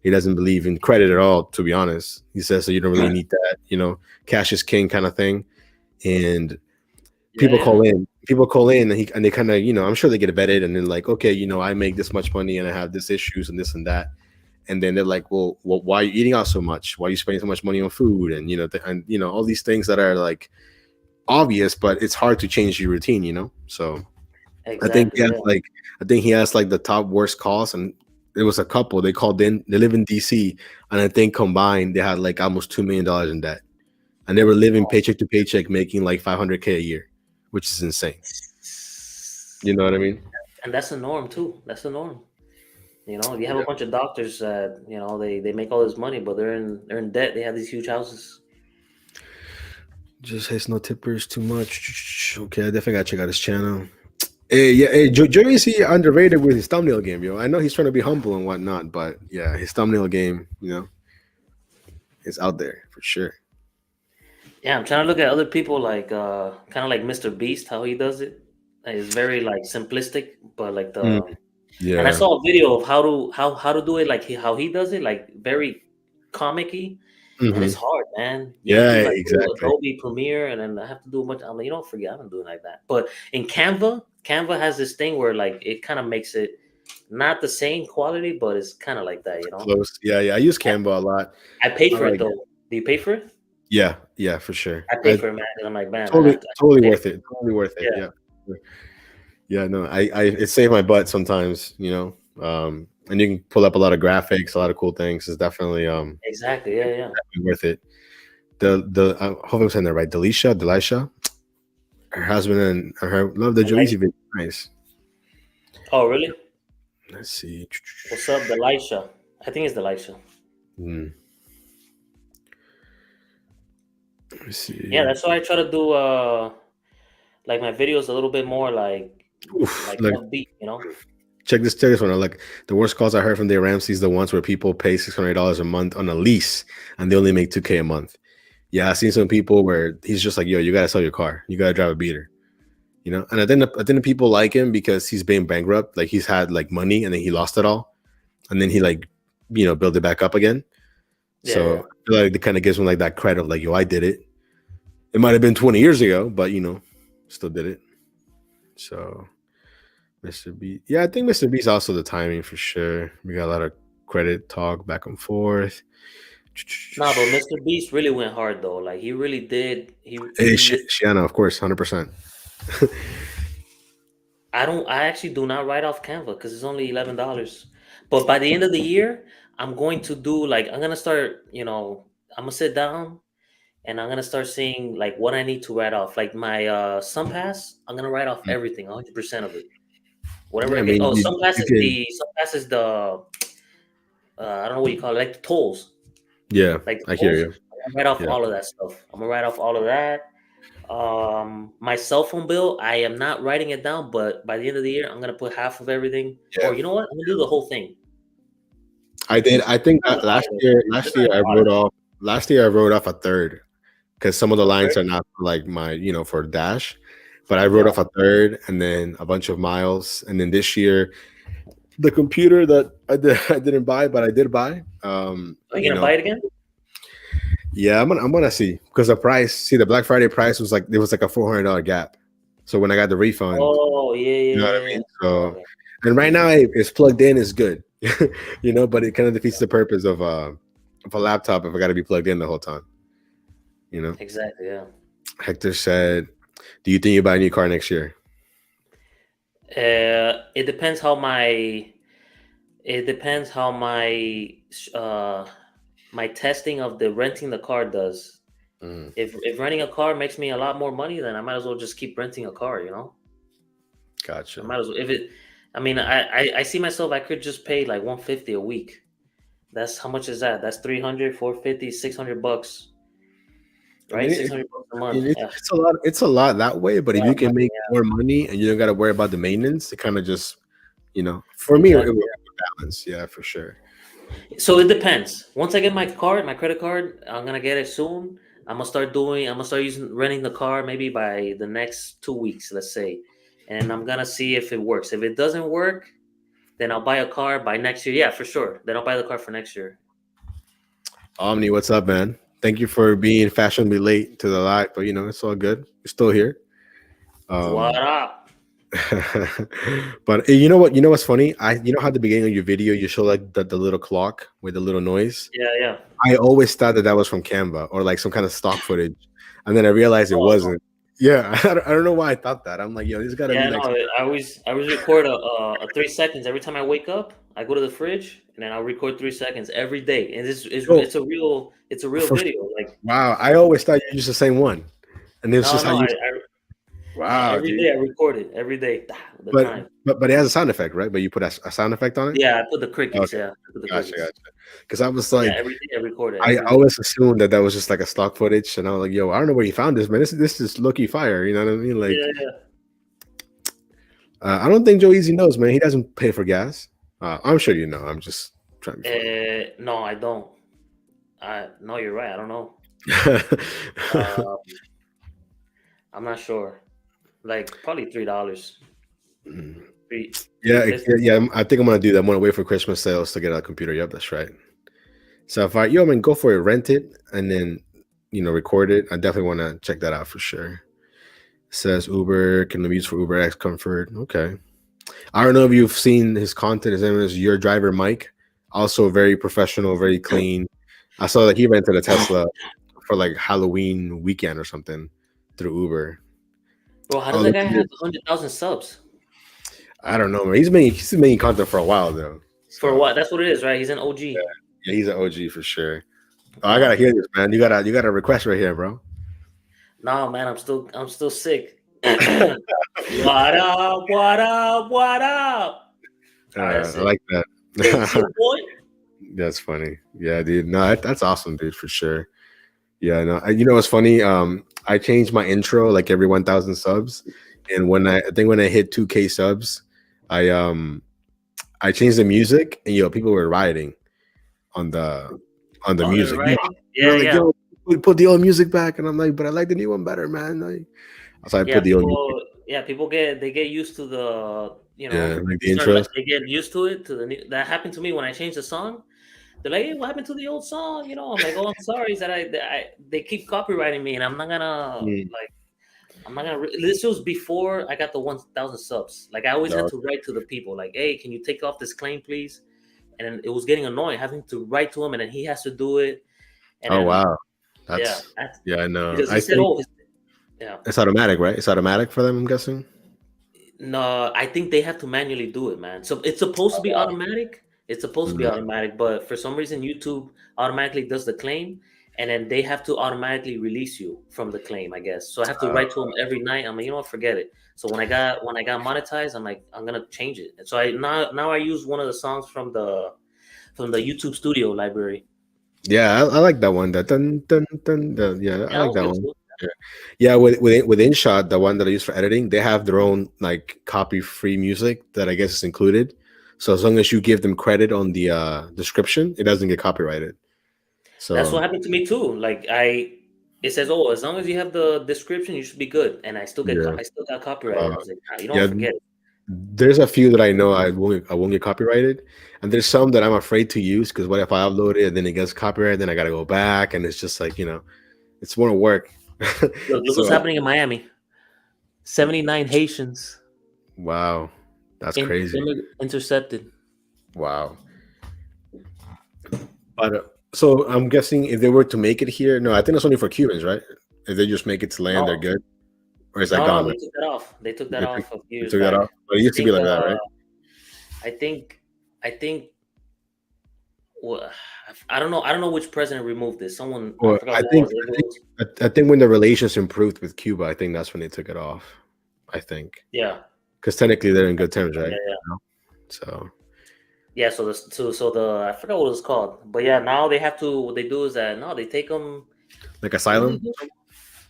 He doesn't believe in credit at all, to be honest. He says so you don't really need that, cash is king kind of thing. And people call in, and they kind of, I'm sure they get vetted, and then like, okay, I make this much money and I have this issues and this and that. And then they're like, well, why are you eating out so much? Why are you spending so much money on food? And all these things that are like obvious, but it's hard to change your routine. So exactly, I think he has like the top worst calls, and it was a couple. They called in. They live in DC, and I think combined they had like almost $2 million in debt, and they were living paycheck to paycheck, making like 500K a year, which is insane. You know what I mean? And that's the norm too. That's the norm. You know, you have a bunch of doctors that they make all this money, but they're in debt. They have these huge houses. Just has no tippers too much. Okay, I definitely gotta check out his channel. Hey, yeah, hey, Joey is he underrated with his thumbnail game, yo? I know he's trying to be humble and whatnot, but yeah, his thumbnail game, is out there for sure. Yeah, I'm trying to look at other people like kind of like Mr. Beast, how he does it. It's very like simplistic, but like Mm, and I yeah. saw a video of how to do it, like how he does it, like very comic-y, and it's Hmm. hard, man. You have to Yeah, like do exactly. Adobe Premiere, and then I have to do a bunch. I'm like, forget, I'm not doing like that. But in Canva has this thing where like it kind of makes it not the same quality, but it's kind of like that. Close. Yeah, yeah. I use Canva a lot. I pay I for it like it. though. Do you pay for it? Yeah, yeah, for sure. I pay I for it, man. 'Cause I'm like, man, totally, I have to totally pay for worth it. Totally worth it. it. Yeah, yeah. No, I it saved my butt sometimes. And you can pull up a lot of graphics, a lot of cool things. It's definitely Exactly. Yeah, yeah. worth it. The I hope I'm saying that right. Delisha, her husband and her love the Like, Joezy video. Nice. oh, really? Let's see. What's up, Delisha? I think it's Delisha. Hmm. Let's Yeah, see. that's why I try to do like my videos a little bit more Oof, like like upbeat. check this one out. Like the worst calls I heard from Dave Ramsey's the ones where people pay $600 a month on a lease and they only make 2K a month. Yeah, I've seen some people where he's just like, yo, you gotta sell your car. You gotta drive a beater. And I think the people like him because he's been bankrupt. Like he's had like money and then he lost it all. And then he like, built it back up again. Yeah, So yeah. I feel like it kind of gives him like that credit of like, yo, I did it. It might have been 20 years ago, but still did it. So Mr. B. Yeah, I think Mr. B's also the timing for sure. We got a lot of credit talk back and forth. Nah, but Mr. Beast really went hard though. Like he really did. Hey, He Shiana, of course, 100%. I actually do not write off Canva because it's only $11. But by the end of the year, I'm going to do like I'm gonna start. I'm gonna sit down and I'm gonna start seeing like what I need to write off. Like my Sun Pass, I'm gonna write off everything, 100% of it. Whatever Yeah, I I get. mean, Oh, you can. Sun Pass is the I don't know what you call it, like the tolls. Yeah, Like the I hear tolls. you. I'm gonna write off Yeah, all of that stuff. I'm gonna write off all of that. My cell phone bill, I am not writing it down, but by the end of the year, I'm gonna put half of everything. yeah. Or you know what? I'm gonna do the whole thing. I did. I think I'm not that gonna last audit it. year, They're last not year I gonna audit wrote off. Last year I wrote off a third because some of the it. lines Okay. are not like my, for Dash. But I wrote Yeah. off a third and then a bunch of miles. And then this year, the computer that I didn't buy, but I did buy. Are you gonna buy it again? Yeah, I'm gonna see because the price. See, the Black Friday price was like there was like a $400 gap. So when I got the refund, Oh yeah, you yeah, know what I yeah, yeah. mean. So, Okay. and right now it's plugged in is good, but it kind of defeats the purpose of a laptop if I got to be plugged in the whole time. You know. Exactly. Yeah. Hector said, "Do you think you buy a new car next year?" It depends how my. It depends how uh my testing of the renting the car does. Mm, If renting a car makes me a lot more money, then I might as well just keep renting a car. I gotcha. might as well if it. I mean, I see myself. I could just pay like 150 a week. That's how much is that? That's 300, 450, $600, I right? mean, Six hundred bucks a month. Yeah, it's a lot. It's a lot that way. But a if lot you of can money. make more money and you don't got to worry about the maintenance, it kind of just, for me, it Exactly. will balance. Yeah, for sure. So it depends. Once I get my card, my credit card, I'm gonna get it soon. I'm gonna start using renting the car maybe by the next 2 weeks, let's say. And I'm gonna see if it works. If it doesn't work, then I'll buy a car by next year. Yeah, for sure. Then I'll buy the car for next year. Omni, what's up, man? Thank you for being fashionably late to the live, but it's all good. We're still here. What Um, up? but you know what? You know what's funny? How at the beginning of your video you show like the little clock with the little noise. Yeah, yeah. I always thought that was from Canva or like some kind of stock footage, and then I realized it Oh, wasn't. Yeah, I don't know why I thought that. I'm like, yo, this got to be Yeah, like. no, I always record a 3 seconds every time I wake up. I go to the fridge and then I'll record 3 seconds every day, and Yo, it's a real for, video. Like, wow, I always thought you used the same one, and it's no, just how no, you. no, Wow, every dude. day I record it every day, the But time. but it has a sound effect, right? But you put a sound effect on it. Yeah, I put the crickets. Okay, Yeah, I put the gotcha, crickets. gotcha. Because I was Yeah, like, every day I record it I every day. always assumed that was just like a stock footage, and I was like, yo, I don't know where you found this, man. This is Loki fire. You know what I mean? Like, Yeah, yeah. I don't think Joe Easy knows, man. He doesn't pay for gas. I'm sure you know. I'm just trying to be No, I don't. I No, you're right. I don't know. funny. Um, I'm not sure. Like probably $3, three Yeah, fifty. I think I'm gonna do that. I'm gonna wait for Christmas sales to get a computer. Yep, that's right. So if I, yo, man, go for it, rent it, and then record it. I definitely want to check that out for sure. Says Uber can be used for Uber X Comfort. Okay, I don't know if you've seen his content. His name is Your Driver Mike. Also very professional, very clean. I saw that he rented a Tesla for like Halloween weekend or something through Uber. Bro, how Oh, does that look guy at have this. 100,000 subs? I don't know, man. He's making content for a while though. For So what? That's what it is, right? He's an OG. yeah, he's an OG for sure. Oh, I gotta Damn. hear this, man. You got a request right here, bro. No, man, I'm still sick. What up? What up? What up? All right, that's I it. like that. It's your boy. That's funny. Yeah, dude. No, that's awesome, dude, for sure. Yeah, no. You know what's funny? I changed my intro like every 1,000 subs, and I think when I hit 2K subs, I um I changed the music, and people were rioting on the Oh, they're music. Yo, writing. they're Yeah, like, yeah, yo, put the old music back, and I'm like, but I like the new one better, man. Like, so I yeah. put the old music. People get used to the Yeah, like they the intros. they get used to it to the new. That happened to me when I changed the song. They're like, "Hey, what happened to the old song?" I'm like, "Oh, I'm sorry." Is that they keep copyrighting me, and I'm not gonna Mm. like. I'm not gonna. This was before I got the 1,000 subs. Like I always had No. to write to the people, like, "Hey, can you take off this claim, please?" And then it was getting annoying having to write to him, and then he has to do it. And Oh then wow, yeah, that's yeah. I know. because he I said, think "Oh, yeah." it's automatic, right? It's automatic for them. I'm guessing. No, I think they have to manually do it, man. So it's supposed to Oh be wow. automatic. It's supposed to be Mhm. automatic, but for some reason, YouTube automatically does the claim, and then they have to automatically release you from the claim, I guess. So I have to Uh, write to them every night. I'm like, forget it. So when I got monetized, I'm like, I'm gonna change it. And so now I use one of the songs from the YouTube Studio library. yeah, I like that one. That dun dun dun. Yeah, I Yeah, that like was that good one. too. Yeah, yeah. With InShot, the one that I use for editing, they have their own like copy free music that I guess is included. So as long as you give them credit on the description, it doesn't get copyrighted. That's So what happened to me too. Like it says, oh, as long as you have the description, you should be good. And yeah, I still got copyrighted. I uh, was like, nah, yeah. forget it. There's a few that I know I won't get copyrighted, and there's some that I'm afraid to use because what if I upload it and then it gets copyrighted, then I gotta go back, and it's just like it's more work. Look what's So happening in Miami. 79 Haitians wow, that's crazy. intercepted. Wow. But so I'm guessing if they were to make it here, no, I think it's only for Cubans, right? If they just make it to land, they're No, good, or is that no, gone? they took that off. They took that They took, off a few they years took that back. off, but it I used to be think like that, right? I think I think well, I don't know. I don't know which president removed this. Someone, I Or forgot I who it think was. It I think was I think when the relations improved with Cuba, I think that's when they took it off. I think yeah. because technically they're in good terms, Yeah, right? yeah. So Yeah, so the I forgot what it was called, but yeah, now they have to. What they do is that no, they take them. like What do they asylum. do?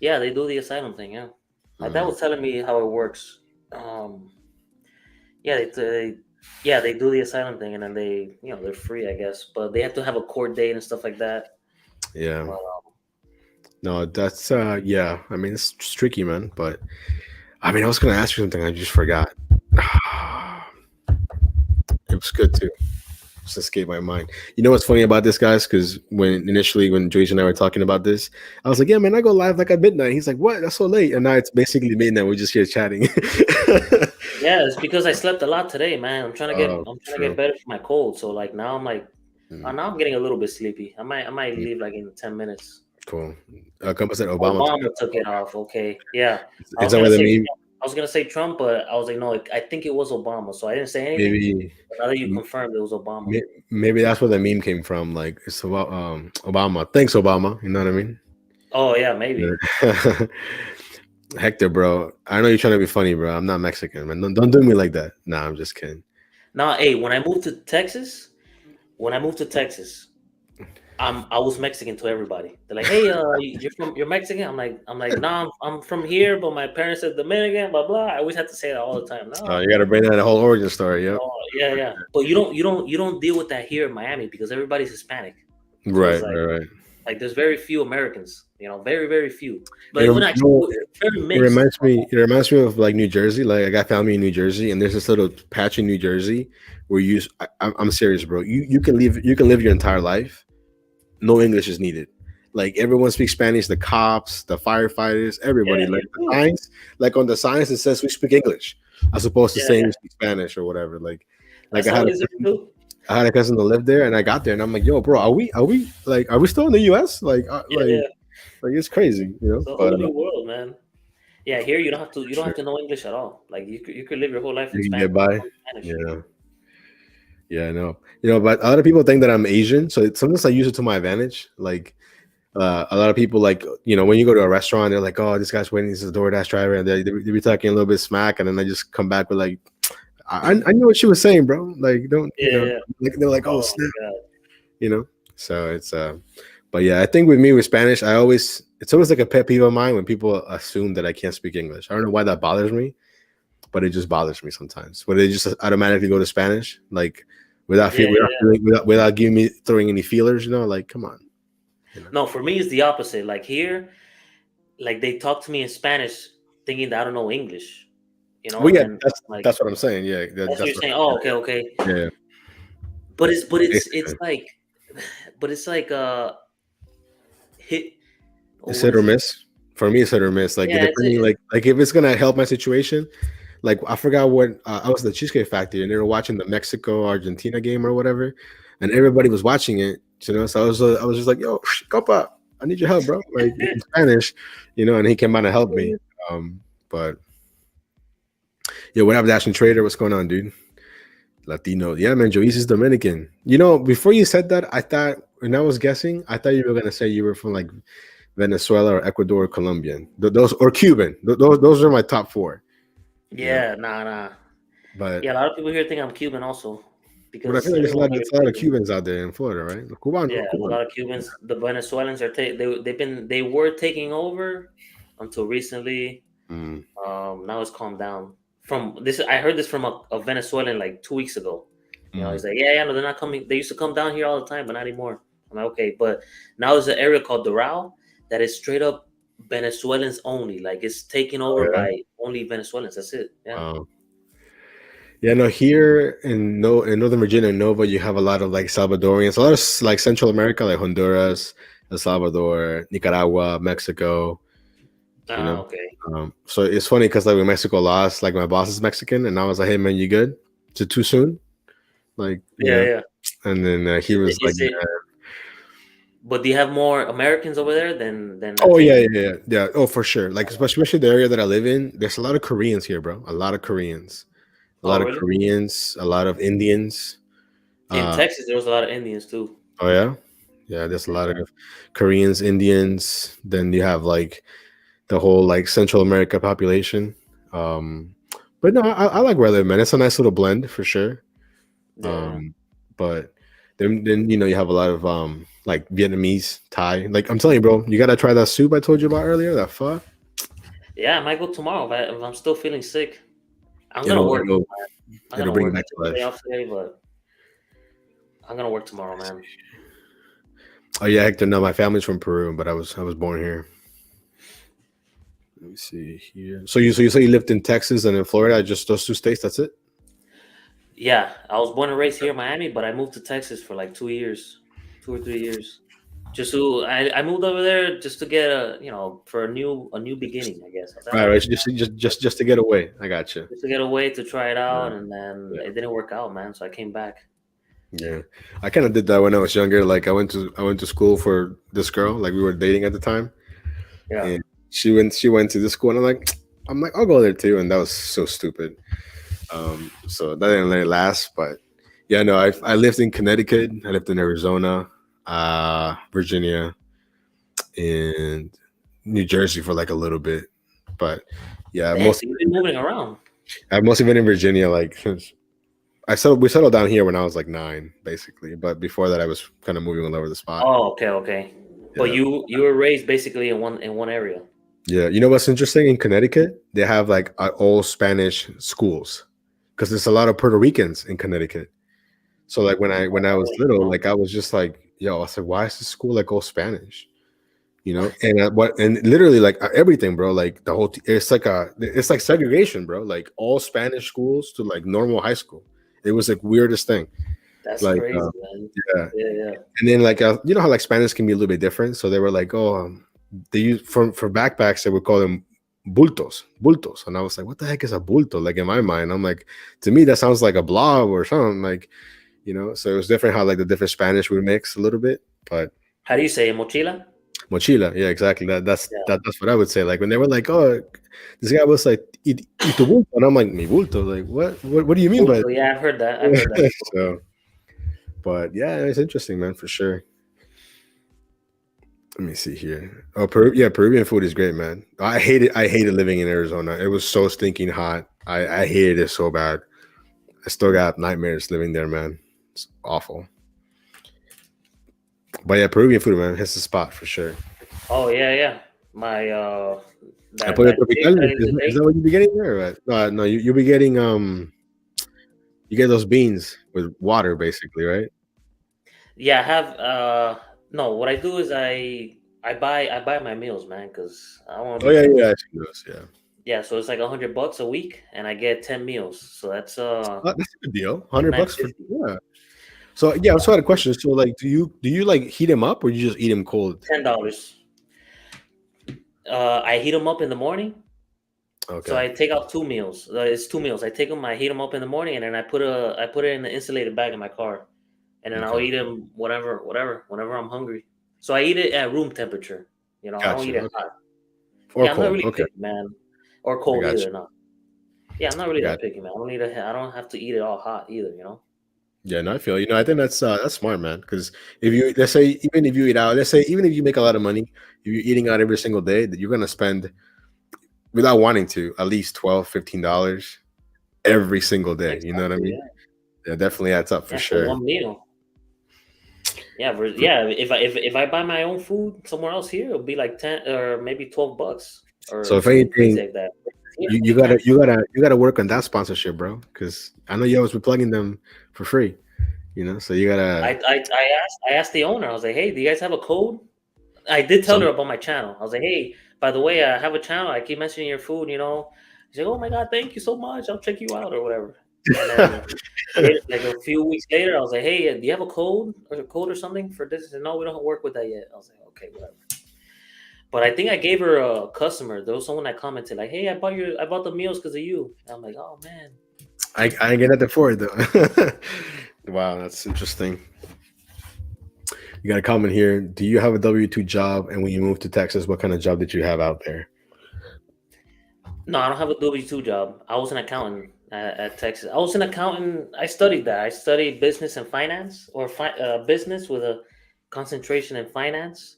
Yeah, they do the asylum thing. Yeah, my dad Mm. was telling me how it works. Um, yeah, they do the asylum thing, and then they're free, I guess, but they have to have a court date and stuff like that. Yeah. Well, No, that's yeah. I mean, it's tricky, man. But I mean, I was gonna ask you something. I just forgot. It was good too. Just escaped my mind. You know what's funny about this, guys? Because when Joyce and I were talking about this, I was like, "Yeah, man, I go live like at midnight." He's like, "What? That's so late." And now it's basically midnight. We're just here chatting. yeah, it's because I slept a lot today, man. Oh, I'm trying to get true. better for my cold. So like now I'm like, Mm, now I'm getting a little bit sleepy. I might mm. leave like in 10 minutes. Cool. Como said Obama took Obama it took it off. off. Okay, yeah. I Is was that gonna where the say meme? Trump. I was gonna say Trump, but I was like, no, I think it was Obama. So I didn't say anything. Maybe But now that you m- confirmed it was Obama. maybe that's where the meme came from. Like it's about Obama. Thanks, Obama. You know what I mean? Oh yeah, maybe. Yeah. Hector, bro. I know you're trying to be funny, bro. I'm not Mexican, man. Don't do me like that. Nah, I'm just kidding. Now, hey, when I moved to Texas, I was Mexican to everybody. They're like, "Hey, you're Mexican?" I'm like, "No, I'm from here, but my parents are Dominican." Blah blah. I always have to say that all the time. No, You got to bring that whole origin story. Yep. oh yeah, yeah. But you don't deal with that here in Miami because everybody's Hispanic. So it's Right, right, right. like there's very few Americans. Very very few. It, Like when rem- you actually know, very it mixed. reminds me. It reminds me of like New Jersey. Like I got family in New Jersey, and there's this little patch in New Jersey where I'm serious, bro. You can live. You can live your entire life. No English is needed. Like everyone speaks Spanish. The cops, the firefighters, Yeah, everybody. Like here the too. signs. Like on the signs, it says we speak English, as opposed to Yeah, saying yeah. we speak Spanish or whatever. Like That's how it is here too. I had a cousin that lived there, and I got there, and I'm like, "Yo, bro, are we still in the U.S.? Yeah, yeah. Like it's crazy, you know?" It's a But whole new world, man. Yeah, here you don't sure, have to know English at all. Like you could live your whole life in you can Spanish, get by. Spanish. Yeah, yeah, I know. But a lot of people think that I'm Asian, so sometimes I use it to my advantage. Like a lot of people, like when you go to a restaurant, they're like, "Oh, this guy's waiting. This is a DoorDash driver," and they be talking a little bit smack, and then I just come back with like, I know what she was saying, bro. Like, don't Yeah, yeah. like they're like, "Oh, Oh snap," my god. you know. So it's. But yeah, I think with me with Spanish, it's always like a pet peeve of mine when people assume that I can't speak English. I don't know why that bothers me, but it just bothers me sometimes. When they just automatically go to Spanish, like Yeah, yeah. without giving me throwing any feelers, like come on, you know. No, for me it's the opposite. Like here, like they talk to me in Spanish, thinking that I don't know English. Well, And yeah, then like that's what I'm saying. Yeah, that's what you're that's what. saying. Oh, okay, okay. Yeah, But it's basically, like, but it's like hit. Oh, it's what hit or is it? miss. For me, it's hit or miss. Like Yeah, depending, like if it's gonna help my situation. Like I forgot what I was at the Cheesecake Factory, and they were watching the Mexico Argentina game or whatever, and everybody was watching it. So I was just like, "Yo, copa, I need your help, bro." Like in Spanish, and he came out and helped me. But yeah, what up, Dash and Trader? What's going on, dude? Latino, yeah, man. Joyce is Dominican. Before you said that, I thought when I was guessing, I thought you were gonna say you were from like Venezuela or Ecuador or Colombian. Those or Cuban. Those are my top four. You know, yeah, nah, nah. but Yeah, a lot of people here think I'm Cuban also But I feel because like everyone here there's is a lot of Cuban. Cubans out there in Florida, right? Yeah, Cubano, there's a Cubano. lot of Cubans. The Venezuelans they were taking over until recently. Mm. Now it's calmed down. From this, I heard this from a Venezuelan like 2 weeks ago. Mm. He's like, yeah, yeah, no, they're not coming. They used to come down here all the time, but not anymore. I'm like, okay, but now there's an area called Doral that is straight up Venezuelans only. Like it's taken Oh over yeah. by only Venezuelans. That's it. Yeah. Wow. Yeah, no. Here in in Northern Virginia, Nova, you have a lot of like Salvadorians, a lot of like Central America, like Honduras, El Salvador, Nicaragua, Mexico. You know, Ah, okay. so it's funny because like when Mexico lost, like my boss is Mexican, and I was like, "Hey man, you good? Is it too soon?" Like Yeah, yeah. and then he Is was it? like, Is it? But do you have more Americans over there than "Oh yeah, Latinos? yeah. Oh for sure. Like especially the area that I live in, there's a lot of Koreans here, bro. A lot of Koreans, Oh, really? a lot of Indians. In Uh, Texas, there was a lot of Indians too. oh yeah. There's a lot Yeah. of Koreans, Indians. Then you have like the whole like Central America population. Um, but no, I like where I live, man. It's a nice little blend for sure. Yeah. Um, but then you have a lot of like Vietnamese, Thai. Like I'm telling you, bro, you gotta try that soup I told you about earlier. That pho. Yeah, I might go tomorrow if I'm still feeling sick. I'm gonna It'll work. it'll I'm it'll gonna bring you work. I back took to the day life. off today, but I'm gonna work tomorrow, man. Oh yeah, Hector. No, my family's from Peru, but I was born here. Let me see here. So you say you lived in Texas and in Florida, just those two states. That's it. Yeah, I was born and raised here in Miami, but I moved to Texas for like 2 years, 2 or 3 years. I moved over there just to get for a new beginning, I guess. That's Right, how right. you So just to get away. I got you. just to get away to try it Yeah, out, and then yeah. it didn't work out, man. So I came back. Yeah, I kind of did that when I was younger. Like I went to school for this girl. Like we were dating at the time, Yeah. and she went to the school, and I'm like I'll go there too, and that was so stupid. So that didn't let it last. But yeah, no, I lived in Connecticut. I lived in Arizona, Virginia, and New Jersey for like a little bit. But yeah, Dang, so you've been moving around. I've mostly been in Virginia. Like since we settled down here when I was like 9, basically. But before that, I was kind of moving all over the spot. Oh, okay, okay. But Yeah. you were raised basically in one area. Yeah, you know what's interesting in Connecticut? They have like all Spanish schools because there's a lot of Puerto Ricans in Connecticut. So like when I was Oh, little, no. like I was just like, yo, I was like, why is this school like all Spanish? You know, and what and literally like everything, bro. Like the whole, it's like segregation, bro. Like all Spanish schools to like normal high school. It was like weirdest thing. That's Like crazy, man. yeah, Yeah, yeah. and then like you know how like Spanish can be a little bit different. So they were like, oh, they use for backpacks they would call them bultos, and I was like, what the heck is a bulto? Like in my mind, I'm like, to me that sounds like a blob or something, like you know. So it was different how like the different Spanish would mix a little bit, but How do you say it? Mochila? mochila, yeah, exactly. Yeah. That's what I would say. Like when they were like, oh, this guy was like, y tu bulto, and I'm like, mi bulto, like what do you mean by Bulto, yeah, I've heard that. I've heard that that? before. So, but yeah, it's interesting, man, for sure. Let me see here. Oh, yeah, Peruvian food is great, man. I hated living in Arizona. It was so stinking hot. I hated it so bad. I still got nightmares living there, man. It's awful. But yeah, Peruvian food, man, hits the spot for sure. Oh yeah, yeah. My And that pollo that dish tropical, that I used to is make. that what you be getting there? Or what? No, no, you'll be getting you get those beans with water, basically, right? Yeah, I have no, what I do is I buy my meals, man, because I don't want to Oh be yeah, yeah, stingy. I see those. Yeah, Yeah, so it's like $100 a week, and I get 10 meals. So that's that's a good deal. like 100 bucks for 950. yeah. So yeah, I also had a question. So like, do you like heat them up or you just eat them cold? $10. I heat them up in the morning. So Okay, I take out two meals. It's two meals. I take them, I heat them up in the morning, and then I put it in the insulated bag in my car, and then I'll okay, eat them whenever I'm hungry. So I eat it at room temperature. You know, I don't got eat you. it Okay, hot. or Yeah, I'm not cold. really Okay, picky, man, or I cold got either. you. No, yeah, I'm not really I got that picky, man. I don't have to eat it all hot either. You know. Yeah, no, I feel you know. I think that's smart, man. Because if you let's say even if you eat out, let's say even if you make a lot of money, if you're eating out every single day, that you're gonna spend without wanting to at least 12, $15 every single day. You know what I Exactly. mean? Yeah. Yeah, definitely adds up for Yeah. For sure. one meal. Yeah. For- Yeah. If I buy my own food somewhere else here, it'll be like 10 or maybe $12 So or if something anything, crazy like that. Yeah, you gotta work on that sponsorship, bro. Because I know you always be plugging them for free. You know, so you gotta I asked the owner. I was like, "Hey, do you guys have a code?" I did tell some her about my channel. I was like, "Hey, by the way, I have a channel. I keep mentioning your food. You know." She's like, "Oh my god, thank you so much. I'll check you out or whatever." And then like a few weeks later, I was like, "Hey, do you have a code or something for this?" She said, "No, we don't work with that yet." I was like, "Okay, whatever." But I think I gave her a customer. There was someone that commented like, "Hey, I bought the meals because of you." And I'm like, "Oh man." I ain't get nothing for it though. Wow, that's interesting. You got a comment here. Do you have a W-2 job? And when you moved to Texas, what kind of job did you have out there? No, I don't have a W-2 job. I was an accountant at Texas. I was an accountant. I studied that. I studied business and finance, or business with a concentration in finance.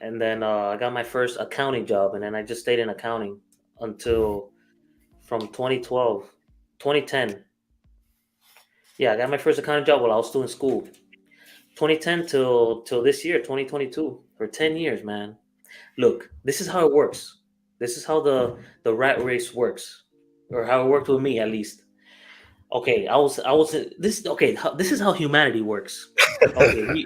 And then I got my first accounting job, and then I just stayed in accounting until from 2012, 2010. Yeah, I got my first accounting job while I was still in school. 2010 till this year, 2022, for 10 years, man. Look, this is how it works. This is how the rat race works, or how it worked with me at least. Okay, I was this. Okay, this is how humanity works. Okay, I we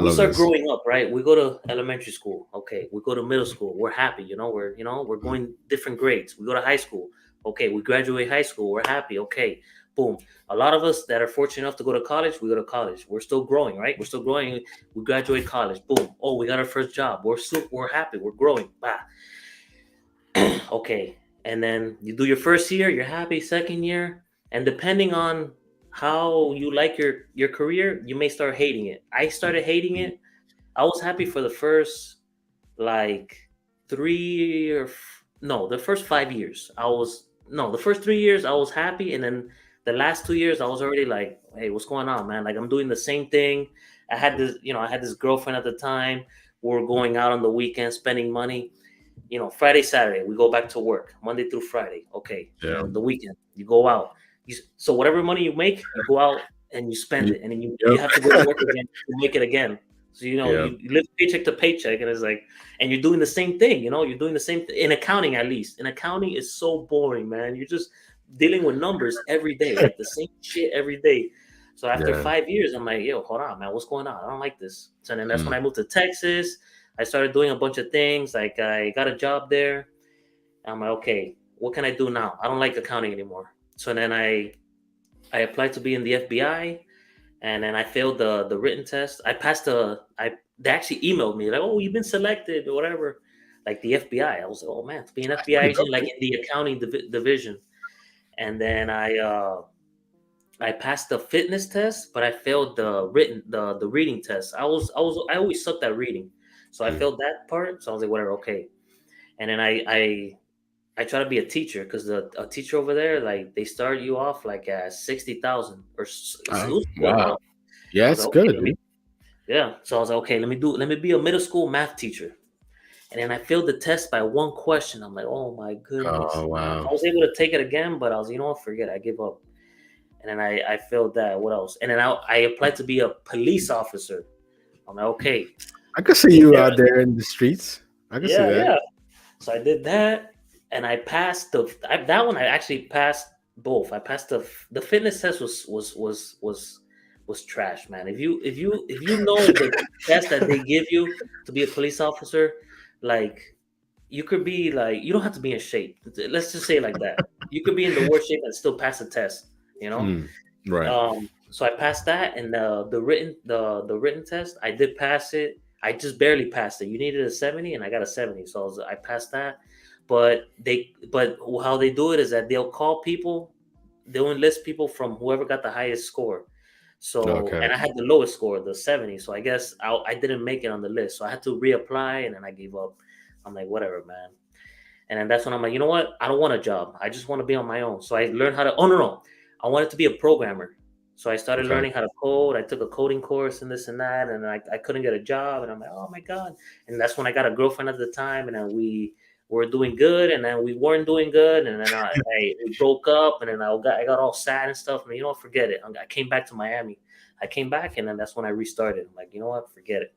love start this. growing up, right? We go to elementary school. Okay, we go to middle school. We're happy, we're going different grades. We go to high school. Okay, we graduate high school. We're happy. Okay, boom. A lot of us that are fortunate enough to go to college, we go to college. We're still growing, right? We're still growing. We graduate college. Boom. Oh, we got our first job. We're happy. We're growing. Bah. Okay, and then you do your first year. You're happy. Second year, and depending on how you like your career, you may start hating it. I started hating it. I was happy for the first like no, the first 5 years. The first 3 years I was happy, and then the last 2 years I was already like, hey, what's going on, man? Like I'm doing the same thing. I had this girlfriend at the time. We were going out on the weekend, spending money. Friday, Saturday, we go back to work. Monday through Friday, okay. And Yeah. then the weekend, you go out. So whatever money you make, you go out and you spend You- it, and then you Yep. have to go to work again to make it again. So Yeah. you live paycheck to paycheck, and it's like, and you're doing the same thing. You're doing the same thing in accounting. At least in accounting, is so boring, man. You're just dealing with numbers every day, like the same shit every day. So after Yeah. 5 years, I'm like, yo, hold on, man, what's going on? I don't like this. So then that's when Mm. I moved to Texas. I started doing a bunch of things. Like I got a job there. I'm like, okay, what can I do now? I don't like accounting anymore. So then I applied to be in the FBI, and then I failed the written test. I passed they actually emailed me like, oh, you've been selected or whatever, like the FBI. I was like, oh man, to be an FBI Pretty dope, agent like dude. in the accounting division. And then I passed the fitness test, but I failed the reading test. I always sucked at reading, so I Mm. failed that part. So I was like, whatever, okay. And then I try to be a teacher because a teacher over there, like they start you off like at 60,000 it Oh, was good, wow. bro. I Yeah, was it's like, okay, good, dude. yeah. So I was like, okay, let me be a middle school math teacher. And then I failed the test by one question. I'm like, oh my goodness. Oh, I wow. was able to take it again, but I was, forget it, I give up. And then I failed that. What else? And then I applied to be a police officer. I'm like, okay, I could see you out there in the streets. I could see yeah, that. yeah. So I did that, and I passed that one. I actually passed both. I passed the fitness test was trash, man. If you know the test that they give you to be a police officer, like you could be like you don't have to be in shape. Let's just say it like that. You could be in the worst shape and still pass the test. You know. Mm. Right. So I passed that, and the written test I did pass it. I just barely passed it. You needed a 70, and I got a 70, so I passed that. But how they do it is that they'll enlist people from whoever got the highest score. So Okay. and I had the lowest score, the 70. So I guess I didn't make it on the list. So I had to reapply, and then I gave up. I'm like, whatever, man. And then that's when I'm like, you know what? I don't want a job. I just want to be on my own. So I learned how to. Oh no. I wanted to be a programmer. So I started Okay. learning how to code. I took a coding course and this and that, and I couldn't get a job. And I'm like, oh my god! And that's when I got a girlfriend at the time, and then we were doing good, and then we weren't doing good, and then we broke up, and then I got all sad and stuff. And forget it. I came back to Miami. I came back, and then that's when I restarted. I'm like, you know what? Forget it.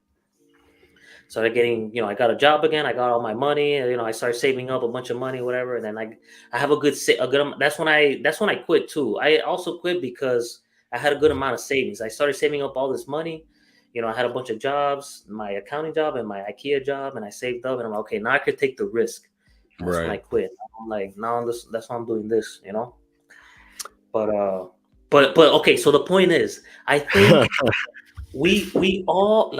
Started getting, I got a job again. I got all my money. I started saving up a bunch of money, whatever. And then I have a good. That's when I quit too. I also quit because I had a good amount of savings. I started saving up all this money. I had a bunch of jobs, my accounting job and my IKEA job, and I saved up. And I'm like, okay, now I could take the risk. And that's when I Right. quit. I'm like, now that's why I'm doing this. But okay. So the point is, I think we all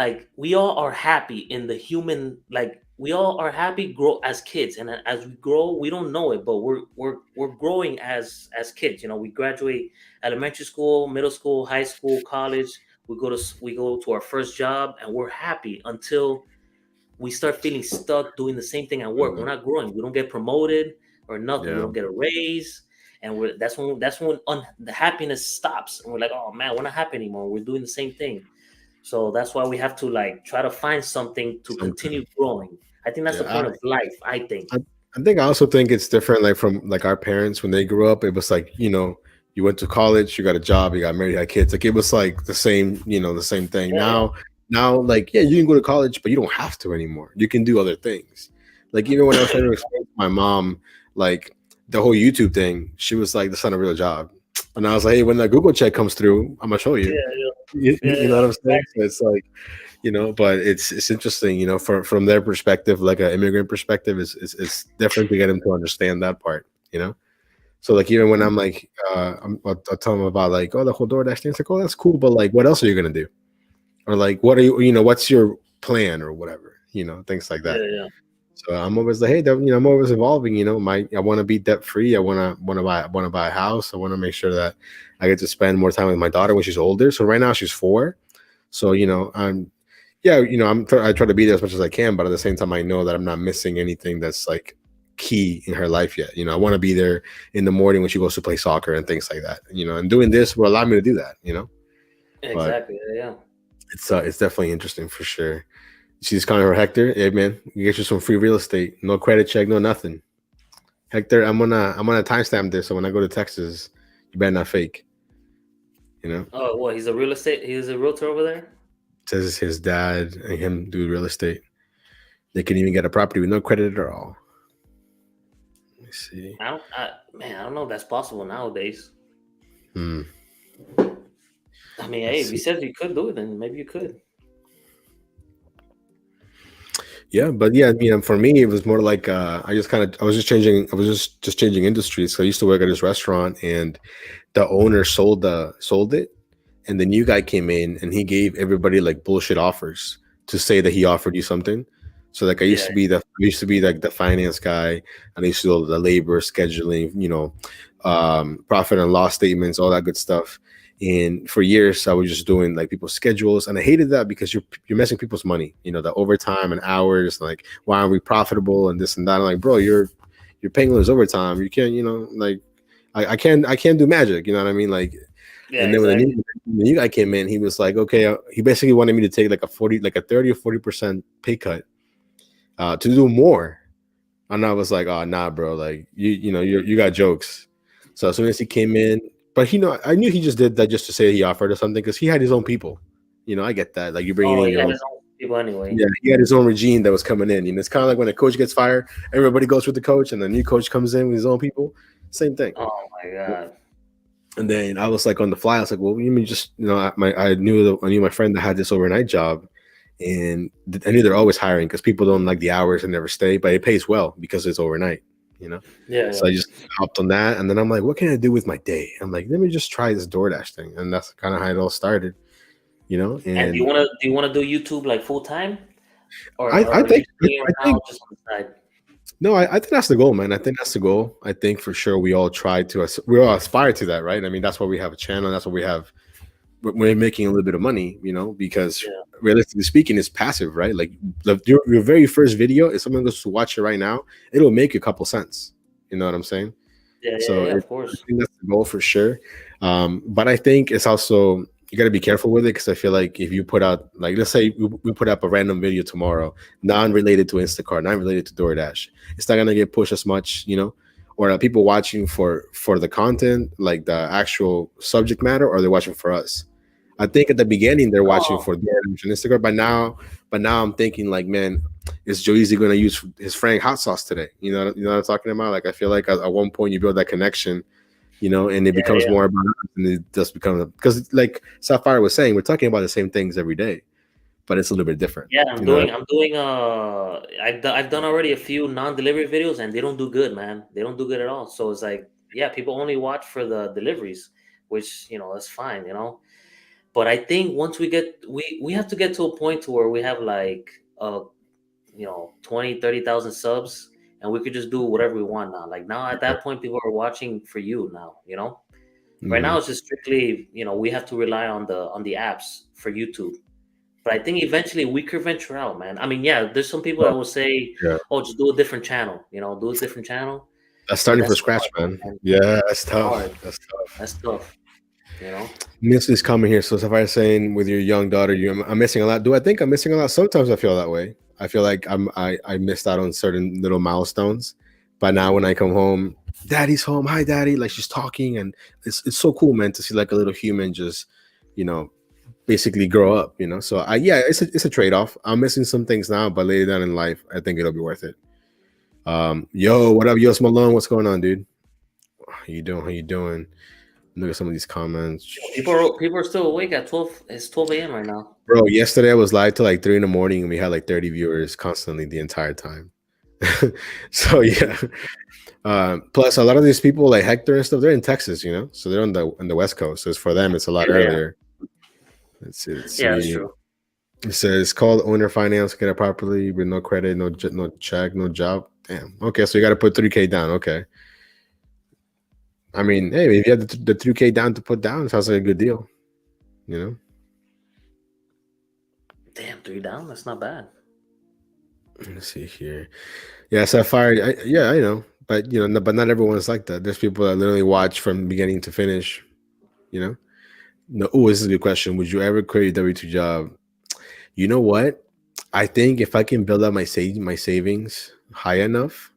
are happy in the human, like we all are happy grow as kids, and as we grow we don't know it, but we're growing as kids. We graduate elementary school, middle school, high school, college. We go to our first job, and we're happy until we start feeling stuck doing the same thing at work. We're Mhm. not growing. We don't get promoted or nothing. We Yeah. don't get a raise, and that's when the happiness stops, and we're like, oh man, we're not happy anymore. We're doing the same thing. So that's why we have to like try to find something to Something. continue growing. I think that's the Yeah. point of life. I think. I, I think I also think it's different, like from like our parents when they grew up. It was like you went to college, you got a job, you got married, you had kids. Like it was like the same, the same thing. Yeah, yeah, Now, like yeah, you can go to college, but you don't have to anymore. You can do other things. Like even when I was trying to explain to my mom, like the whole YouTube thing, she was like, "That's not a real job." And I was like, "Hey, when the Google check comes through, I'm gonna show yeah, you." yeah, yeah, You know yeah. what I'm saying? So Exactly. it's like but it's interesting, from their perspective, like an immigrant perspective, it's different to get them to understand that part, So like even when I'm like, I'll tell them about like, oh, the whole DoorDash thing. It's like, oh, that's cool, but like, what else are you gonna do? Or like, what are what's your plan or whatever, things like Yeah, that. yeah, So I'm always like, hey, I'm always evolving. I want to be debt free. I want to buy a house. I want to make sure that I get to spend more time with my daughter when she's older. So right now she's 4. So I try to be there as much as I can, but at the same time, I know that I'm not missing anything that's like key in her life yet. I want to be there in the morning when she goes to play soccer and things like that. And doing this will allow me to do that. But Exactly. Yeah. it's definitely interesting for sure. She's calling her Hector. Hey man, you get you some free real estate, no credit check, no nothing. Hector, I'm gonna timestamp this, so when I go to Texas, you better not fake. Oh, what? He's a real estate. He's a realtor over there. Says his dad and him do real estate. They can even get a property with no credit at all. Let me see. I don't know if that's possible nowadays. Hmm. I mean, hey, if you said you could do it, then maybe you could. Yeah, but yeah, for me, it was more like I was just changing industries. So I used to work at this restaurant, and the owner sold it, and the new guy came in, and he gave everybody like bullshit offers to say that he offered you something. So like I used to be like the finance guy, and I used to do the labor scheduling, profit and loss statements, all that good stuff. And for years, I was just doing like people's schedules, and I hated that because you're messing people's money. The overtime and hours. Like, why aren't we profitable and this and that? I'm like, bro, you're paying all this overtime. You can't, like, I can't do magic. You know what I mean? Like, Yeah, and then when exactly. the new guy came in, he was like, okay, he basically wanted me to take like a 30 or 40% pay cut to do more. And I was like, oh nah, bro, like you got jokes. So as soon as he came in, but I knew he just did that just to say he offered or something because he had his own people. I get that. Like, you're bringing Oh, in he your got own. his own people anyway. Yeah, he had his own regime that was coming in. It's kind of like when a coach gets fired, everybody goes with the coach, and the new coach comes in with his own people. Same thing. Oh my god. And then I was like on the fly. I was like, well, you mean just I knew my friend that had this overnight job, and I knew they're always hiring because people don't like the hours and never stay, but it pays well because it's overnight. Yeah. So I just hopped on that, and then I'm like, what can I do with my day? I'm like, let me just try this DoorDash thing, and that's kind of how it all started. And And do you wanna do YouTube like full time, or I, I are you think just doing I it now think just on the side? no, I think that's the goal, man. I think that's the goal. I think for sure we all we all aspire to that, right? I mean, that's why we have a channel. That's what we have. We're making a little bit of money, because Yeah. realistically speaking, it's passive, right? Like your very first video, if someone goes to watch it right now, it'll make a couple cents. You know what I'm saying? So Of I course. think that's the goal for sure. But I think it's also, you got to be careful with it, because I feel like if you put out, like, let's say we put up a random video tomorrow, non-related to Instacart, non-related to DoorDash, it's not gonna get pushed as much, or are people watching for the content, like the actual subject matter, or they're watching for us? I think at the beginning they're watching Oh, for DoorDash and Instacart, but now I'm thinking like, man, is Joe Easy going to use his Frank hot sauce today? You know what I'm talking about? Like, I feel like at one point you build that connection, and it becomes yeah. more about us, and it just becomes, because like Sapphire was saying, we're talking about the same things every day, but it's a little bit different. Yeah, You know, I'm doing I've done already a few non-delivery videos and they don't do good, man. They don't do good at all. So it's like, yeah, people only watch for the deliveries, which, that's fine. But I think once we have to get to a point to where we have like 20,000-30,000 subs, and we could just do whatever we want now. Like, now at that point people are watching for you now. Right now Mhm. it's just strictly, we have to rely on the apps for YouTube. But I think eventually we could venture out, man. I mean, yeah, there's some people that will say, Yeah, "Oh, just do a different channel." Do a different channel. that's But starting from that's scratch, hard, man. man. Yeah, that's It's hard. tough. That's tough. That's tough. You know. Miss is coming here. So Sapphire saying, with your young daughter, I'm missing a lot. Do I think I'm missing a lot? Sometimes I feel that way. I feel like I missed out on certain little milestones. But now when I come home, Daddy's home. Hi, Daddy. Like, she's talking, and it's so cool, man, to see like a little human just, you know, basically grow up. So it's a trade off. I'm missing some things now, but later down in life, I think it'll be worth it. Yo, what up, Yo Malone? What's going on, dude? How you doing? How you doing? Look at some of these comments. People are still awake at 12. It's 12 a.m. right now. Bro, yesterday I was live till like 3 in the morning, and we had like 30 viewers constantly the entire time. So yeah. Plus a lot of these people like Hector and stuff, they're in Texas, so they're on the West Coast. So for them, it's a lot Yeah, earlier. Let's see. Let's yeah, that's see. true. It says call owner finance, get it properly with no credit, no check, no job. Damn. Okay, so you got to put 3K down. Okay. I mean, hey, if you have the 2K down to put down, sounds like a good deal. You know. Damn, 3 down. That's not bad. Let's see here. Yeah, Sapphire. Yeah, I know, but but not everyone's like that. There's people that literally watch from beginning to finish. You know. No. Oh, this is a good question. Would you ever quit your W-2 job? You know what? I think if I can build up my savings high enough,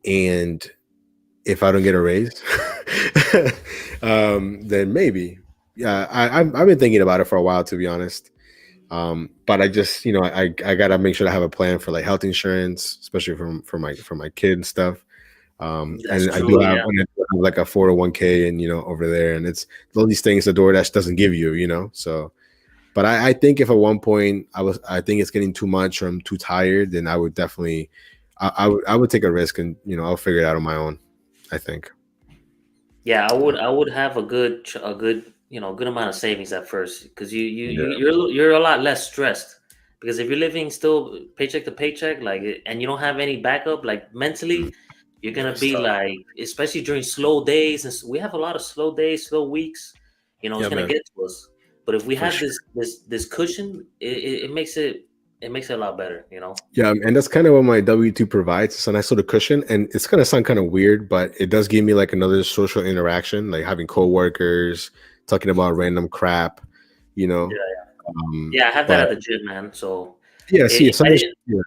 and if I don't get a raise, then maybe. Yeah, I've been thinking about it for a while, to be honest. But I just, I gotta make sure I have a plan for like health insurance, especially for my kid and stuff. That's And I do true. have, Yeah. like a 401k, and over there, and it's all these things the DoorDash doesn't give you, So, but I think if at one point I think it's getting too much or I'm too tired, then I would definitely, I would take a risk, and I'll figure it out on my own. I think. Yeah, I would have a good amount of savings at first because Yeah. you're a lot less stressed because if you're living still paycheck to paycheck and you don't have any backup like Mm. mentally you're Yeah, gonna it's be tough. like, especially during slow days, and we have a lot of slow days, slow weeks, it's Yeah, gonna man, get to us. But if we for have sure. this cushion, it makes it a lot better. Yeah, and that's kind of what my W-2 provides. It's a nice little cushion, and it's gonna sound kind of weird, but it does give me like another social interaction, like having coworkers, talking about random crap, you know. Yeah, yeah, I have that But at the gym, man. So yeah, see, if as long I as didn't, yeah,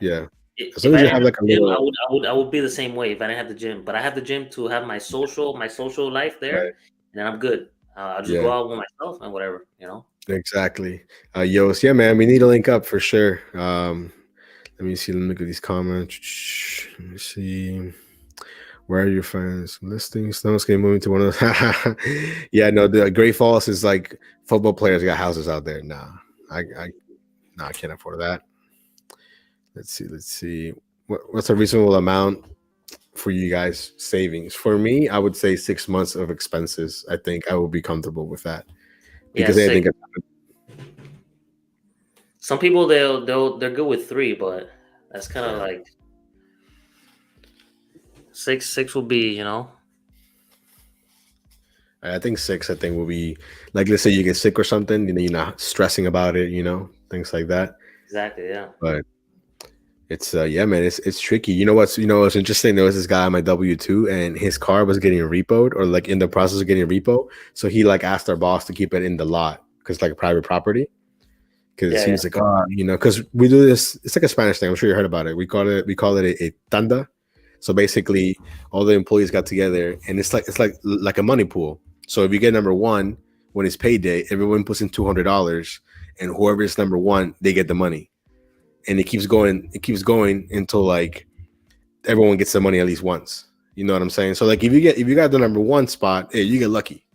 yeah, as long if as I you didn't have have like a the gym, I little would I would I would be the same way if I didn't have the gym. But I have the gym to have my social life there, right, and then I'm good. I'll just go yeah, out with myself and whatever. exactly. Yos, yeah, man, we need to link up for sure. Let me see. Let me look at these comments. Let me see. Where are your friends? Listings. No one's gonna move into one of those. Yeah, no. The Great Falls is like football players got houses out there. Nah, I no, I can't afford that. Let's see. Let's see. What's a reasonable amount for you guys savings? For me, I would say 6 months of expenses. I think I will be comfortable with that Yeah, because anything. six. Some people they're good with 3, but that's kind of Yeah, like six will be. I think six. I think will be like, let's say you get sick or something, you're not stressing about it. Things like that. Exactly. Yeah. But it's yeah, man, it's tricky. What's interesting? There was this guy on my W-2, and his car was getting repoed, or like in the process of getting repo. So he like asked our boss to keep it in the lot because like private property. Because Yeah. he Yeah. was like, oh, because we do this. It's like a Spanish thing. I'm sure you heard about it. We call it a tanda. So basically, all the employees got together, and it's like a money pool. So if you get number one when it's payday, everyone puts in $200, and whoever is number one, they get the money, and it keeps going. It keeps going until like everyone gets the money at least once. You know what I'm saying? So like if you got the number one spot, hey, you get lucky.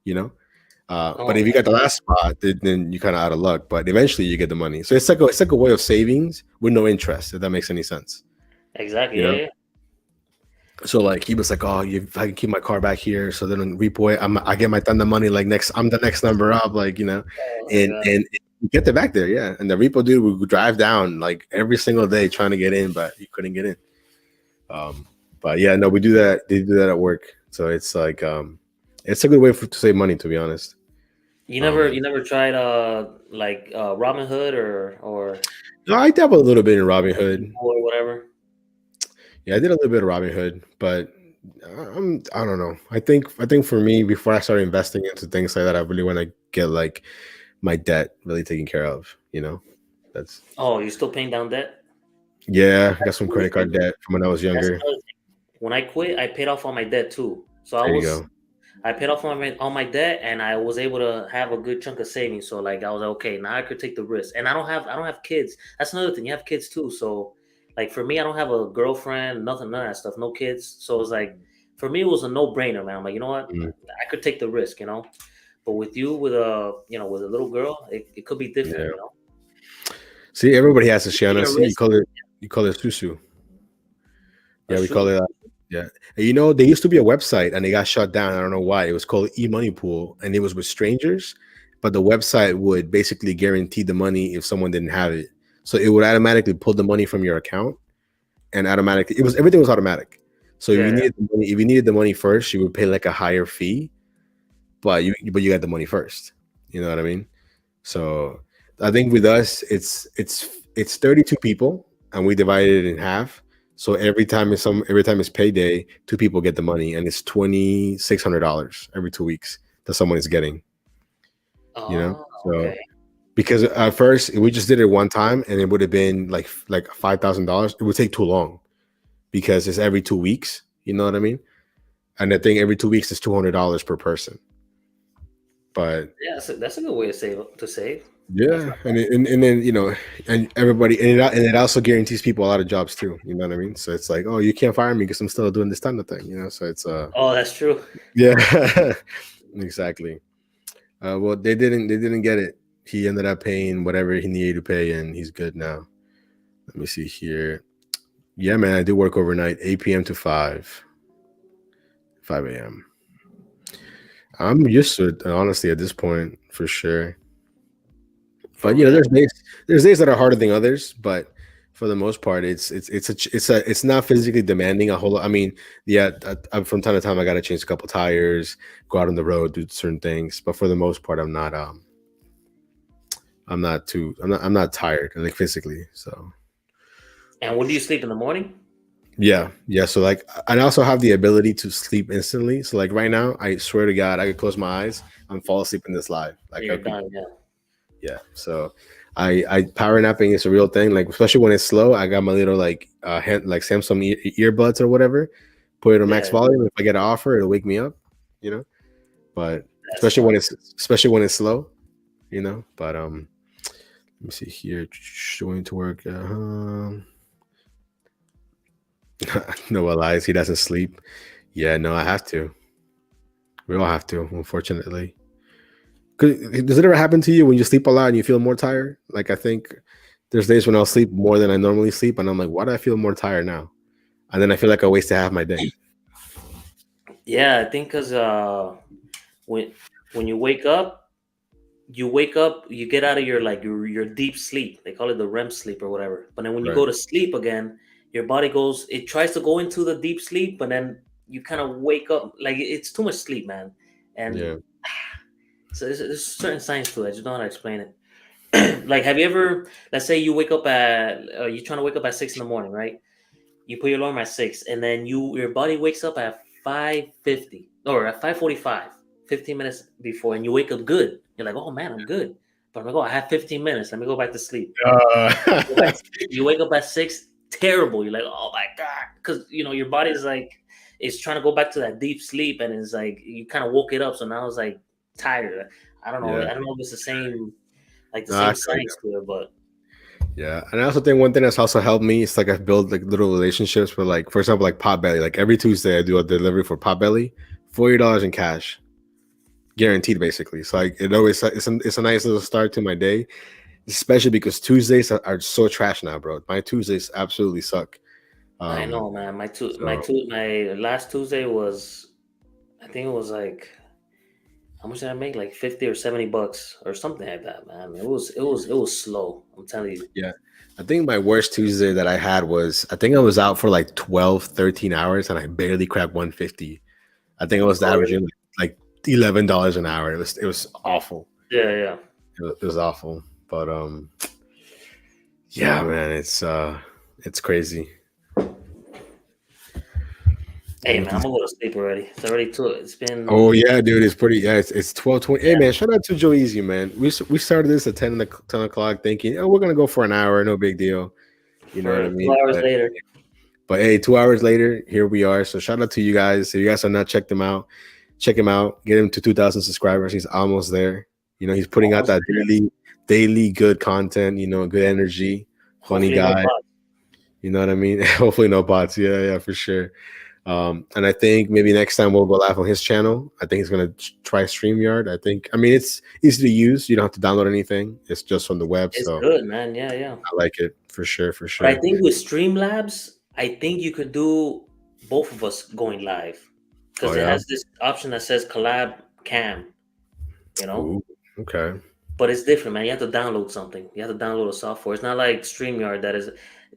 You know. But Oh, if you got the last spot, then you kind of out of luck. But eventually, you get the money. So it's like a way of savings with no interest. If that makes any sense, exactly. you Yeah. know. Yeah. So like he was like, oh, if I can keep my car back here, so then on repo it, I get my thunder money. Like next, I'm the next number up. Like Oh my and god. and you get it back there, yeah. And the repo dude would drive down like every single day trying to get in, but he couldn't get in. Um, but yeah, no, we do that. They do that at work. So it's like it's a good way to save money, to be honest. You never Um, you never tried like Robin Hood or no, I dabble a little bit in Robinhood. or whatever. Yeah, I did a little bit of Robinhood, but I don't know. I think for me, before I started investing into things like that, I really want to get like my debt really taken care of. That's Oh, you're still paying down debt? yeah. I got some Another credit card thing. debt from when I was That's younger. another thing. When I quit, I paid off all my debt too. So I There you was go. I paid off all my debt, and I was able to have a good chunk of savings. So like I was like, okay, now I could take the risk. And I don't have kids. That's another thing. You have kids too. So like for me, I don't have a girlfriend, nothing, none of that stuff, no kids. So it's like for me, it was a no brainer, man. I'm like, you know what? Mm, I could take the risk. But with you, with a little girl, it could be different. yeah. See, everybody has a Taking Shiana. a See, risk. you call it susu. A Yeah, we call shoe. it. Yeah, and there used to be a website and it got shut down. I don't know why. It was called eMoney Pool, and it was with strangers, but the website would basically guarantee the money if someone didn't have it. So it would automatically pull the money from your account, and automatically everything was automatic. So Yeah. if you needed the money first, you would pay like a higher fee, but you got the money first. You know what I mean? So I think with us, it's 32 people, and we divided it in half. So every time it's payday, two people get the money, and it's $2,600 every 2 weeks that someone is getting. You know, Oh, so okay. because at first we just did it one time, and it would have been like $5,000. It would take too long because it's every 2 weeks. You know what I mean? And I think every 2 weeks is $200 per person. But Yeah, that's a good way to save. That's yeah, not and then and everybody and it also guarantees people a lot of jobs too. You know what I mean? So it's like, oh, you can't fire me because I'm still doing this kind of thing. So it's Oh, that's true. yeah, exactly. Well, they didn't get it. He ended up paying whatever he needed to pay, and he's good now. Let me see here. Yeah, man, I do work overnight, 8 p.m. to 5 a.m. I'm used to it, honestly, at this point, for sure. For But real. there's days that are harder than others, but for the most part, it's not physically demanding a whole lot. I mean, yeah, from time to time, I got to change a couple tires, go out on the road, do certain things, but for the most part, I'm not tired, like physically. So And when do you sleep in the morning? yeah. So like, I also have the ability to sleep instantly. So like right now, I swear to God, I could close my eyes and fall asleep in this live. And Like I you're could. done. Yeah. Yeah. So I power napping is a real thing. Like especially when it's slow, I got my little like Samsung earbuds or whatever. Put it on max Yeah. volume. If I get an offer, it'll wake me up. You know. But That's smart. especially when it's slow. But let me see here. Going to work. Noah lies. He doesn't sleep. Yeah. No, I have to. We all have to. Unfortunately. Does it ever happen to you when you sleep a lot and you feel more tired? Like I think there's days when I'll sleep more than I normally sleep, and I'm like, why do I feel more tired now? And then I feel like I wasted half my day. Yeah, I think because when when you wake up, you get out of your deep sleep. They call it the REM sleep or whatever. But then when you Right. go to sleep again, your body it tries to go into the deep sleep, but then you kind of wake up like it's too much sleep, man. And Yeah. so there's certain science to it. I just don't know how to explain it. Like, have you ever, let's say you wake up at, you're trying to wake up at 6 in the morning, right? You put your alarm at 6, and then your body wakes up at 5:50 or at 5:45, 15 minutes before, and you wake up good. You're like, oh man, I'm good. But I'm like, oh, I have 15 minutes. Let me go back to sleep. Go back Uh, to sleep. You wake up at 6, terrible. You're like, oh my god, because your body's like, it's trying to go back to that deep sleep, and it's like you kind of woke it up. So now it's like tired. I don't know. yeah. I don't know if it's the same, like the No, I same feel science to it, but yeah. And I also think one thing that's also helped me is like I've built like little relationships with, like, for example, like Potbelly. Like every Tuesday I do a delivery for Potbelly, $40 in cash. Guaranteed basically. So like it's a nice little start to my day, especially because Tuesdays are so trash now, bro. My Tuesdays absolutely suck. I Um know, man. so My last Tuesday was, I think it was like, how much did I make? Like 50 or $70 or something like that, man. It was slow. I'm telling you. yeah. I think my worst Tuesday that I had was, I think I was out for like 12, 13 hours and I barely cracked 150. I think I was Oh, really? averaging like $11 an hour. It was awful. Yeah, yeah. It was awful. But yeah, man, it's crazy. Hey, And man, I'm gonna go to sleep already. It's already two. It's been. oh yeah, dude, it's pretty. Yeah, it's 12:20. Hey Yeah, man, shout out to Joe Easy, man. We started this at 10 o'clock, thinking, oh, we're gonna go for an hour, no big deal. You know what I for two mean? hours But later. hey, 2 hours later, here we are. So shout out to you guys. If you guys have not checked him out, check him out. Get him to 2,000 subscribers. He's almost there. He's putting out Almost that there. daily good content. Good energy, funny Hopefully, no guy. bots. You know what I mean? Hopefully no bots. Yeah, yeah, for sure. And I think maybe next time we'll go live on his channel. I think he's gonna try StreamYard. I mean, it's easy to use. You don't have to download anything. It's just from the web. It's So good, man. Yeah, yeah. I like it for sure, for But I sure. think with Streamlabs, I think you could do both of us going live Oh because it yeah. has this option that says collab cam. You know. Ooh, okay. but it's different, man. You have to download something. You have to download a software. It's not like StreamYard that is,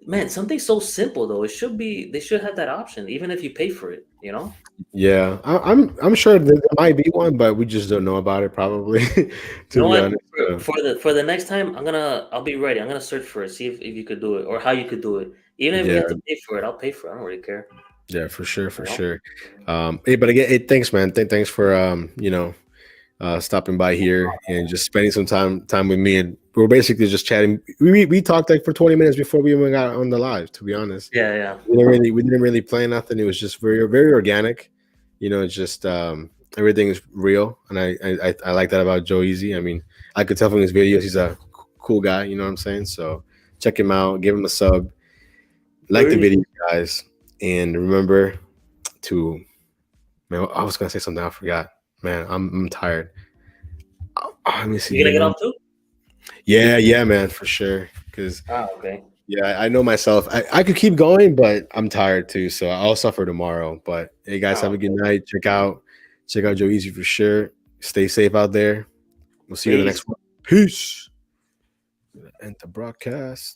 man. Something so simple though. It should be. They should have that option, even if you pay for it. You know. Yeah, I'm sure there might be one, but we just don't know about it probably. You To know be what? honest. For the next time, I'll be ready. I'm gonna search for it, see if you could do it or how you could do it. Even if we Yeah, have to pay for it, I'll pay for it. I don't really care. yeah, for sure, You for know. sure. Hey, but again, hey, thanks, man. Thanks for stopping by here and just spending some time with me. And we're basically just chatting. We talked like for 20 minutes before we even got on the live. To be honest, Yeah, yeah. we didn't really play nothing. It was just very organic. It's just everything is real, and I like that about Joe Easy. I mean, I could tell from his videos he's a cool guy. You know what I'm saying? So check him out, give him a sub, like the Really? video, guys, and remember to. Man, I was gonna say something I forgot. Man, I'm tired. Let me see. You gonna get Remember? off too? Yeah, man, for sure. Because Ah, okay. yeah, I know myself. I could keep going, but I'm tired too, so I'll suffer tomorrow. But hey, guys, Ah, have a good okay. night. Check out Joe Easy for sure. Stay safe out there. We'll see you in the Peace. next one. Peace. End the broadcast.